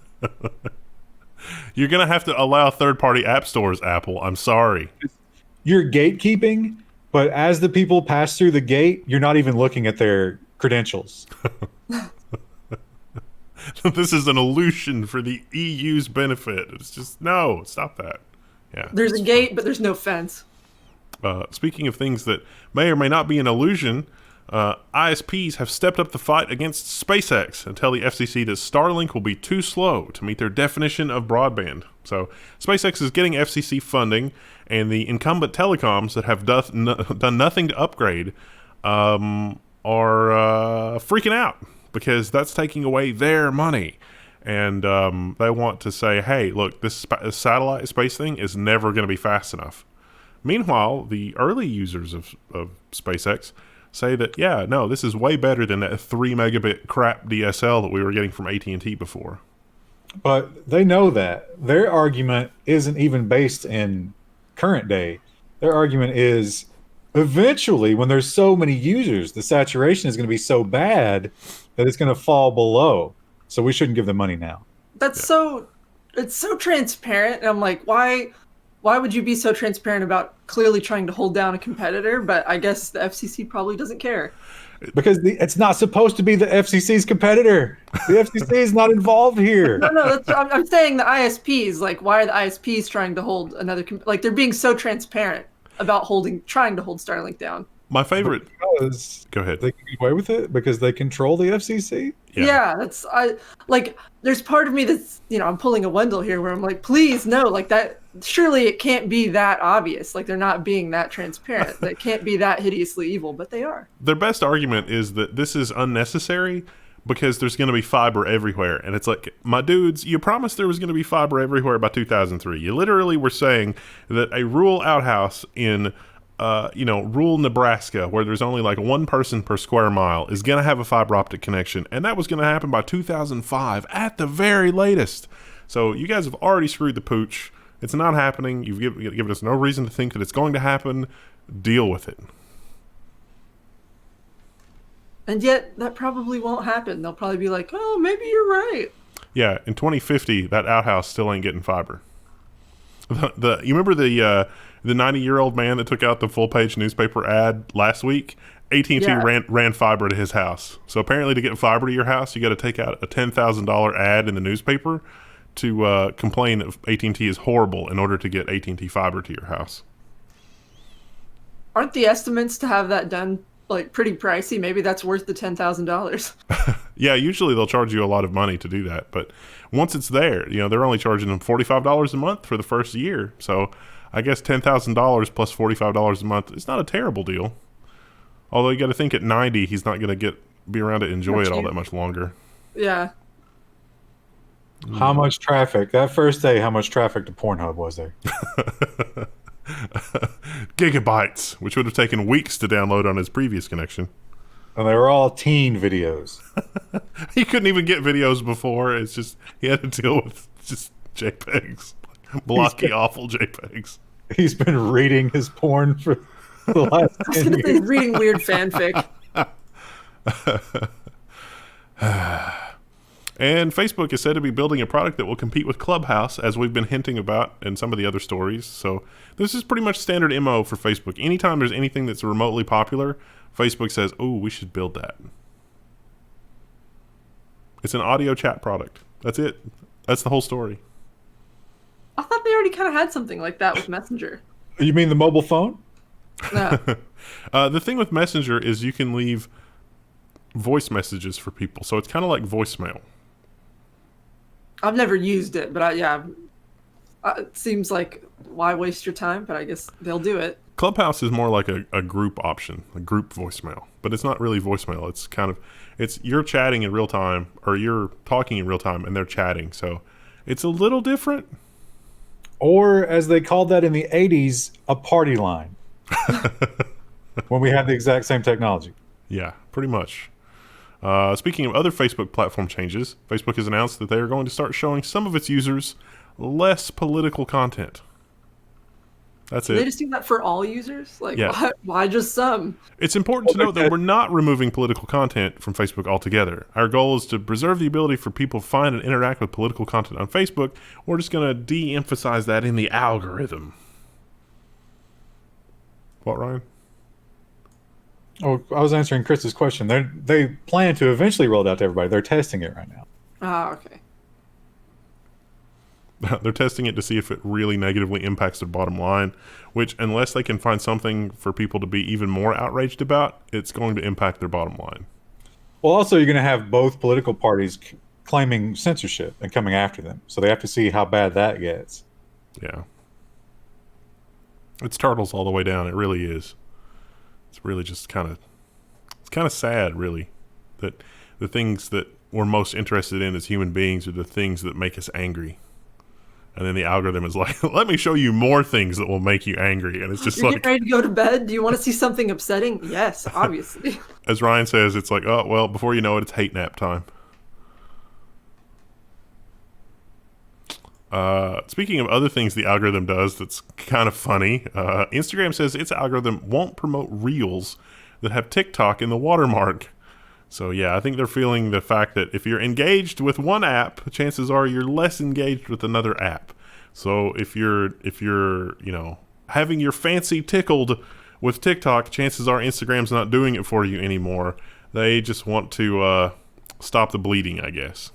You're going to have to allow third-party app stores, Apple. I'm sorry. You're gatekeeping, but as the people pass through the gate, you're not even looking at their credentials. This is an illusion for the EU's benefit. It's just, no, stop that. Yeah. There's a gate, but there's no fence. Speaking of things that may or may not be an illusion, ISPs have stepped up the fight against SpaceX and tell the FCC that Starlink will be too slow to meet their definition of broadband. So SpaceX is getting FCC funding, and the incumbent telecoms that have done nothing to upgrade are freaking out because that's taking away their money. And they want to say, hey, look, this satellite space thing is never going to be fast enough. Meanwhile, the early users of SpaceX say that, yeah, no, this is way better than that 3 megabit crap DSL that we were getting from AT&T before. But they know that. Their argument isn't even based in current day. Their argument is eventually, when there's so many users, the saturation is going to be so bad that it's going to fall below. So we shouldn't give them money now. It's so transparent. And I'm like, why would you be so transparent about clearly trying to hold down a competitor? But I guess the FCC probably doesn't care. Because it's not supposed to be the FCC's competitor. The FCC is not involved here. No, I'm saying the ISPs. Like, why are the ISPs trying to hold another? Like, they're being so transparent about trying to hold Starlink down. My favorite. Go ahead. They can get away with it because they control the FCC. Yeah, there's part of me that's, I'm pulling a Wendell here where I'm like, please, no, like that, surely it can't be that obvious. Like, they're not being that transparent. They can't be that hideously evil, but they are. Their best argument is that this is unnecessary because there's going to be fiber everywhere. And it's like, my dudes, you promised there was going to be fiber everywhere by 2003. You literally were saying that a rural outhouse in rural Nebraska, where there's only like one person per square mile, is going to have a fiber optic connection. And that was going to happen by 2005 at the very latest. So you guys have already screwed the pooch. It's not happening. You've given us no reason to think that it's going to happen. Deal with it. And yet that probably won't happen. They'll probably be like, oh, maybe you're right. Yeah, in 2050, that outhouse still ain't getting fiber. You remember the 90-year-old man that took out the full-page newspaper ad last week? AT&T ran fiber to his house. So apparently to get fiber to your house, you got to take out a $10,000 ad in the newspaper to complain that AT&T is horrible in order to get AT&T fiber to your house. Aren't the estimates to have that done like pretty pricey? Maybe that's worth the $10,000. Yeah, usually they'll charge you a lot of money to do that. But once it's there, they're only charging them $45 a month for the first year. So I guess $10,000 plus $45 a month is not a terrible deal. Although you got to think at 90, he's not going to be around to enjoy it all that much longer. Yeah. How much traffic? That first day, how much traffic to Pornhub was there? Gigabytes, which would have taken weeks to download on his previous connection. And they were all teen videos. He couldn't even get videos before. It's just, he had to deal with just JPEGs. Blocky, awful JPEGs. He's been reading his porn for the last 10 years. Reading weird fanfic. And Facebook is said to be building a product that will compete with Clubhouse, as we've been hinting about in some of the other stories. So this is pretty much standard MO for Facebook. Anytime there's anything that's remotely popular, Facebook says, oh, we should build that. It's an audio chat product. That's it. That's the whole story. I thought they already kind of had something like that with Messenger. You mean the mobile phone? No. The thing with Messenger is you can leave voice messages for people. So it's kind of like voicemail. I've never used it, but it seems like, why waste your time? But I guess they'll do it. Clubhouse is more like a group option, a group voicemail. But it's not really voicemail. It's you're chatting in real time, or you're talking in real time, and they're chatting. So it's a little different. Or, as they called that in the 80s, a party line. When we had the exact same technology. Yeah, pretty much. Speaking of other Facebook platform changes, Facebook has announced that they are going to start showing some of its users less political content. That's it. They just do that for all users? Like, yeah. Why just some? It's important to note that we're not removing political content from Facebook altogether. Our goal is to preserve the ability for people to find and interact with political content on Facebook. We're just going to de-emphasize that in the algorithm. What, Ryan? Oh, I was answering Chris's question. They plan to eventually roll it out to everybody. They're testing it right now. Oh, okay. They're testing it to see if it really negatively impacts their bottom line, which, unless they can find something for people to be even more outraged about, it's going to impact their bottom line. Well, also, you're going to have both political parties claiming censorship and coming after them. So they have to see how bad that gets. Yeah. It's turtles all the way down. It really is. It's really just it's kind of sad, really, that the things that we're most interested in as human beings are the things that make us angry. And then the algorithm is like, let me show you more things that will make you angry. And it's just You're like, getting ready to go to bed? Do you want to see something upsetting? Yes, obviously. as Ryan says, it's like, oh, well, before you know it, it's hate nap time. Speaking of other things the algorithm does that's kind of funny, Instagram says its algorithm won't promote reels that have TikTok in the watermark. So yeah, I think they're feeling the fact that if you're engaged with one app, chances are you're less engaged with another app. So if you're having your fancy tickled with TikTok, chances are Instagram's not doing it for you anymore. They just want to stop the bleeding, I guess.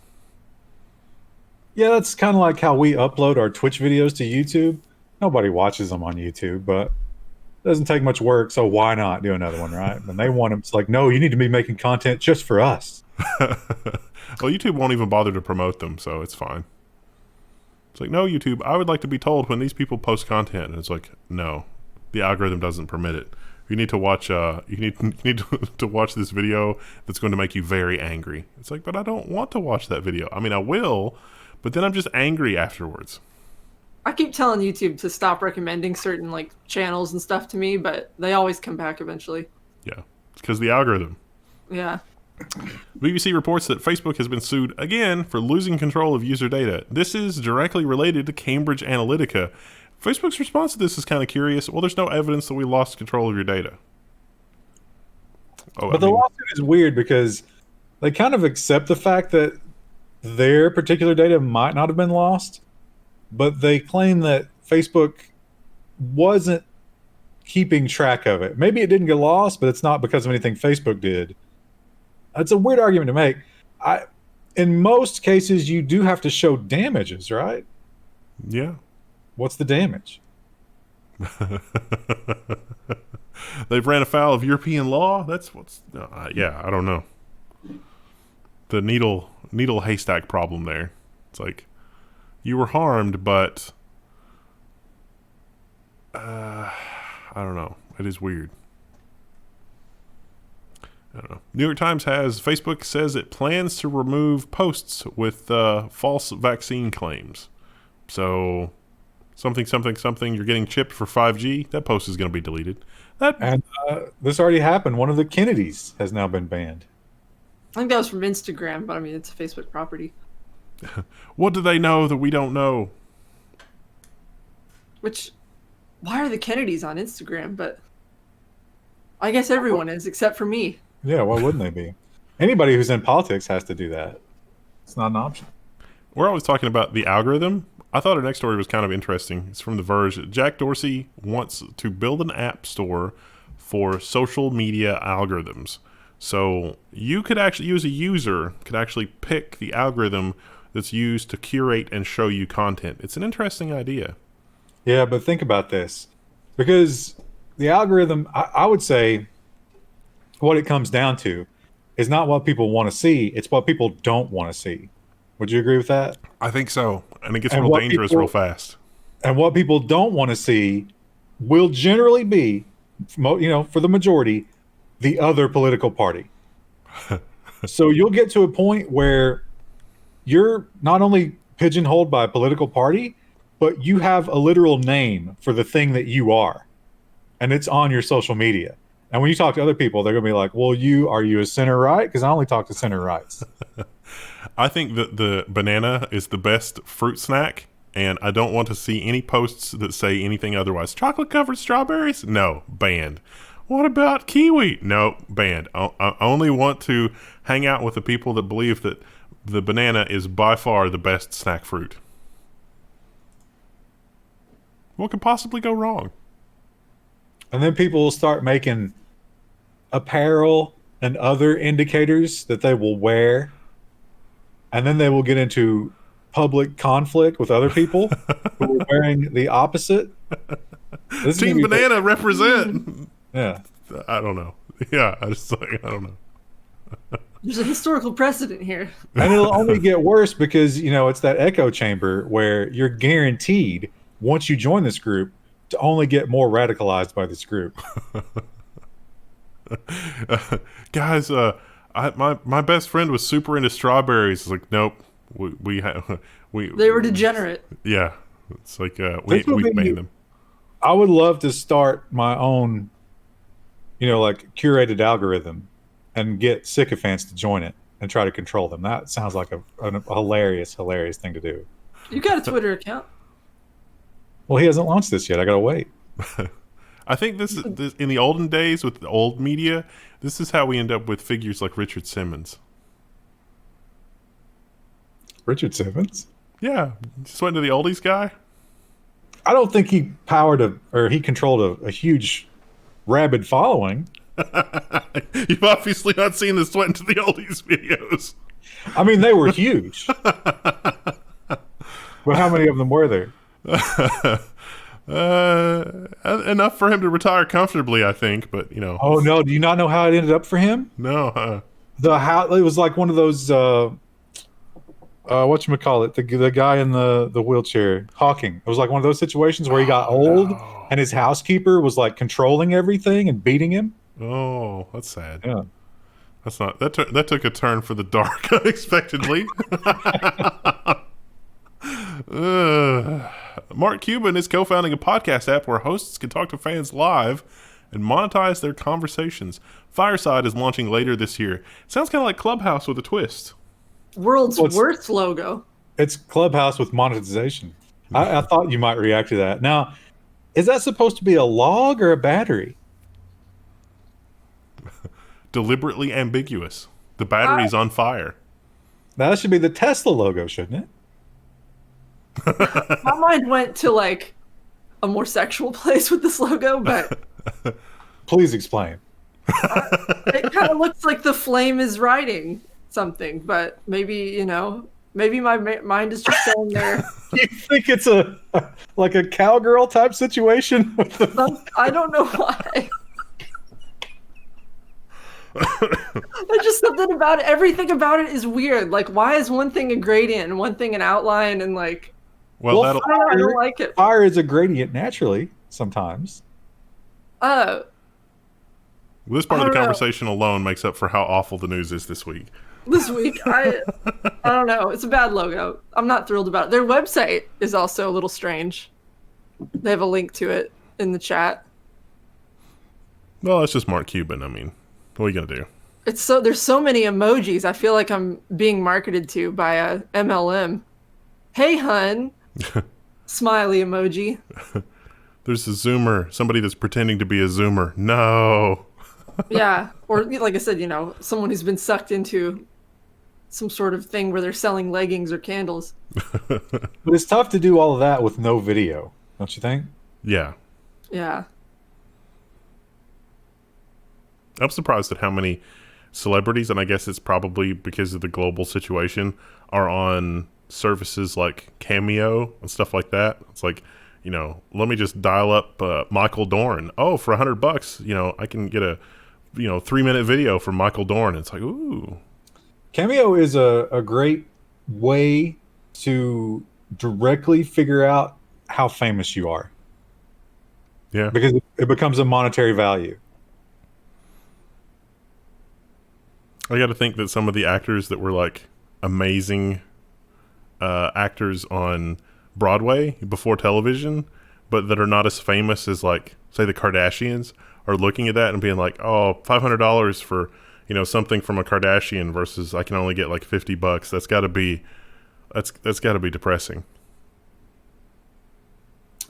Yeah, that's kind of like how we upload our Twitch videos to YouTube. Nobody watches them on YouTube, but it doesn't take much work, so why not do another one, right? And they want them. It's like, no, you need to be making content just for us. Well, YouTube won't even bother to promote them, so it's fine. It's like, no, YouTube, I would like to be told when these people post content. And it's like, no, the algorithm doesn't permit it. You need to watch. You need to watch this video that's going to make you very angry. It's like, but I don't want to watch that video. I mean, I will, but then I'm just angry afterwards. I keep telling YouTube to stop recommending certain channels and stuff to me, but they always come back eventually. Yeah, it's because the algorithm. Yeah. BBC reports that Facebook has been sued again for losing control of user data. This is directly related to Cambridge Analytica. Facebook's response to this is kind of curious. Well, there's no evidence that we lost control of your data. The lawsuit is weird because they kind of accept the fact that their particular data might not have been lost, but they claim that Facebook wasn't keeping track of it. Maybe it didn't get lost, but it's not because of anything Facebook did. That's a weird argument to make. In most cases, you do have to show damages, right? Yeah. What's the damage? They've ran afoul of European law. That's what's. Yeah, I don't know. The needle haystack problem there. It's like you were harmed, but I don't know. It is weird. I don't know. New York Times has Facebook says it plans to remove posts with false vaccine claims. So something, you're getting chipped for 5G. That post is going to be deleted. And this already happened. One of the Kennedys has now been banned. I think that was from Instagram, but I mean, it's a Facebook property. What do they know that we don't know? Which, why are the Kennedys on Instagram? But I guess everyone is, except for me. Yeah, why wouldn't they be? Anybody who's in politics has to do that. It's not an option. We're always talking about the algorithm. I thought our next story was kind of interesting. It's from The Verge. Jack Dorsey wants to build an app store for social media algorithms. So you as a user, could actually pick the algorithm that's used to curate and show you content. It's an interesting idea. Yeah, but think about this. Because the algorithm, I would say, what it comes down to is not what people want to see, it's what people don't want to see. Would you agree with that? I think so. And it gets real dangerous real fast. And what people don't want to see will generally be, for the majority, the other political party. So you'll get to a point where you're not only pigeonholed by a political party, but you have a literal name for the thing that you are. And it's on your social media. And when you talk to other people, they're going to be like, well, are you a center right? Because I only talk to center rights. I think that the banana is the best fruit snack, and I don't want to see any posts that say anything otherwise. Chocolate-covered strawberries? No, banned. What about kiwi? No, banned. I only want to hang out with the people that believe that the banana is by far the best snack fruit. What could possibly go wrong? And then people will start making apparel and other indicators that they will wear. And then they will get into public conflict with other people who are wearing the opposite. Team Banana represent. Yeah. I don't know. Yeah, I don't know. There's a historical precedent here. And it'll only get worse because, it's that echo chamber where you're guaranteed, once you join this group, to only get more radicalized by this group. Guys, my best friend was super into strawberries. It's like, nope, they were degenerate. Yeah, it's like we banned them. I would love to start my own, curated algorithm, and get sycophants to join it and try to control them. That sounds like a hilarious thing to do. You got a Twitter account? Well, he hasn't launched this yet. I gotta wait. I think this in the olden days with the old media, this is how we end up with figures like Richard Simmons. Richard Simmons? Yeah, just went to the oldies guy. I don't think he controlled a huge rabid following. You've obviously not seen the Sweat into the Oldies videos. I mean, they were huge. But how many of them were there? Enough for him to retire comfortably, I think. But Oh no! Do you not know how it ended up for him? No. It was like one of those. Whatchamacallit, the guy in the wheelchair, Hawking. It was like one of those situations where he got old and his housekeeper was like controlling everything and beating him. Oh, that's sad. Yeah. That's not that took a turn for the dark unexpectedly. Mark Cuban is co-founding a podcast app where hosts can talk to fans live and monetize their conversations. Fireside is launching later this year. Sounds kind of like Clubhouse with a twist. World's worst logo. It's Clubhouse with monetization. I thought you might react to that. Now, is that supposed to be a log or a battery? Deliberately ambiguous. The battery's on fire. That should be the Tesla logo, shouldn't it? My mind went to like a more sexual place with this logo, but please explain. It kind of looks like the flame is writing something, but maybe maybe my mind is just going there. You think it's like a cowgirl type situation? I don't know why. There's just something about it. Everything about it is weird. Like, why is one thing a gradient and one thing an outline? And like, I don't like it. Fire is a gradient naturally. sometimes. This part of the don't know. conversation alone makes up for how awful the news is this week. This week, I don't know. It's a bad logo. I'm not thrilled about it. Their website is also a little strange. They have a link to it in the chat. Well, it's just Mark Cuban. I mean, what are you gonna do? There's so many emojis. I feel like I'm being marketed to by a MLM. Hey, hun. Smiley emoji. There's a Zoomer. Somebody that's pretending to be a Zoomer. No. Yeah, or like I said, someone who's been sucked into some sort of thing where they're selling leggings or candles. But it's tough to do all of that with no video, don't you think? Yeah. Yeah. I'm surprised at how many celebrities, and I guess it's probably because of the global situation, are on services like Cameo and stuff like that. It's like, let me just dial up Michael Dorn. Oh, for $100, I can get a 3-minute video from Michael Dorn. It's like, ooh. Cameo is a great way to directly figure out how famous you are. Yeah. Because it becomes a monetary value. I got to think that some of the actors that were like amazing actors on Broadway before television, but that are not as famous as, like, say, the Kardashians, are looking at that and being like, oh, $500 for, something from a Kardashian versus I can only get like $50. That's got to be depressing.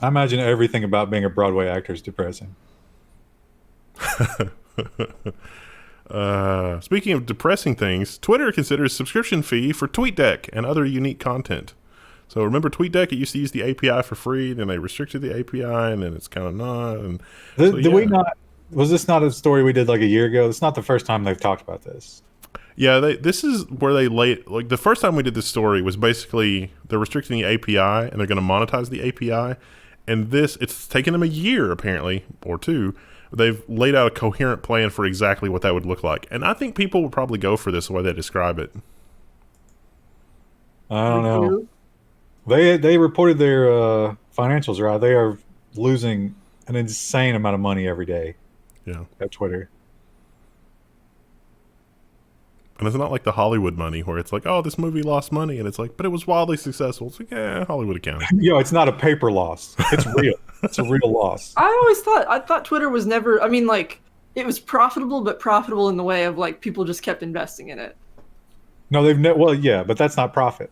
I imagine everything about being a Broadway actor is depressing. Speaking of depressing things, Twitter considers subscription fee for TweetDeck and other unique content. So remember TweetDeck? It used to use the API for free, then they restricted the API, and then it's kind of not. And Did we not? Was this not a story we did like a year ago? It's not the first time they've talked about this. Yeah, this is where they like the first time we did this story was basically they're restricting the API and they're going to monetize the API, and it's taken them a year apparently or two. They've laid out a coherent plan for exactly what that would look like, and I think people would probably go for this the way they describe it. I don't know. They reported their financials, right? They are losing an insane amount of money every day. Yeah, at Twitter. And it's not like the Hollywood money where it's like, oh, this movie lost money, and it's like, but it was wildly successful. It's like, yeah, Hollywood accounting. It's not a paper loss. It's real. It's a real loss. I thought Twitter was never. I mean, like, it was profitable, but profitable in the way of like people just kept investing in it. No, well, yeah, but that's not profit.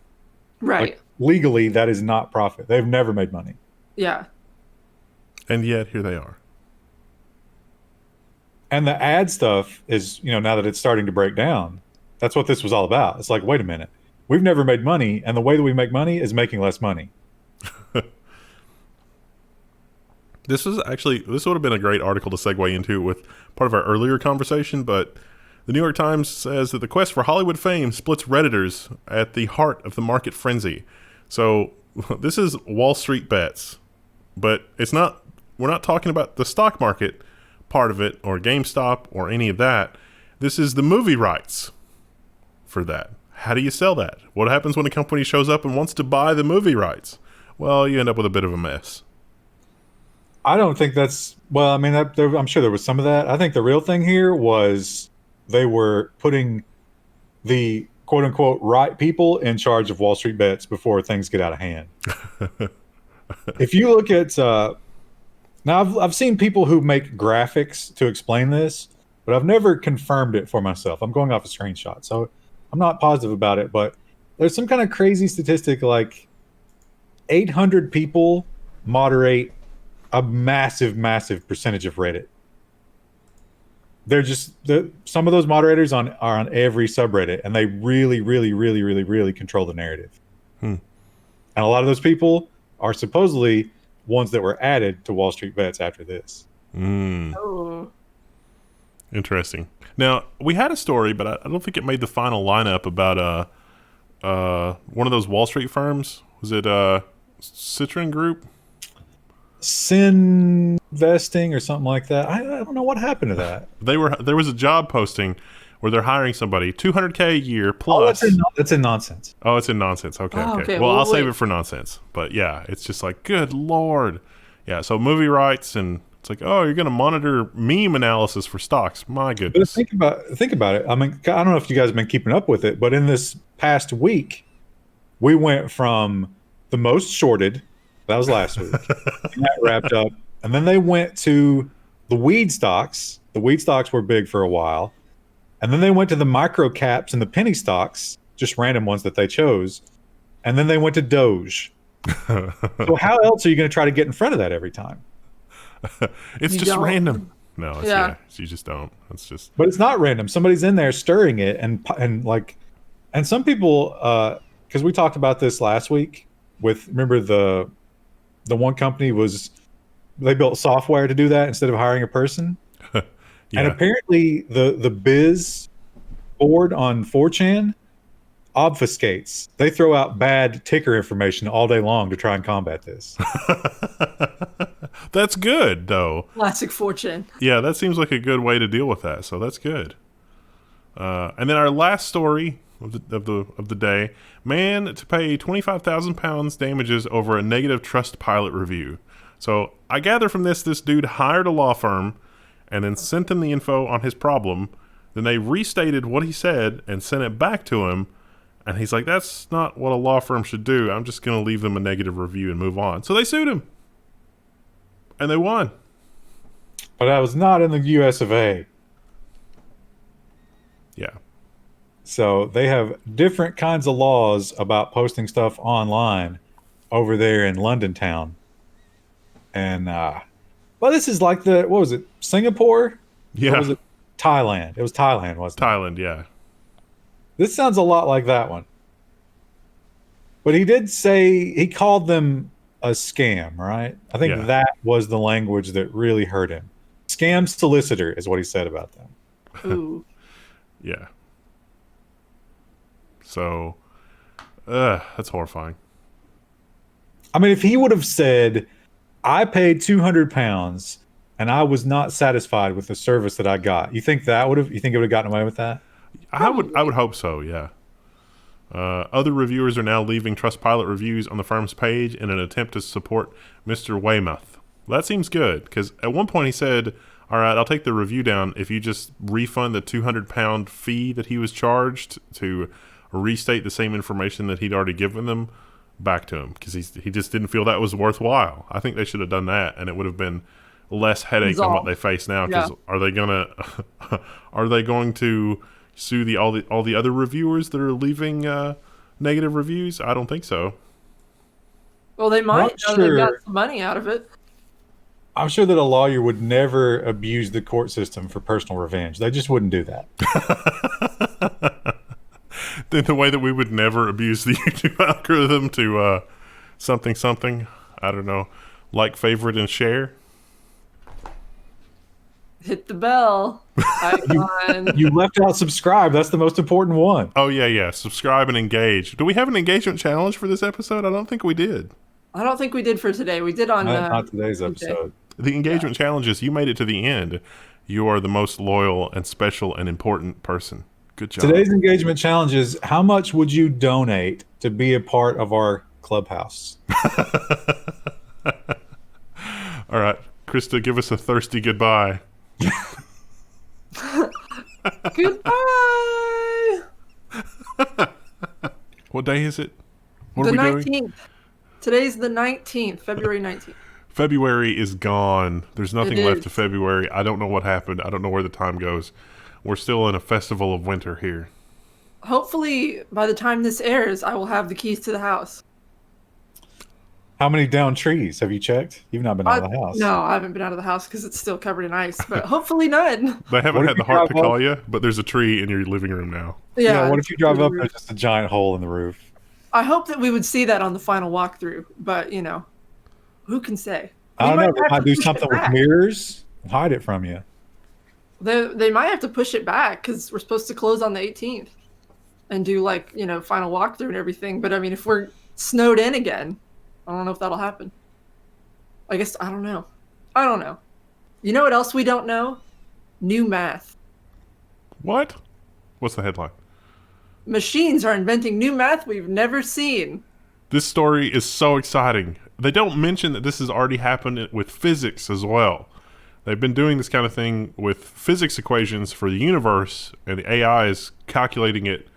Right. Like, legally, that is not profit. They've never made money. Yeah. And yet, here they are. And the ad stuff is, now that it's starting to break down, that's what this was all about. It's like, wait a minute. We've never made money, and the way that we make money is making less money. This would have been a great article to segue into with part of our earlier conversation, but the New York Times says that the quest for Hollywood fame splits Redditors at the heart of the market frenzy. So this is Wall Street bets, but we're not talking about the stock market part of it or GameStop or any of that. This is the movie rights for that. How do you sell that? What happens when a company shows up and wants to buy the movie rights? Well, you end up with a bit of a mess. I don't think that's... Well, I mean, I'm sure there was some of that. I think the real thing here was they were putting the quote-unquote right people in charge of Wall Street bets before things get out of hand. If you look at... Now, I've seen people who make graphics to explain this, but I've never confirmed it for myself. I'm going off a screenshot, so I'm not positive about it, but there's some kind of crazy statistic like 800 people moderate a massive, massive percentage of Reddit. Some of those moderators are on every subreddit, and they really, really, really, really, really control the narrative. And a lot of those people are supposedly ones that were added to Wall Street Bets after this. Oh. Interesting. Now, we had a story, but I don't think it made the final lineup about one of those Wall Street firms. Was it Citron Group? Sinvesting or something like that. I don't know what happened to that. There was a job posting where they're hiring somebody $200K a year plus. Oh, that's in nonsense. Oh, it's in nonsense. Okay. Well, I'll save it for nonsense. But yeah, it's just like, good Lord. Yeah, so movie rights, and it's like, oh, you're going to monitor meme analysis for stocks. My But goodness. think about it. I mean, I don't know if you guys have been keeping up with it, but in this past week, we went from the most shorted, that was last week, and that wrapped up, and then they went to the weed stocks. The weed stocks were big for a while, and then they went to the micro caps and the penny stocks, just random ones that they chose, and then they went to Doge. So how else are you going to try to get in front of that every time? It's You just don't. random. No, it's, Yeah. you just don't. It's just But it's not random. Somebody's in there stirring it, and like, and some people, because we talked about this last week with, remember the one company they built software to do that instead of hiring a person, yeah. and apparently the biz board on 4chan obfuscates. They throw out bad ticker information all day long to try and combat this. That's good though. Classic fortune. Yeah, that seems like a good way to deal with that. So that's good. And then our last story of the day: man to pay £25,000 damages over a negative Trustpilot review. So I gather from this dude hired a law firm and then sent them the info on his problem. Then they restated what he said and sent it back to him. And he's like, that's not what a law firm should do. I'm just going to leave them a negative review and move on. So they sued him. And they won. But I was not in the US of A. Yeah. So they have different kinds of laws about posting stuff online over there in London town. And, well, this is like what was it, Singapore? Yeah. Or was it Thailand? It was Thailand, wasn't it? Thailand, yeah. This sounds a lot like that one. But he did say, he called them a scam, right? I think that was the language that really hurt him. Scam solicitor is what he said about them. Ooh. Yeah. So, that's horrifying. I mean, if he would have said, I paid £200 and I was not satisfied with the service that I got, you think it would have gotten away with that? I would hope so, yeah. Other reviewers are now leaving Trustpilot reviews on the firm's page in an attempt to support Mr. Weymouth. Well, that seems good, because at one point he said, all right, I'll take the review down if you just refund the £200 fee that he was charged to restate the same information that he'd already given them back to him, because he just didn't feel that was worthwhile. I think they should have done that, and it would have been less headache than what they face now, because are they going to sue all the other reviewers that are leaving negative reviews? I don't think so. Well, they might. Not They sure. got some money out of it. I'm sure that a lawyer would never abuse the court system for personal revenge. They just wouldn't do that. In the way that we would never abuse the YouTube algorithm to something. I don't know, like, favorite, and share. Hit the bell icon. You left out subscribe. That's the most important one. Oh, yeah. Subscribe and engage. Do we have an engagement challenge for this episode? I don't think we did. I don't think we did for today. We did on Not today's episode. The engagement challenge is you made it to the end. You are the most loyal and special and important person. Good job. Today's engagement challenge is, how much would you donate to be a part of our Clubhouse? All right. Krista, give us a thirsty goodbye. Goodbye. What day is it? What The are we 19th. doing? Today's the 19th, February 19th. February is gone. There's nothing It left is. of February. I don't know what happened. I don't know where the time goes. We're still in a festival of winter here. Hopefully, by the time this airs, I will have the keys to the house. How many down trees have you checked? You've not been out of the house. No, I haven't been out of the house because it's still covered in ice, but hopefully none. They haven't What if had the you heart to drive call up? you, but there's a tree in your living room now. Yeah. What if you drive up? it's There's just a giant hole in the roof. I hope that we would see that on the final walkthrough, but who can say? I don't know. They have might to do push it something with back. mirrors and hide it from you. They might have to push it back because we're supposed to close on the 18th and do final walkthrough and everything. But I mean, if we're snowed in again, I don't know if that'll happen. I guess I don't know. You know what else we don't know? New math. What? What's the headline? Machines are inventing new math we've never seen. This story is so exciting. they don't mention that this has already happened with physics as well. They've been doing this kind of thing with physics equations for the universe, and the AI is calculating it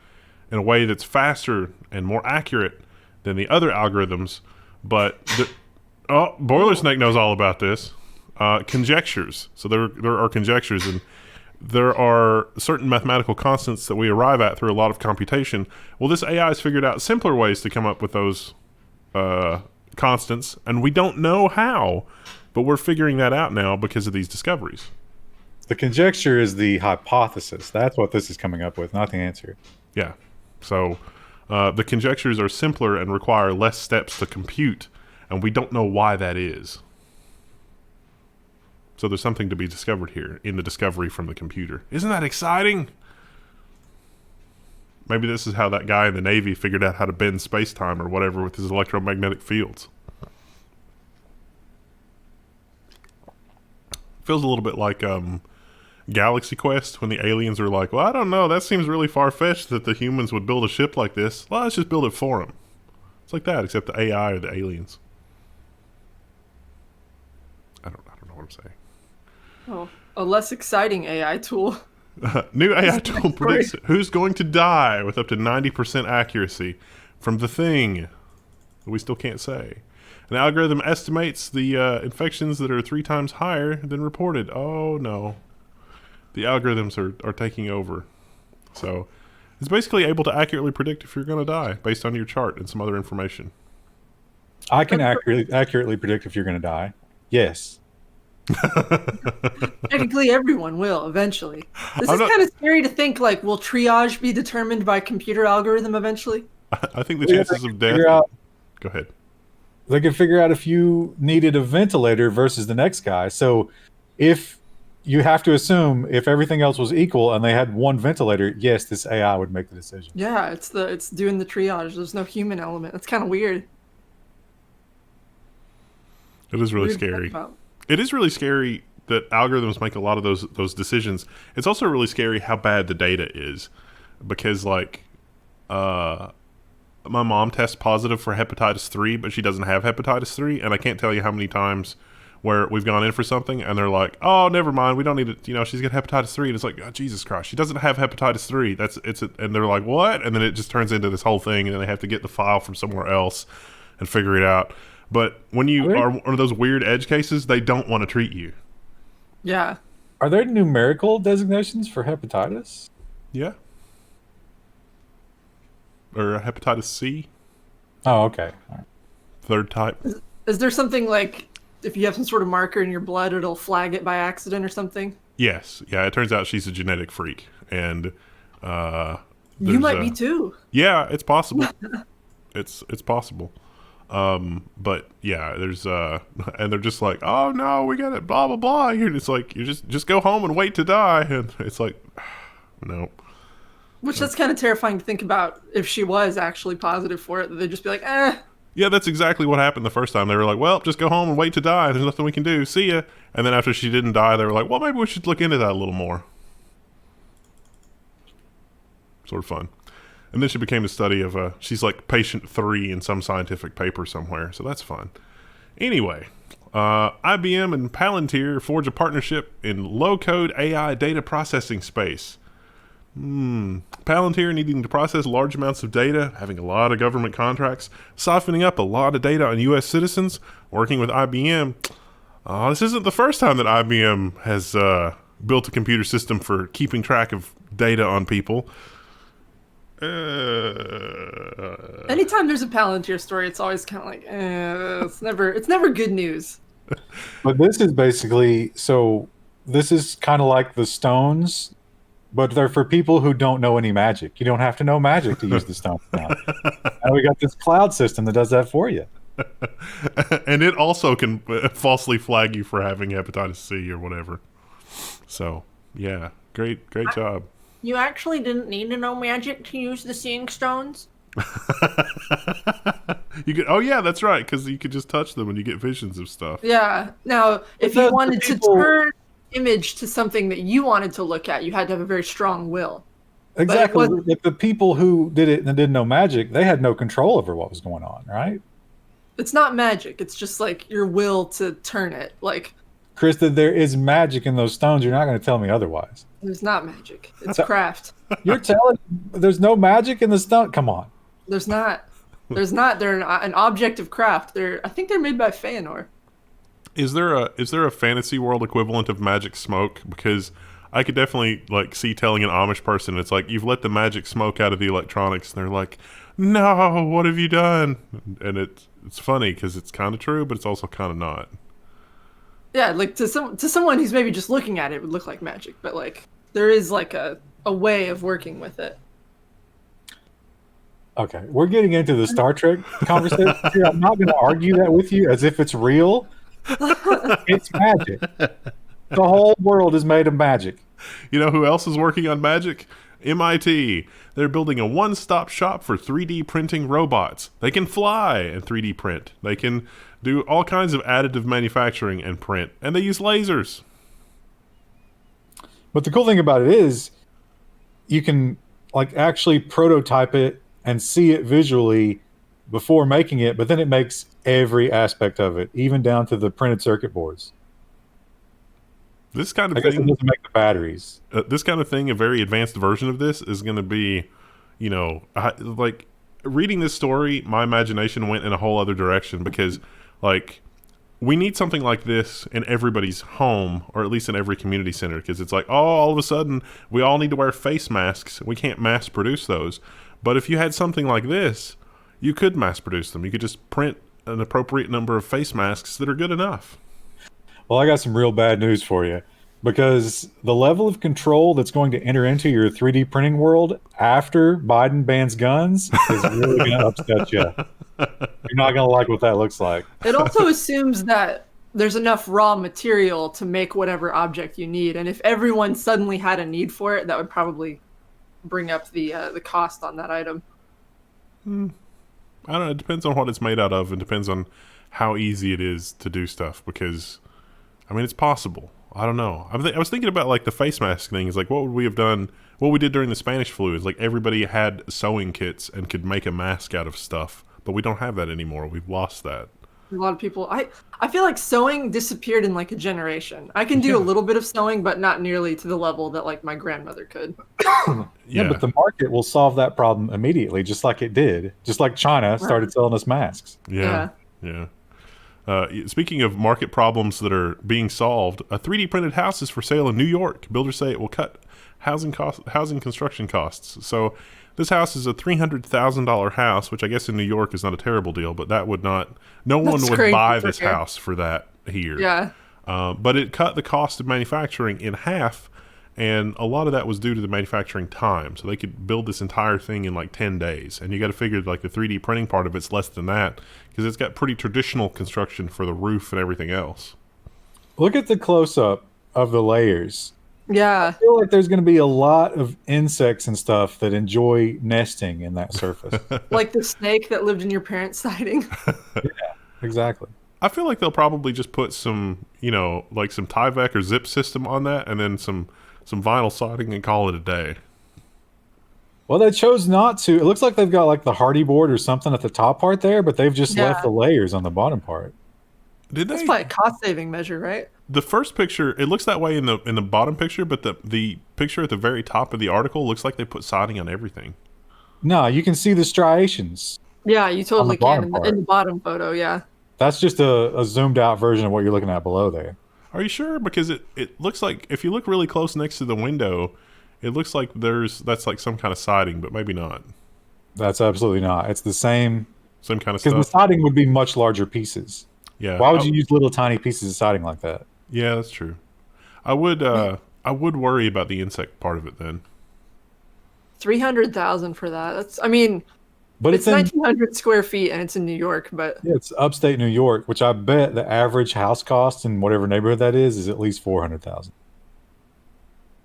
in a way that's faster and more accurate than the other algorithms. But Boiler Snake knows all about this. Conjectures. So there are conjectures, and there are certain mathematical constants that we arrive at through a lot of computation. Well, this AI has figured out simpler ways to come up with those constants, and we don't know how, but we're figuring that out now because of these discoveries. The conjecture is the hypothesis. That's what this is coming up with, not the answer. Yeah. So the conjectures are simpler and require less steps to compute, and we don't know why that is. So there's something to be discovered here in the discovery from the computer. Isn't that exciting? Maybe this is how that guy in the Navy figured out how to bend space-time or whatever with his electromagnetic fields. Feels a little bit like Galaxy Quest when the aliens are like, well, I don't know, that seems really far-fetched that the humans would build a ship like this. Well, let's just build it for them. It's like that, except the AI or the aliens. I don't know what I'm saying. Oh, a less exciting AI tool. New AI tool predicts who's going to die with up to 90% accuracy from the thing that we still can't say. An algorithm estimates the infections that are 3 times higher than reported. Oh, no. The algorithms are taking over. So it's basically able to accurately predict if you're going to die based on your chart and some other information. I can accurately predict if you're going to die. Yes. Technically, everyone will eventually. This is kind of scary to think. Like, will triage be determined by computer algorithm eventually? I think the chances of death. Go ahead. They can figure out if you needed a ventilator versus the next guy. So, if you have to assume if everything else was equal and they had one ventilator, yes, this AI would make the decision. Yeah, it's doing the triage. There's no human element. It's kind of weird. It is really scary. It is really scary that algorithms make a lot of those decisions. It's also really scary how bad the data is, because like my mom tests positive for hepatitis 3, but she doesn't have hepatitis 3, and I can't tell you how many times where we've gone in for something and they're like, oh, never mind, we don't need it, she's got hepatitis 3, and it's like, oh, Jesus Christ, she doesn't have hepatitis 3. And they're like, what? And then it just turns into this whole thing, and then they have to get the file from somewhere else and figure it out. But when you are one of those weird edge cases, they don't want to treat you. Yeah. Are there numerical designations for hepatitis? Yeah. Or hepatitis C. Oh, okay. All right. Third type. Is there something like, if you have some sort of marker in your blood, it'll flag it by accident or something? Yes. Yeah, it turns out she's a genetic freak. And you might be too. Yeah, it's possible. It's possible. But yeah, there's and they're just like, oh no, we got it, blah blah blah. And it's like, you just go home and wait to die, and it's like, no. Which that's kind of terrifying to think about. If she was actually positive for it, they'd just be like, eh. Yeah, that's exactly what happened the first time. They were like, well, just go home and wait to die. There's nothing we can do. See ya. And then after she didn't die, they were like, well, maybe we should look into that a little more. Sort of fun. And then she became a study of, she's like patient 3 in some scientific paper somewhere. So that's fun. Anyway, IBM and Palantir forge a partnership in low-code AI data processing space. Palantir needing to process large amounts of data, having a lot of government contracts, siphoning up a lot of data on U.S. citizens, working with IBM. This isn't the first time that IBM has built a computer system for keeping track of data on people. Anytime there's a Palantir story, it's always kind of like, it's never good news. But this is basically, this is kind of like the stones, but they're for people who don't know any magic. You don't have to know magic to use the stones now. And we got this cloud system that does that for you. And it also can falsely flag you for having hepatitis C or whatever. So, yeah, great job. You actually didn't need to know magic to use the seeing stones? You could, oh yeah, that's right, because you could just touch them and you get visions of stuff. Yeah. Now, if you wanted to turn image to something that you wanted to look at, you had to have a very strong will. Exactly. Like the people who did it and didn't know magic, they had no control over what was going on, right? It's not magic. It's just like your will to turn it. Like, Krista, there is magic in those stones. You're not going to tell me otherwise. there's not magic. It's craft. You're telling there's no magic in the stone? Come on. There's not. There's not. They're an object of craft. I think they're made by Feanor. Is there a fantasy world equivalent of magic smoke? Because I could definitely like see telling an Amish person, it's like, you've let the magic smoke out of the electronics, and they're like, no, what have you done? And it's funny because it's kind of true, but it's also kind of not. Yeah, like to someone who's maybe just looking at it, it would look like magic, but like there is like a way of working with it. Okay, we're getting into the Star Trek conversation here. I'm not going to argue that with you as if it's real. It's magic. The whole world is made of magic. You know who else is working on magic? MIT. They're building a one-stop shop for 3D printing robots. They can fly and 3D print. They can do all kinds of additive manufacturing and print. And they use lasers. But the cool thing about it is you can like actually prototype it and see it visually before making it, but then it makes every aspect of it, even down to the printed circuit boards. This kind of I guess thing it doesn't make the batteries. This kind of thing, a very advanced version of this, is going to be, you know, like reading this story, my imagination went in a whole other direction because, like, we need something like this in everybody's home, or at least in every community center, because it's like, oh, all of a sudden, we all need to wear face masks. We can't mass produce those. But if you had something like this, you could mass produce them. You could just print an appropriate number of face masks that are good enough. Well, I got some real bad news for you, because the level of control that's going to enter into your 3D printing world after Biden bans guns is really going to upset you. You're not going to like what that looks like. It also assumes that there's enough raw material to make whatever object you need, and if everyone suddenly had a need for it, that would probably bring up the cost on that item. I don't know. It depends on what it's made out of, and depends on how easy it is to do stuff. Because, I mean, it's possible. I don't know. I was thinking about like the face mask thing. Is like, what would we have done? What we did during the Spanish flu is like everybody had sewing kits and could make a mask out of stuff, but we don't have that anymore. We've lost that. A lot of people, I feel like sewing disappeared in like a generation. I can do a little bit of sewing, but not nearly to the level that like my grandmother could. Yeah, but the market will solve that problem immediately, just like it did. Just like China started selling us masks. Yeah. Speaking of market problems that are being solved, a 3D printed house is for sale in New York. Builders say it will cut housing construction costs. So this house is a $300,000 house, which I guess in New York is not a terrible deal, but that would not, no one would buy this house for that here. Yeah. But it cut the cost of manufacturing in half, and a lot of that was due to the manufacturing time. So they could build this entire thing in like 10 days. And you got to figure like the 3D printing part of it's less than that, because it's got pretty traditional construction for the roof and everything else. Look at the close-up of the layers. Yeah. I feel like there's going to be a lot of insects and stuff that enjoy nesting in that surface. Like the snake that lived in your parents' siding. Yeah, exactly. I feel like they'll probably just put some, you know, like some Tyvek or zip system on that, and then some vinyl siding and call it a day. Well, they chose not to. It looks like they've got like the hardy board or something at the top part there, but they've just left the layers on the bottom part. Did they? That's probably a cost-saving measure, right? The first picture, it looks that way in the bottom picture, but the picture at the very top of the article looks like they put siding on everything. No, you can see the striations. Yeah, you totally can in the bottom photo, yeah. That's just a zoomed out version of what you're looking at below there. Are you sure? Because it looks like, if you look really close next to the window, it looks like that's like some kind of siding, but maybe not. That's absolutely not. It's the same kind of stuff. Because the siding would be much larger pieces. Yeah. Why would you use little tiny pieces of siding like that? Yeah, that's true. I would worry about the insect part of it then. 300,000 for that. That's, I mean, but it's 1,900 square feet and it's in New York, but yeah, it's upstate New York, which I bet the average house cost in whatever neighborhood that is at least 400,000.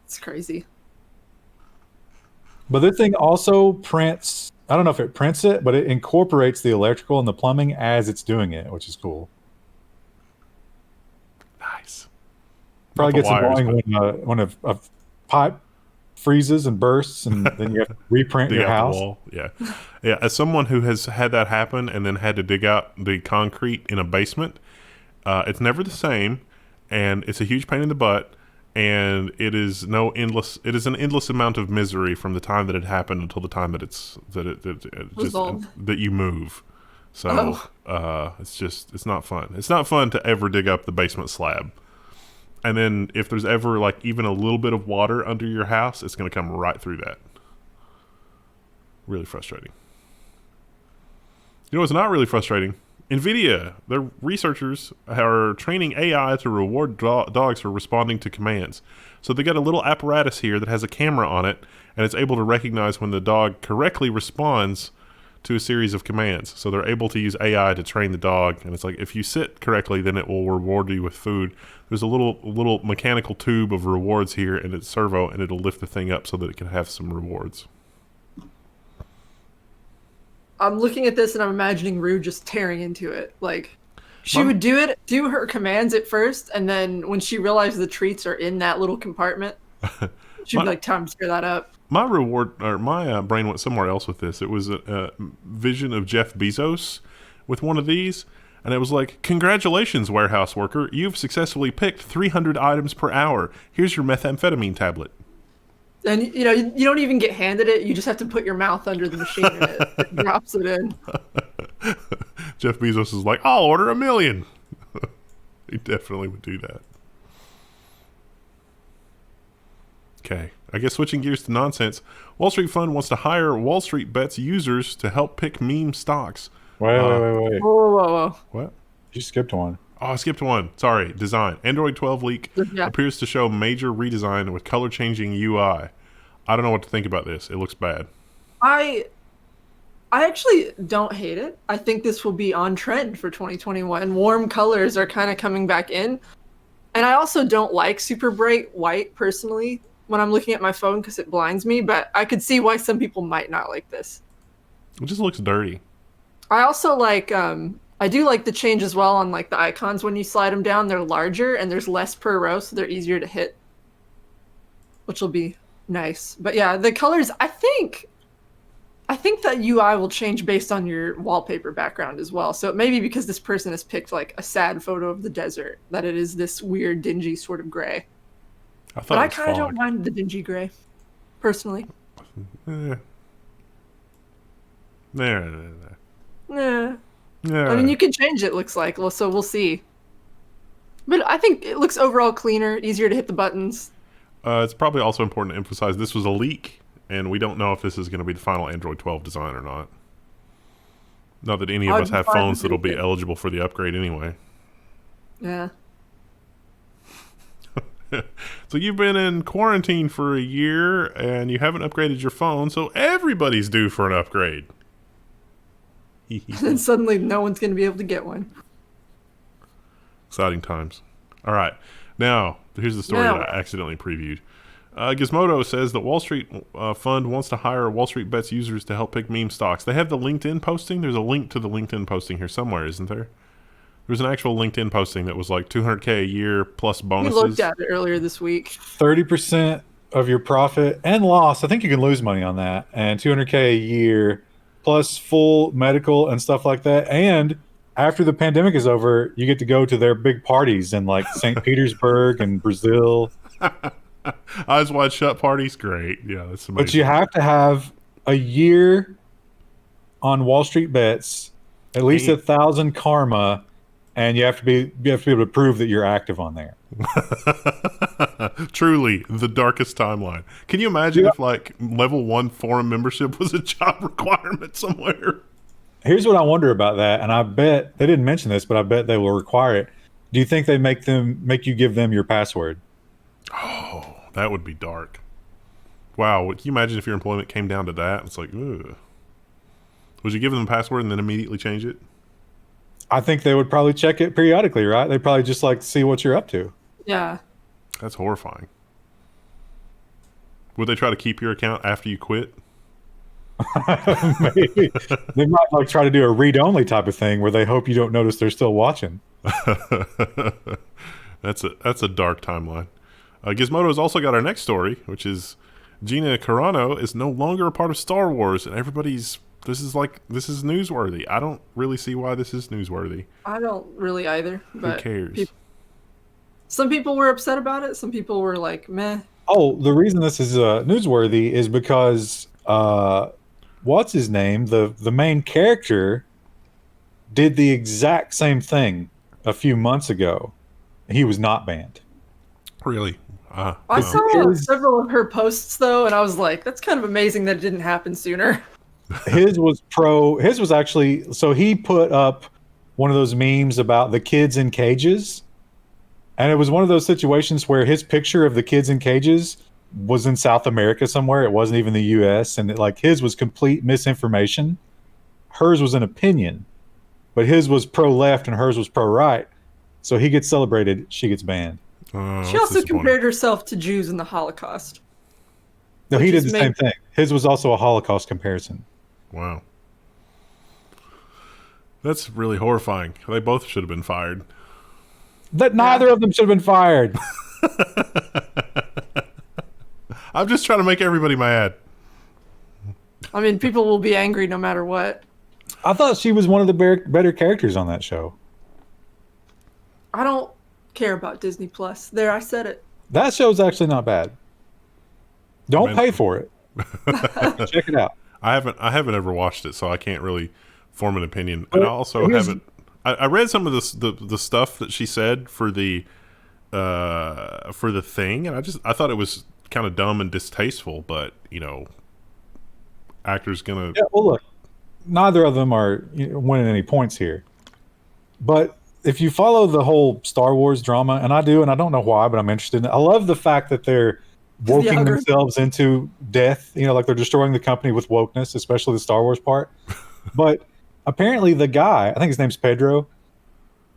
It's crazy. But this thing also prints. I don't know if it prints it, but it incorporates the electrical and the plumbing as it's doing it, which is cool. Nice. Probably gets annoying when a pipe freezes and bursts, and then you have to reprint Dig your out house. the wall. Yeah. Yeah. As someone who has had that happen and then had to dig out the concrete in a basement, it's never the same, and it's a huge pain in the butt, and it is an endless amount of misery from the time that it happened until the time that that you move. So it's not fun. It's not fun to ever dig up the basement slab. And then if there's ever like even a little bit of water under your house, it's going to come right through that. Really frustrating. You know what's not really frustrating? NVIDIA, their researchers are training AI to reward dogs for responding to commands. So they got a little apparatus here that has a camera on it, and it's able to recognize when the dog correctly responds to a series of commands. So they're able to use AI to train the dog, and it's like if you sit correctly, then it will reward you with food. There's a little mechanical tube of rewards here, and it's servo, and it'll lift the thing up so that it can have some rewards. I'm looking at this and I'm imagining Rue just tearing into it. Like, she would do her commands at first, and then when she realized the treats are in that little compartment, she'd be like, time to tear that up. My brain went somewhere else with this. It was a vision of Jeff Bezos with one of these, and it was like, congratulations, warehouse worker. You've successfully picked 300 items per hour. Here's your methamphetamine tablet. And, you know, you don't even get handed it. You just have to put your mouth under the machine and it drops it in. Jeff Bezos is like, I'll order 1 million. He definitely would do that. Okay. I guess switching gears to nonsense. Wall Street Fund wants to hire Wall Street Bets users to help pick meme stocks. Wait. Whoa. What? You skipped one. Oh, I skipped one. Sorry. Design. Android 12 leak appears to show major redesign with color-changing UI. I don't know what to think about this. It looks bad. I actually don't hate it. I think this will be on trend for 2021. Warm colors are kind of coming back in. And I also don't like super bright white, personally, when I'm looking at my phone because it blinds me. But I could see why some people might not like this. It just looks dirty. I also like... I do like the change as well on like the icons. When you slide them down, they're larger and there's less per row, so they're easier to hit, which will be nice. But yeah, the colors, I think that UI will change based on your wallpaper background as well. So it may be because this person has picked like a sad photo of the desert that it is this weird, dingy sort of gray. But I kind of don't mind the dingy gray, personally. Nah. Yeah. I mean, you can change it, looks like, so we'll see. But I think it looks overall cleaner, easier to hit the buttons. It's probably also important to emphasize this was a leak, and we don't know if this is going to be the final Android 12 design or not. Not that any of us have phones that'll be eligible for the upgrade anyway. Yeah. So you've been in quarantine for a year, and you haven't upgraded your phone, so everybody's due for an upgrade. And suddenly no one's going to be able to get one. Exciting times. All right. Now, here's the story that I accidentally previewed. Gizmodo says that Wall Street Fund wants to hire Wall Street Bets users to help pick meme stocks. They have the LinkedIn posting. There's a link to the LinkedIn posting here somewhere, isn't there? There's an actual LinkedIn posting that was like $200K a year plus bonuses. We looked at it earlier this week. 30% of your profit and loss. I think you can lose money on that. And $200K a year plus full medical and stuff like that. And after the pandemic is over, you get to go to their big parties in like St. Petersburg and Brazil. Eyes wide shut parties, great. Yeah, that's amazing. But you have to have a year on Wall Street Bets, at least 1,000 karma, and you have to be able to prove that you're active on there. Truly the darkest timeline. Can you imagine if like level 1 forum membership was a job requirement somewhere? Here's what I wonder about that, and I bet they didn't mention this, but I bet they will require it. Do you think they make you give them your password? Oh, that would be dark. Wow, can you imagine if your employment came down to that? It's like, ugh. Would you give them the password and then immediately change it? I think they would probably check it periodically, right? They'd probably just like to see what you're up to. Yeah. That's horrifying. Would they try to keep your account after you quit? Maybe. They might like try to do a read-only type of thing where they hope you don't notice they're still watching. That's a dark timeline. Gizmodo has also got our next story, which is Gina Carano is no longer a part of Star Wars, and everybody's this is newsworthy. I don't really see why this is newsworthy. I don't really either. But Who cares? Some people were upset about it. Some people were like, meh. Oh, the reason this is newsworthy is because what's his name? The main character did the exact same thing a few months ago. He was not banned. Really? I saw several of her posts though, and I was like, that's kind of amazing that it didn't happen sooner. His was actually, so he put up one of those memes about the kids in cages. And it was one of those situations where his picture of the kids in cages was in South America somewhere. It wasn't even the US. And his was complete misinformation. Hers was an opinion, but his was pro-left and hers was pro-right. So he gets celebrated. She gets banned. She also compared herself to Jews in the Holocaust. No, he did the same thing. His was also a Holocaust comparison. Wow. That's really horrifying. They both should have been fired. That neither of them should have been fired. I'm just trying to make everybody mad. I mean, people will be angry no matter what. I thought she was one of the better characters on that show. I don't care about Disney Plus. There, I said it. That show's actually not bad. Don't pay for it. Check it out. I haven't ever watched it, so I can't really form an opinion. And I also haven't. I read some of the stuff that she said for the thing, and I thought it was kind of dumb and distasteful. But actors gonna. Yeah, well, look, neither of them are winning any points here. But if you follow the whole Star Wars drama, and I do, and I don't know why, but I'm interested in it. I love the fact that they're woking themselves into death. Like they're destroying the company with wokeness, especially the Star Wars part. But apparently the guy, I think his name's Pedro,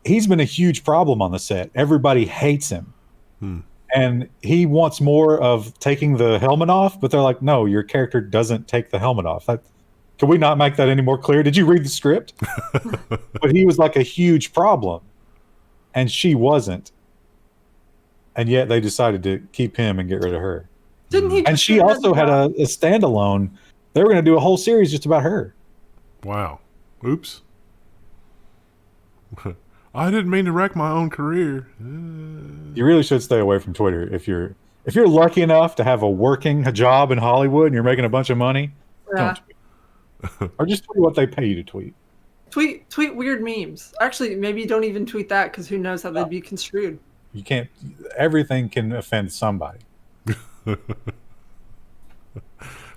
he's been a huge problem on the set. Everybody hates him. And he wants more of taking the helmet off, but they're like, no, your character doesn't take the helmet off. Can we not make that any more clear? Did you read the script? But he was like a huge problem. And she wasn't. And yet they decided to keep him and get rid of her. Didn't he? And she also had a standalone. They were going to do a whole series just about her. Wow. Oops. I didn't mean to wreck my own career. You really should stay away from Twitter if you're lucky enough to have a job in Hollywood and you're making a bunch of money. Yeah. Don't tweet. Or just tweet what they pay you to tweet. Tweet weird memes. Actually, maybe don't even tweet that because who knows how they'd be construed. You can't. Everything can offend somebody.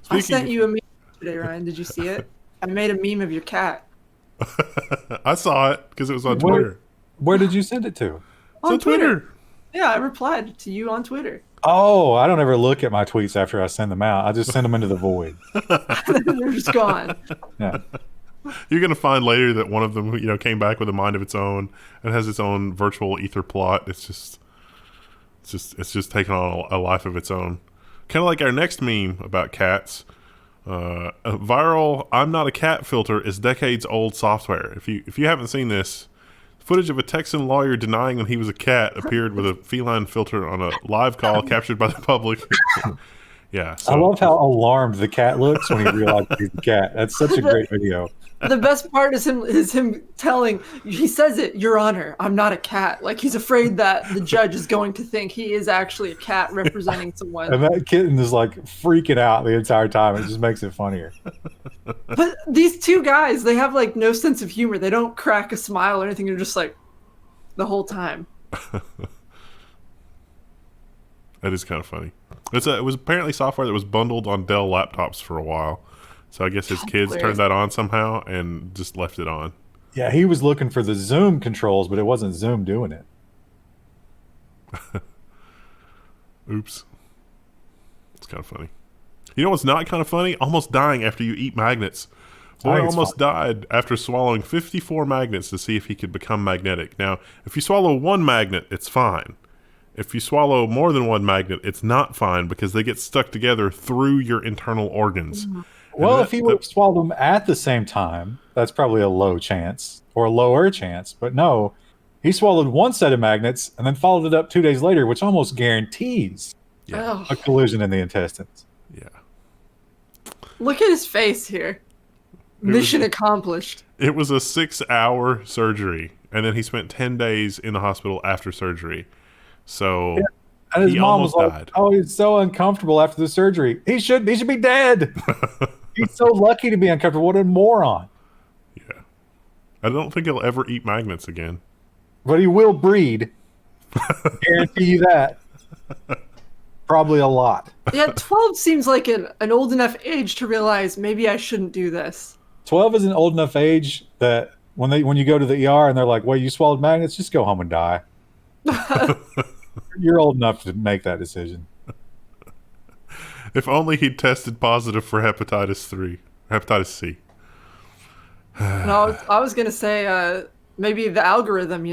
I sent you a meme today, Ryan. Did you see it? I made a meme of your cat. I saw it because it was on Twitter. Where did you send it to? On Twitter. Yeah, I replied to you on Twitter. Oh, I don't ever look at my tweets after I send them out. I just send them into the void. They're just gone. Yeah. You're gonna find later that one of them, came back with a mind of its own and has its own virtual ether plot. It's just taking on a life of its own. Kind of like our next meme about cats. A viral "I'm not a cat" filter is decades old software. If you haven't seen this, footage of a Texan lawyer denying that he was a cat appeared with a feline filter on a live call captured by the public. Yeah, I love how alarmed the cat looks when he realizes he's a cat. That's such a great video. The best part is him telling, he says it, Your Honor, I'm not a cat. Like he's afraid that the judge is going to think he is actually a cat representing someone. And that kitten is like freaking out the entire time. It just makes it funnier. But these two guys, they have like no sense of humor. They don't crack a smile or anything. They're just like the whole time. That is kind of funny. It was apparently software that was bundled on Dell laptops for a while. So I guess his kids turned that on somehow and just left it on. Yeah, he was looking for the Zoom controls, but it wasn't Zoom doing it. Oops. It's kind of funny. You know what's not kind of funny? Almost dying after you eat magnets. Boy almost died after swallowing 54 magnets to see if he could become magnetic. Now, if you swallow one magnet, it's fine. If you swallow more than one magnet, it's not fine because they get stuck together through your internal organs. Well, if he would have swallowed them at the same time, that's probably a low chance or a lower chance. But no, he swallowed one set of magnets and then followed it up 2 days later, which almost guarantees a collision in the intestines. Yeah. Look at his face here. Mission accomplished. It was a 6-hour surgery, and then he spent 10 days in the hospital after surgery. So and his he mom was almost like, died. "Oh, he's so uncomfortable after the surgery. He should be dead. He's so lucky to be uncomfortable. What a moron!" Yeah. I don't think he'll ever eat magnets again. But he will breed. Guarantee you that. Probably a lot. Yeah, 12 seems like an old enough age to realize maybe I shouldn't do this. 12 is an old enough age that when you go to the ER and they're like, "Well, you swallowed magnets, just go home and die." You're old enough to make that decision. If only he'd tested positive for hepatitis C. No, I was gonna say maybe the algorithm,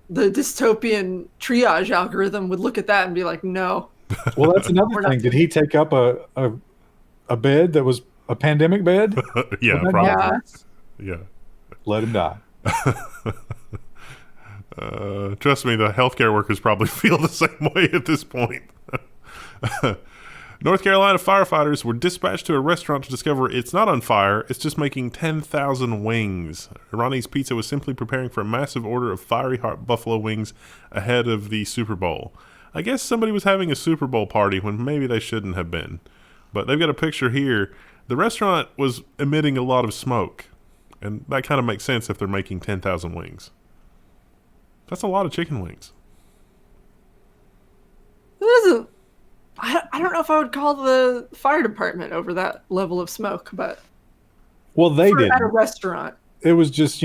the dystopian triage algorithm would look at that and be like, no. Well, that's another thing. Did he take up a bed that was a pandemic bed? Yeah, Well, probably. Yeah. Yeah. Let him die. Trust me, the healthcare workers probably feel the same way at this point. North Carolina firefighters were dispatched to a restaurant to discover it's not on fire, it's just making 10,000 wings. Ronnie's Pizza was simply preparing for a massive order of fiery hot buffalo wings ahead of the Super Bowl. I guess somebody was having a Super Bowl party when maybe they shouldn't have been. But they've got a picture here. The restaurant was emitting a lot of smoke, and that kind of makes sense if they're making 10,000 wings. That's a lot of chicken wings. I don't know if I would call the fire department over that level of smoke, but Well, they did. at a restaurant. It was just,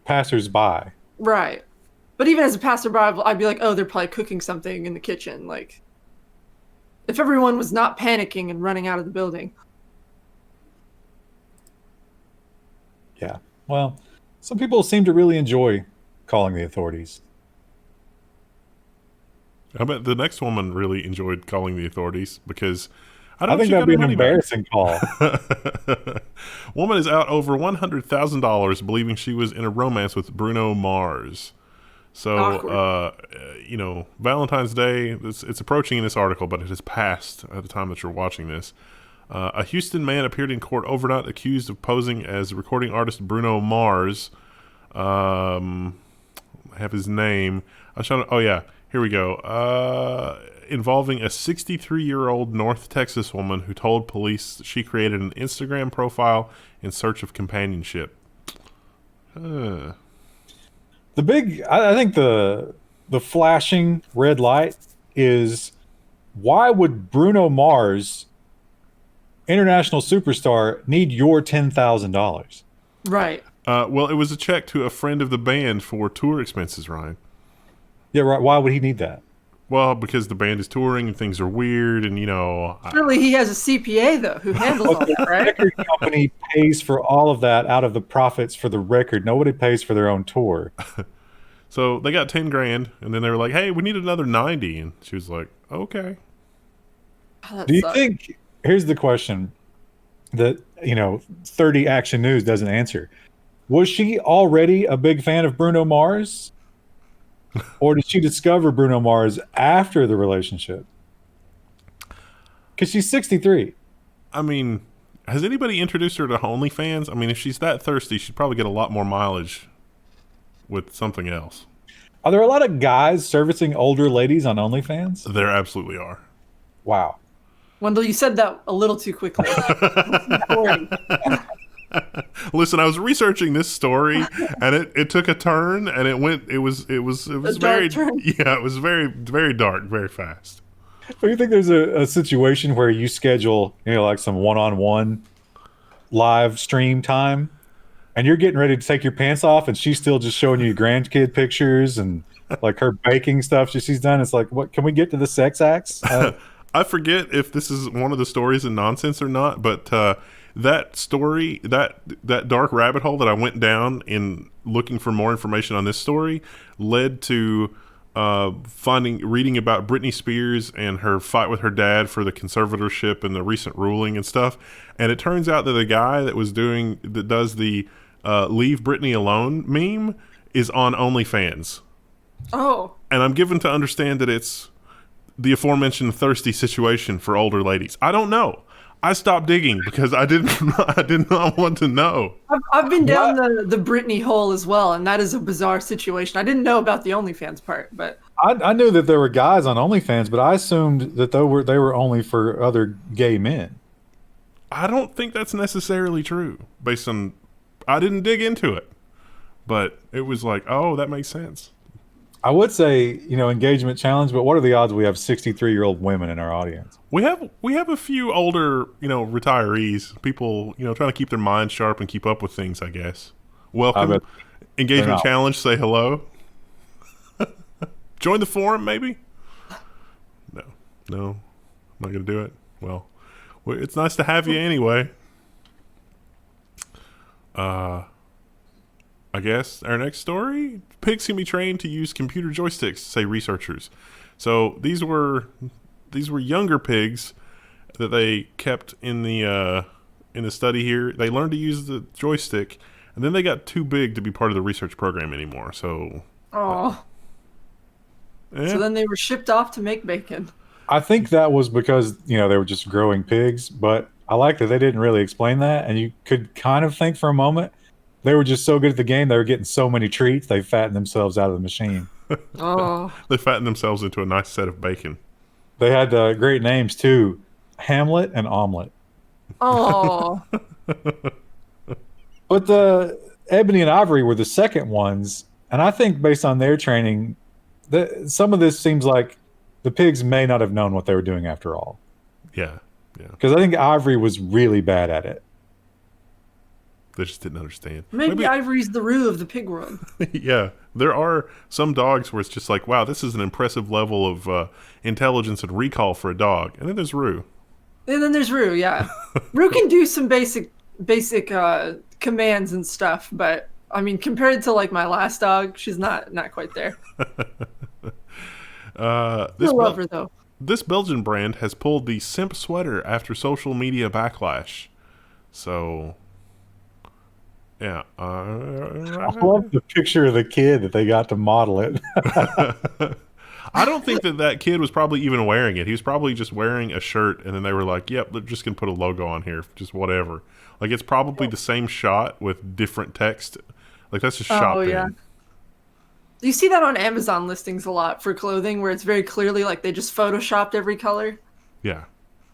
passers-by. Right. But even as a passerby, I'd be like, oh, they're probably cooking something in the kitchen. Like, if everyone was not panicking and running out of the building. Yeah. Well, some people seem to really enjoy calling the authorities. I bet the next woman really enjoyed calling the authorities because I I think that'd be an embarrassing call. Woman is out over $100,000 believing she was in a romance with Bruno Mars. So, Valentine's Day, it's approaching in this article, but it has passed at the time that you're watching this. A Houston man appeared in court overnight accused of posing as recording artist Bruno Mars. I have his name. Here we go. Involving a 63-year-old North Texas woman who told police she created an Instagram profile in search of companionship. I think the flashing red light is, why would Bruno Mars, international superstar, need your $10,000? Right. Well, it was a check to a friend of the band for tour expenses, Ryan. Yeah, right. Why would he need that? Well, because the band is touring and things are weird, and Surely he has a CPA though who handles all that, right? The record company pays for all of that out of the profits for the record. Nobody pays for their own tour. So they got $10,000, and then they were like, "Hey, we need another 90," and she was like, "Okay." Oh, Do you think? Here's the question that 30 Action News doesn't answer. Was she already a big fan of Bruno Mars? Or did she discover Bruno Mars after the relationship? Because she's 63. I mean, has anybody introduced her to OnlyFans? I mean, if she's that thirsty, she'd probably get a lot more mileage with something else. Are there a lot of guys servicing older ladies on OnlyFans? There absolutely are. Wow. Wendell, you said that a little too quickly. Listen, I was researching this story, and it took a turn, and it was very turn. Yeah, it was very, very dark, very fast. Do you think there's a situation where you schedule like some one-on-one live stream time, and you're getting ready to take your pants off, and she's still just showing you grandkid pictures and like her baking stuff she's done? It's like, what? Can we get to the sex acts? I forget if this is one of the stories in Nonsense or not, but that story, that dark rabbit hole that I went down in looking for more information on this story led to reading about Britney Spears and her fight with her dad for the conservatorship and the recent ruling and stuff. And it turns out that the guy that does the Leave Britney Alone meme is on OnlyFans. Oh. And I'm given to understand that it's the aforementioned thirsty situation for older ladies? I don't know. I stopped digging because I did not want to know. I've been down the Britney hole as well, and that is a bizarre situation. I didn't know about the OnlyFans part, but I knew that there were guys on OnlyFans, but I assumed that they were only for other gay men. I don't think that's necessarily true. Based on, I didn't dig into it, but it was like, oh, that makes sense. I would say, engagement challenge, but what are the odds we have 63-year-old women in our audience? We have a few older, retirees, people, trying to keep their minds sharp and keep up with things, I guess. Welcome. Engagement challenge, say hello. Join the forum, maybe? No, I'm not going to do it. Well, it's nice to have you anyway. I guess our next story, pigs can be trained to use computer joysticks, say researchers. So these were younger pigs that they kept in the study here. They learned to use the joystick, and then they got too big to be part of the research program anymore. So, so then they were shipped off to make bacon. I think that was because they were just growing pigs, but I like that they didn't really explain that, and you could kind of think for a moment they were just so good at the game, they were getting so many treats, they fattened themselves out of the machine. They fattened themselves into a nice set of bacon. They had great names too, Hamlet and Omelet. Oh. But the Ebony and Ivory were the second ones, and I think based on their training, some of this seems like the pigs may not have known what they were doing after all. Yeah. Because I think Ivory was really bad at it. They just didn't understand. Maybe Ivory's the Roo of the pig world. Yeah. There are some dogs where it's just like, wow, this is an impressive level of intelligence and recall for a dog. And then there's Roo. Yeah. Roo can do some basic commands and stuff, but I mean, compared to like my last dog, she's not quite there. I love her though. This Belgian brand has pulled the simp sweater after social media backlash. So, yeah. I love the picture of the kid that they got to model it. I don't think that kid was probably even wearing it. He was probably just wearing a shirt, and then they were like, yep, they're just going to put a logo on here, just whatever. Like, it's probably the same shot with different text. Like, that's just shot in. Yeah. You see that on Amazon listings a lot for clothing, where it's very clearly like they just photoshopped every color. Yeah.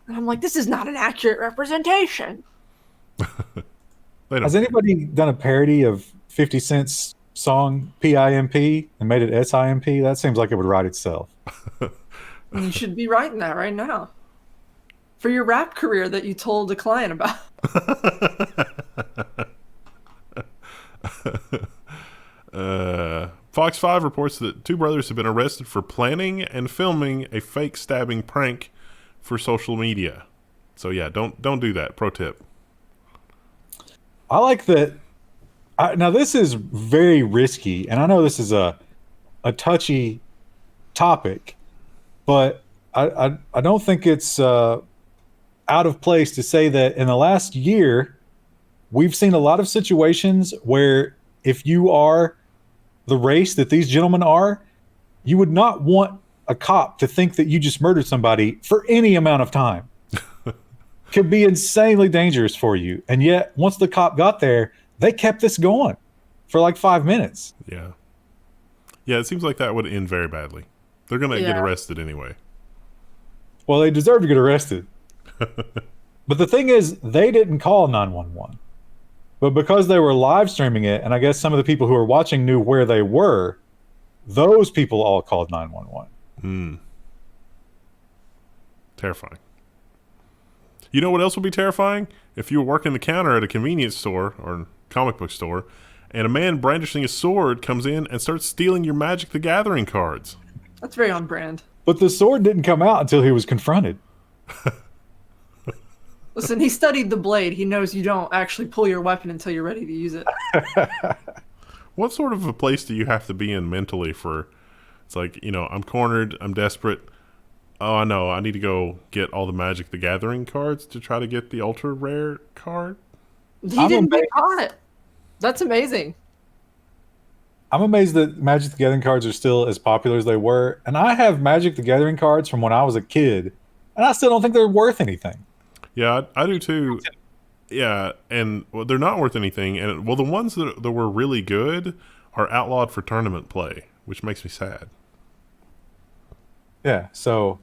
And I'm like, this is not an accurate representation. Has anybody done a parody of 50 Cent's song PIMP and made it SIMP? That seems like it would write itself. You should be writing that right now. For your rap career that you told a client about. Fox 5 reports that two brothers have been arrested for planning and filming a fake stabbing prank for social media. So yeah, don't do that. Pro tip. I like that. Now this is very risky, and I know this is a touchy topic, but I don't think it's out of place to say that in the last year, we've seen a lot of situations where if you are the race that these gentlemen are, you would not want a cop to think that you just murdered somebody for any amount of time. Could be insanely dangerous for you. And yet, once the cop got there, they kept this going for like 5 minutes. Yeah. Yeah, it seems like that would end very badly. They're going to get arrested anyway. Well, they deserve to get arrested. But the thing is, they didn't call 911. But because they were live streaming it, and I guess some of the people who were watching knew where they were, those people all called 911. Terrifying. You know what else would be terrifying? If you were working the counter at a convenience store or comic book store, and a man brandishing a sword comes in and starts stealing your Magic the Gathering cards. That's very on brand. But the sword didn't come out until he was confronted. Listen, he studied the blade. He knows you don't actually pull your weapon until you're ready to use it. What sort of a place do you have to be in mentally for, it's like, I'm cornered, I'm desperate. Oh, I know, I need to go get all the Magic the Gathering cards to try to get the ultra rare card? He didn't get caught. That's amazing. I'm amazed that Magic the Gathering cards are still as popular as they were. And I have Magic the Gathering cards from when I was a kid, and I still don't think they're worth anything. Yeah, I do too. Yeah, and well, they're not worth anything. And well, the ones that were really good are outlawed for tournament play, which makes me sad. Yeah, so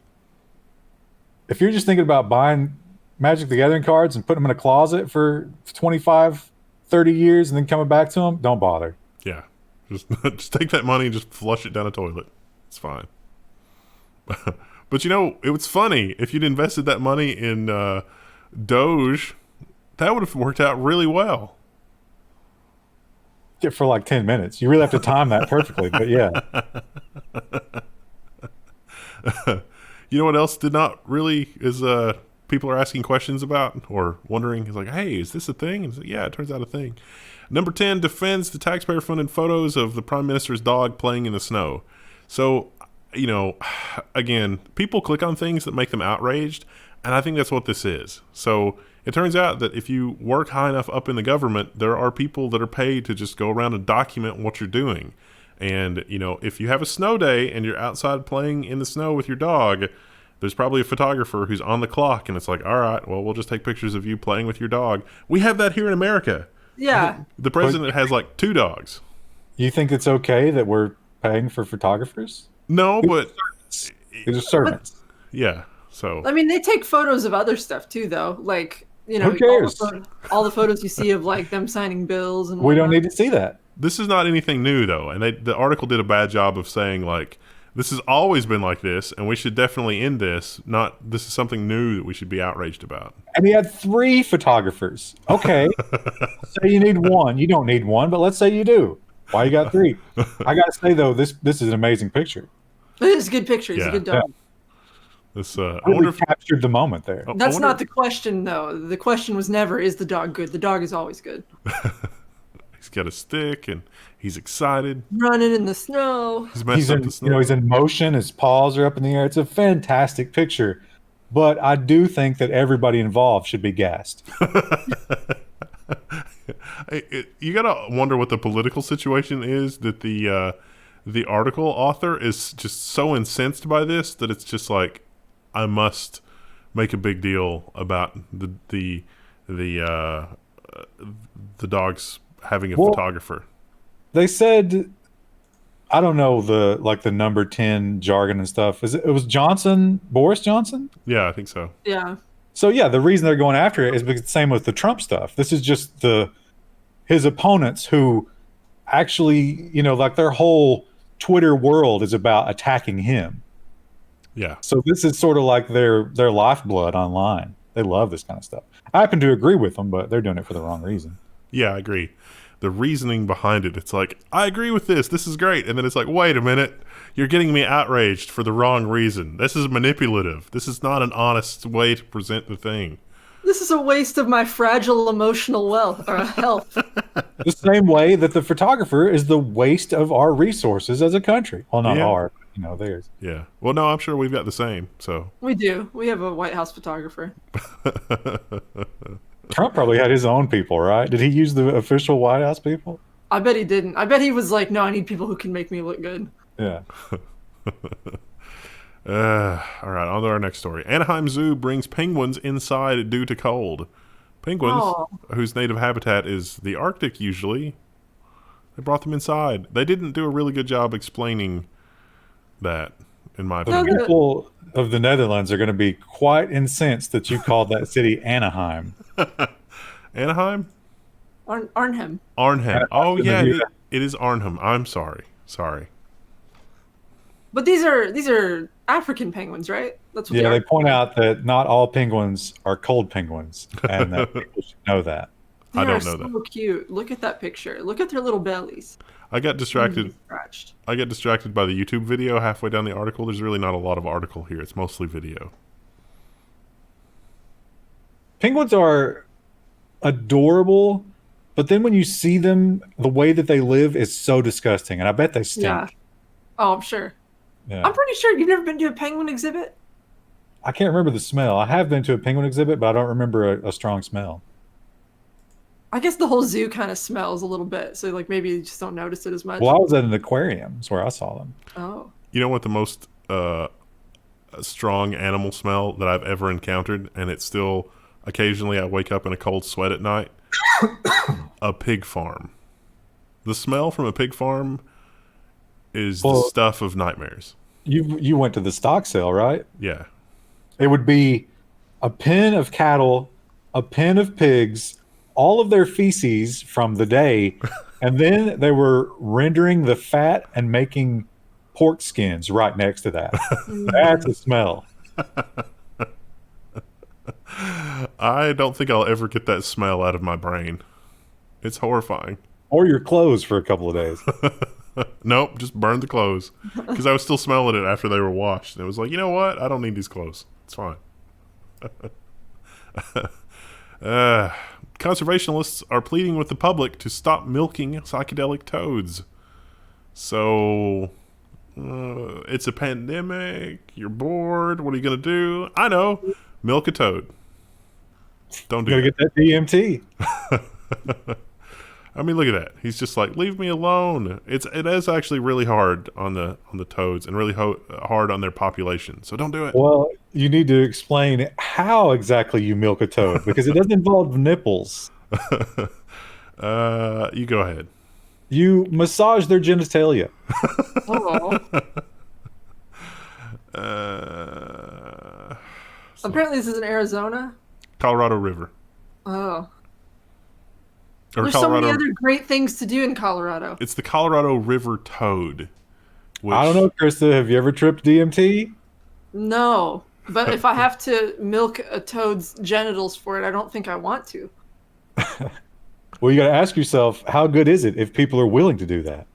if you're just thinking about buying Magic the Gathering cards and putting them in a closet for 25, 30 years and then coming back to them, don't bother. Yeah, just take that money and just flush it down a toilet. It's fine. But it was funny. If you'd invested that money in Doge, that would have worked out really well. Yeah, for like 10 minutes. You really have to time that perfectly, but yeah. You know what else did not really is people are asking questions about or wondering, is like, hey, is this a thing? And it's like, yeah, it turns out a thing. Number 10 defends the taxpayer-funded photos of the Prime Minister's dog playing in the snow. So, again, people click on things that make them outraged, and I think that's what this is. So it turns out that if you work high enough up in the government, there are people that are paid to just go around and document what you're doing. And, if you have a snow day and you're outside playing in the snow with your dog, there's probably a photographer who's on the clock, and it's like, all right, well, we'll just take pictures of you playing with your dog. We have that here in America. Yeah. The president has like 2 dogs. You think it's okay that we're paying for photographers? No, but These are servants. yeah. So I mean, they take photos of other stuff too, though. Like, Who cares? all the photos you see of like them signing bills and We don't whatnot. need to see that. this is not anything new, though, and the article did a bad job of saying like this has always been like this, and we should definitely end this. Not this is something new that we should be outraged about. And he had 3 photographers. Okay. Say you need 1. You don't need 1, but let's say you do. Why you got 3? I gotta say though, this is an amazing picture. It is a good picture. It's Yeah. a good dog. This I Really wonder if captured the moment there. I That's wonder- not the question, though. The question was never, is the dog good? The dog is always good. He's got a stick and he's excited. Running in the snow. He's messed He's up in, the snow. he's in motion. His paws are up in the air. It's a fantastic picture. But I do think that everybody involved should be gassed. You gotta wonder what the political situation is that the article author is just so incensed by this that it's just like, I must make a big deal about the dogs having a photographer. They said, I don't know the number 10 jargon and stuff. It was Boris Johnson? Yeah, I think so. Yeah. So yeah, the reason they're going after it is because it's the same with the Trump stuff. This is just his opponents who actually, like their whole Twitter world is about attacking him. Yeah. So this is sort of like their lifeblood online. They love this kind of stuff. I happen to agree with them, but they're doing it for the wrong reason. Yeah, I agree. The reasoning behind it, it's like, I agree with this. This is great. And then it's like, wait a minute. You're getting me outraged for the wrong reason. This is manipulative. This is not an honest way to present the thing. This is a waste of my fragile emotional health. The same way that the photographer is the waste of our resources as a country. Well, not Yeah. our, theirs. Yeah. Well, no, I'm sure we've got the same. So We do. We have a White House photographer. Trump probably had his own people, right? Did he use the official White House people? I bet he didn't. I bet he was like, no, I need people who can make me look good. Yeah. All right, on to our next story. Anaheim Zoo brings penguins inside due to cold. Penguins, Oh. whose native habitat is the Arctic usually, they brought them inside. They didn't do a really good job explaining that, in my The opinion. people of the Netherlands are going to be quite incensed that you called that city Anaheim. Anaheim? Arnhem. Arnhem. Oh, in the yeah, US. it is Arnhem. I'm sorry. Sorry. But these are African penguins, right? That's what Yeah, they they are. point out that not all penguins are cold penguins, and that people should know that. They I are don't know so cute. Look at that picture. Look at their little bellies. I got distracted. Scratched. I got distracted by the YouTube video halfway down the article. There's really not a lot of article here. It's mostly video. Penguins are adorable, but then when you see them, the way that they live is so disgusting, and I bet they stink. Yeah. Oh, I'm sure. Yeah. I'm pretty sure you've never been to a penguin exhibit. I can't remember the smell. I have been to a penguin exhibit, but I don't remember a strong smell. I guess the whole zoo kind of smells a little bit, so like maybe you just don't notice it as much. Well, I was at an aquarium. That's where I saw them. Oh. You know what the most strong animal smell that I've ever encountered, and it's still occasionally I wake up in a cold sweat at night? A pig farm. The smell from a pig farm is the stuff of nightmares. You went to the stock sale, right? Yeah. It would be a pen of cattle, a pen of pigs, all of their feces from the day, and then they were rendering the fat and making pork skins right next to that. That's a smell. I don't think I'll ever get that smell out of my brain. It's horrifying. Or your clothes for a couple of days. Nope, just burned the clothes. Because I was still smelling it after they were washed. And it was like, you know what? I don't need these clothes. It's fine. Conservationists are pleading with the public to stop milking psychedelic toads. So, it's a pandemic. You're bored. What are you going to do? I know. Milk a toad. Don't do You gotta get that DMT. I mean, look at that. He's just like, leave me alone. It is actually really hard on the toads and really hard on their population. So don't do it. Well, you need to explain how exactly you milk a toad because it doesn't involve nipples. You go ahead. You massage their genitalia. Oh. Apparently, this is in Arizona. Colorado River. Oh. Or There's Colorado, so many other great things to do in Colorado. It's the Colorado River toad. Which, I don't know, Krista. Have you ever tripped DMT? No, but if I have to milk a toad's genitals for it, I don't think I want to. Well, you got to ask yourself, how good is it if people are willing to do that?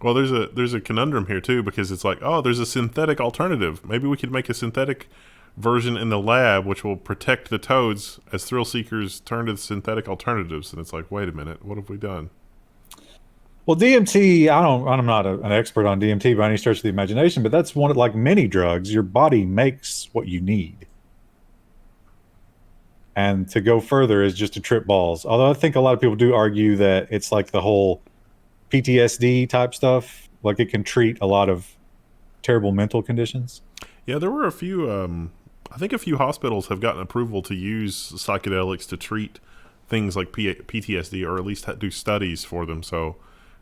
Well, there's a conundrum here too, because it's like, oh, there's a synthetic alternative. Maybe we could make a synthetic version in the lab which will protect the toads as thrill seekers turn to the synthetic alternatives. And it's like, wait a minute, what have we done? Well, DMT, I'm not an expert on DMT by any stretch of the imagination, but that's one of, like many drugs, your body makes what you need. And to go further is just to trip balls. Although I think a lot of people do argue that it's like the whole PTSD type stuff. Like it can treat a lot of terrible mental conditions. Yeah, there were a few, I think a few hospitals have gotten approval to use psychedelics to treat things like PTSD, or at least do studies for them. So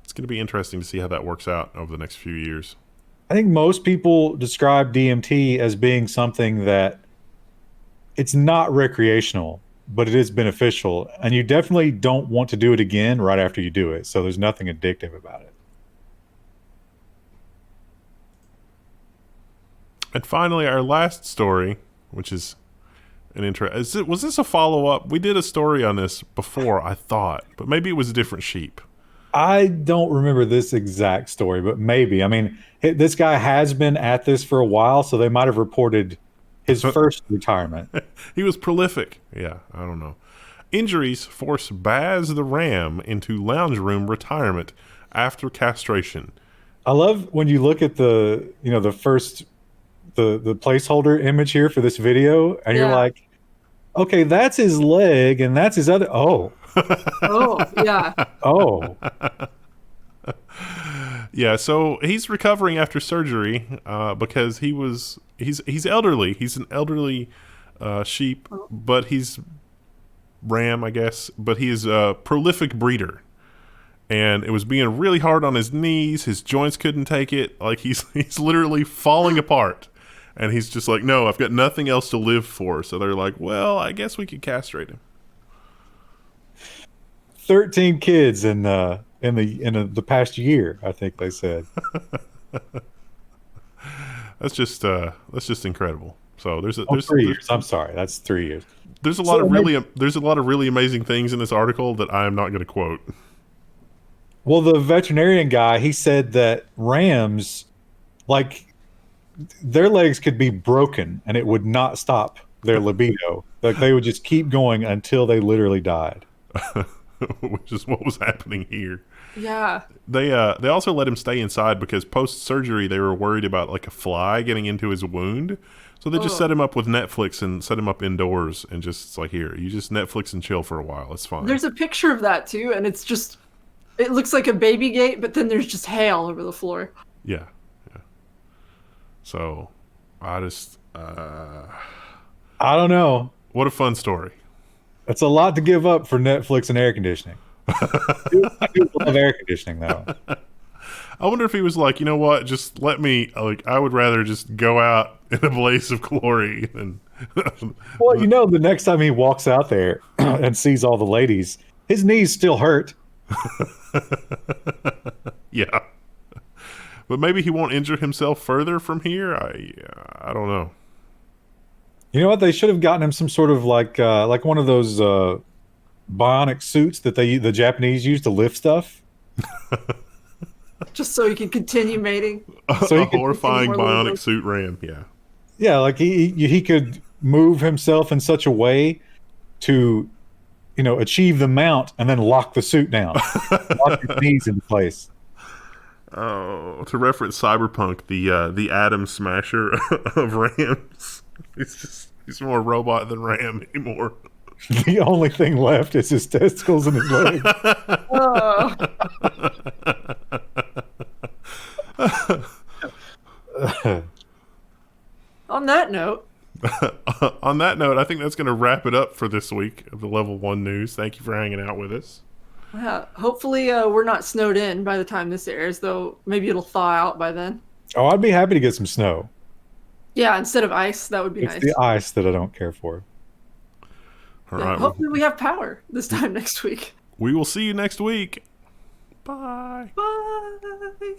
it's going to be interesting to see how that works out over the next few years. I think most people describe DMT as being something that it's not recreational, but it is beneficial. And you definitely don't want to do it again right after you do it. So there's nothing addictive about it. And finally, our last story, which is an intro. Was this a follow-up? We did a story on this before, I thought, but maybe it was a different sheep. I don't remember this exact story, but maybe. I mean, this guy has been at this for a while, so they might have reported his first retirement. He was prolific. Yeah, I don't know. Injuries force Baz the Ram into lounge room retirement after castration. I love when you look at the first the placeholder image here for this video, and you're like, okay, that's his leg, and that's his other. Oh, yeah. Oh, yeah. So he's recovering after surgery because he's elderly. He's an elderly sheep, but he's ram, I guess. But he is a prolific breeder. And it was being really hard on his knees. His joints couldn't take it. Like he's literally falling apart. And he's just like, no, I've got nothing else to live for. So they're like, well, I guess we could castrate him. 13 kids in the past year, I think they said. That's just incredible. So there's 3 years. I'm sorry, that's 3 years. There's a lot of really amazing things in this article that I'm not going to quote. Well, the veterinarian guy, he said that rams, like, their legs could be broken and it would not stop their libido. Like they would just keep going until they literally died. Which is what was happening here. Yeah. They also let him stay inside because post-surgery they were worried about like a fly getting into his wound. So they just set him up with Netflix and set him up indoors and just, it's like, here, you just Netflix and chill for a while. It's fine. There's a picture of that too, and it's just, it looks like a baby gate, but then there's just hay all over the floor. Yeah. So, I just, I don't know. what a fun story. That's a lot to give up for Netflix and air conditioning. I do love air conditioning, though. I wonder if he was like, you know what, just let me, like, I would rather just go out in a blaze of glory than... Well, you know, the next time he walks out there and sees all the ladies, his knees still hurt. Yeah. But maybe he won't injure himself further from here. I don't know. You know what? They should have gotten him some sort of like one of those bionic suits that the Japanese use to lift stuff. Just so he can continue mating. So a horrifying bionic suit ram. Yeah. Yeah, like he could move himself in such a way to, you know, achieve the mount and then lock the suit down, lock his knees into place. Oh, to reference Cyberpunk, the Atom Smasher of Rams. He's more robot than Ram anymore. The only thing left is his testicles and his legs. Oh. On that note, I think that's going to wrap it up for this week of the Level 1 news. Thank you for hanging out with us. hopefully we're not snowed in by the time this airs, though maybe it'll thaw out by then. Oh, I'd be happy to get some snow. Yeah, instead of ice, that would be nice. It's the ice that I don't care for. All right. Hopefully we have power this time next week. We will see you next week. Bye. Bye.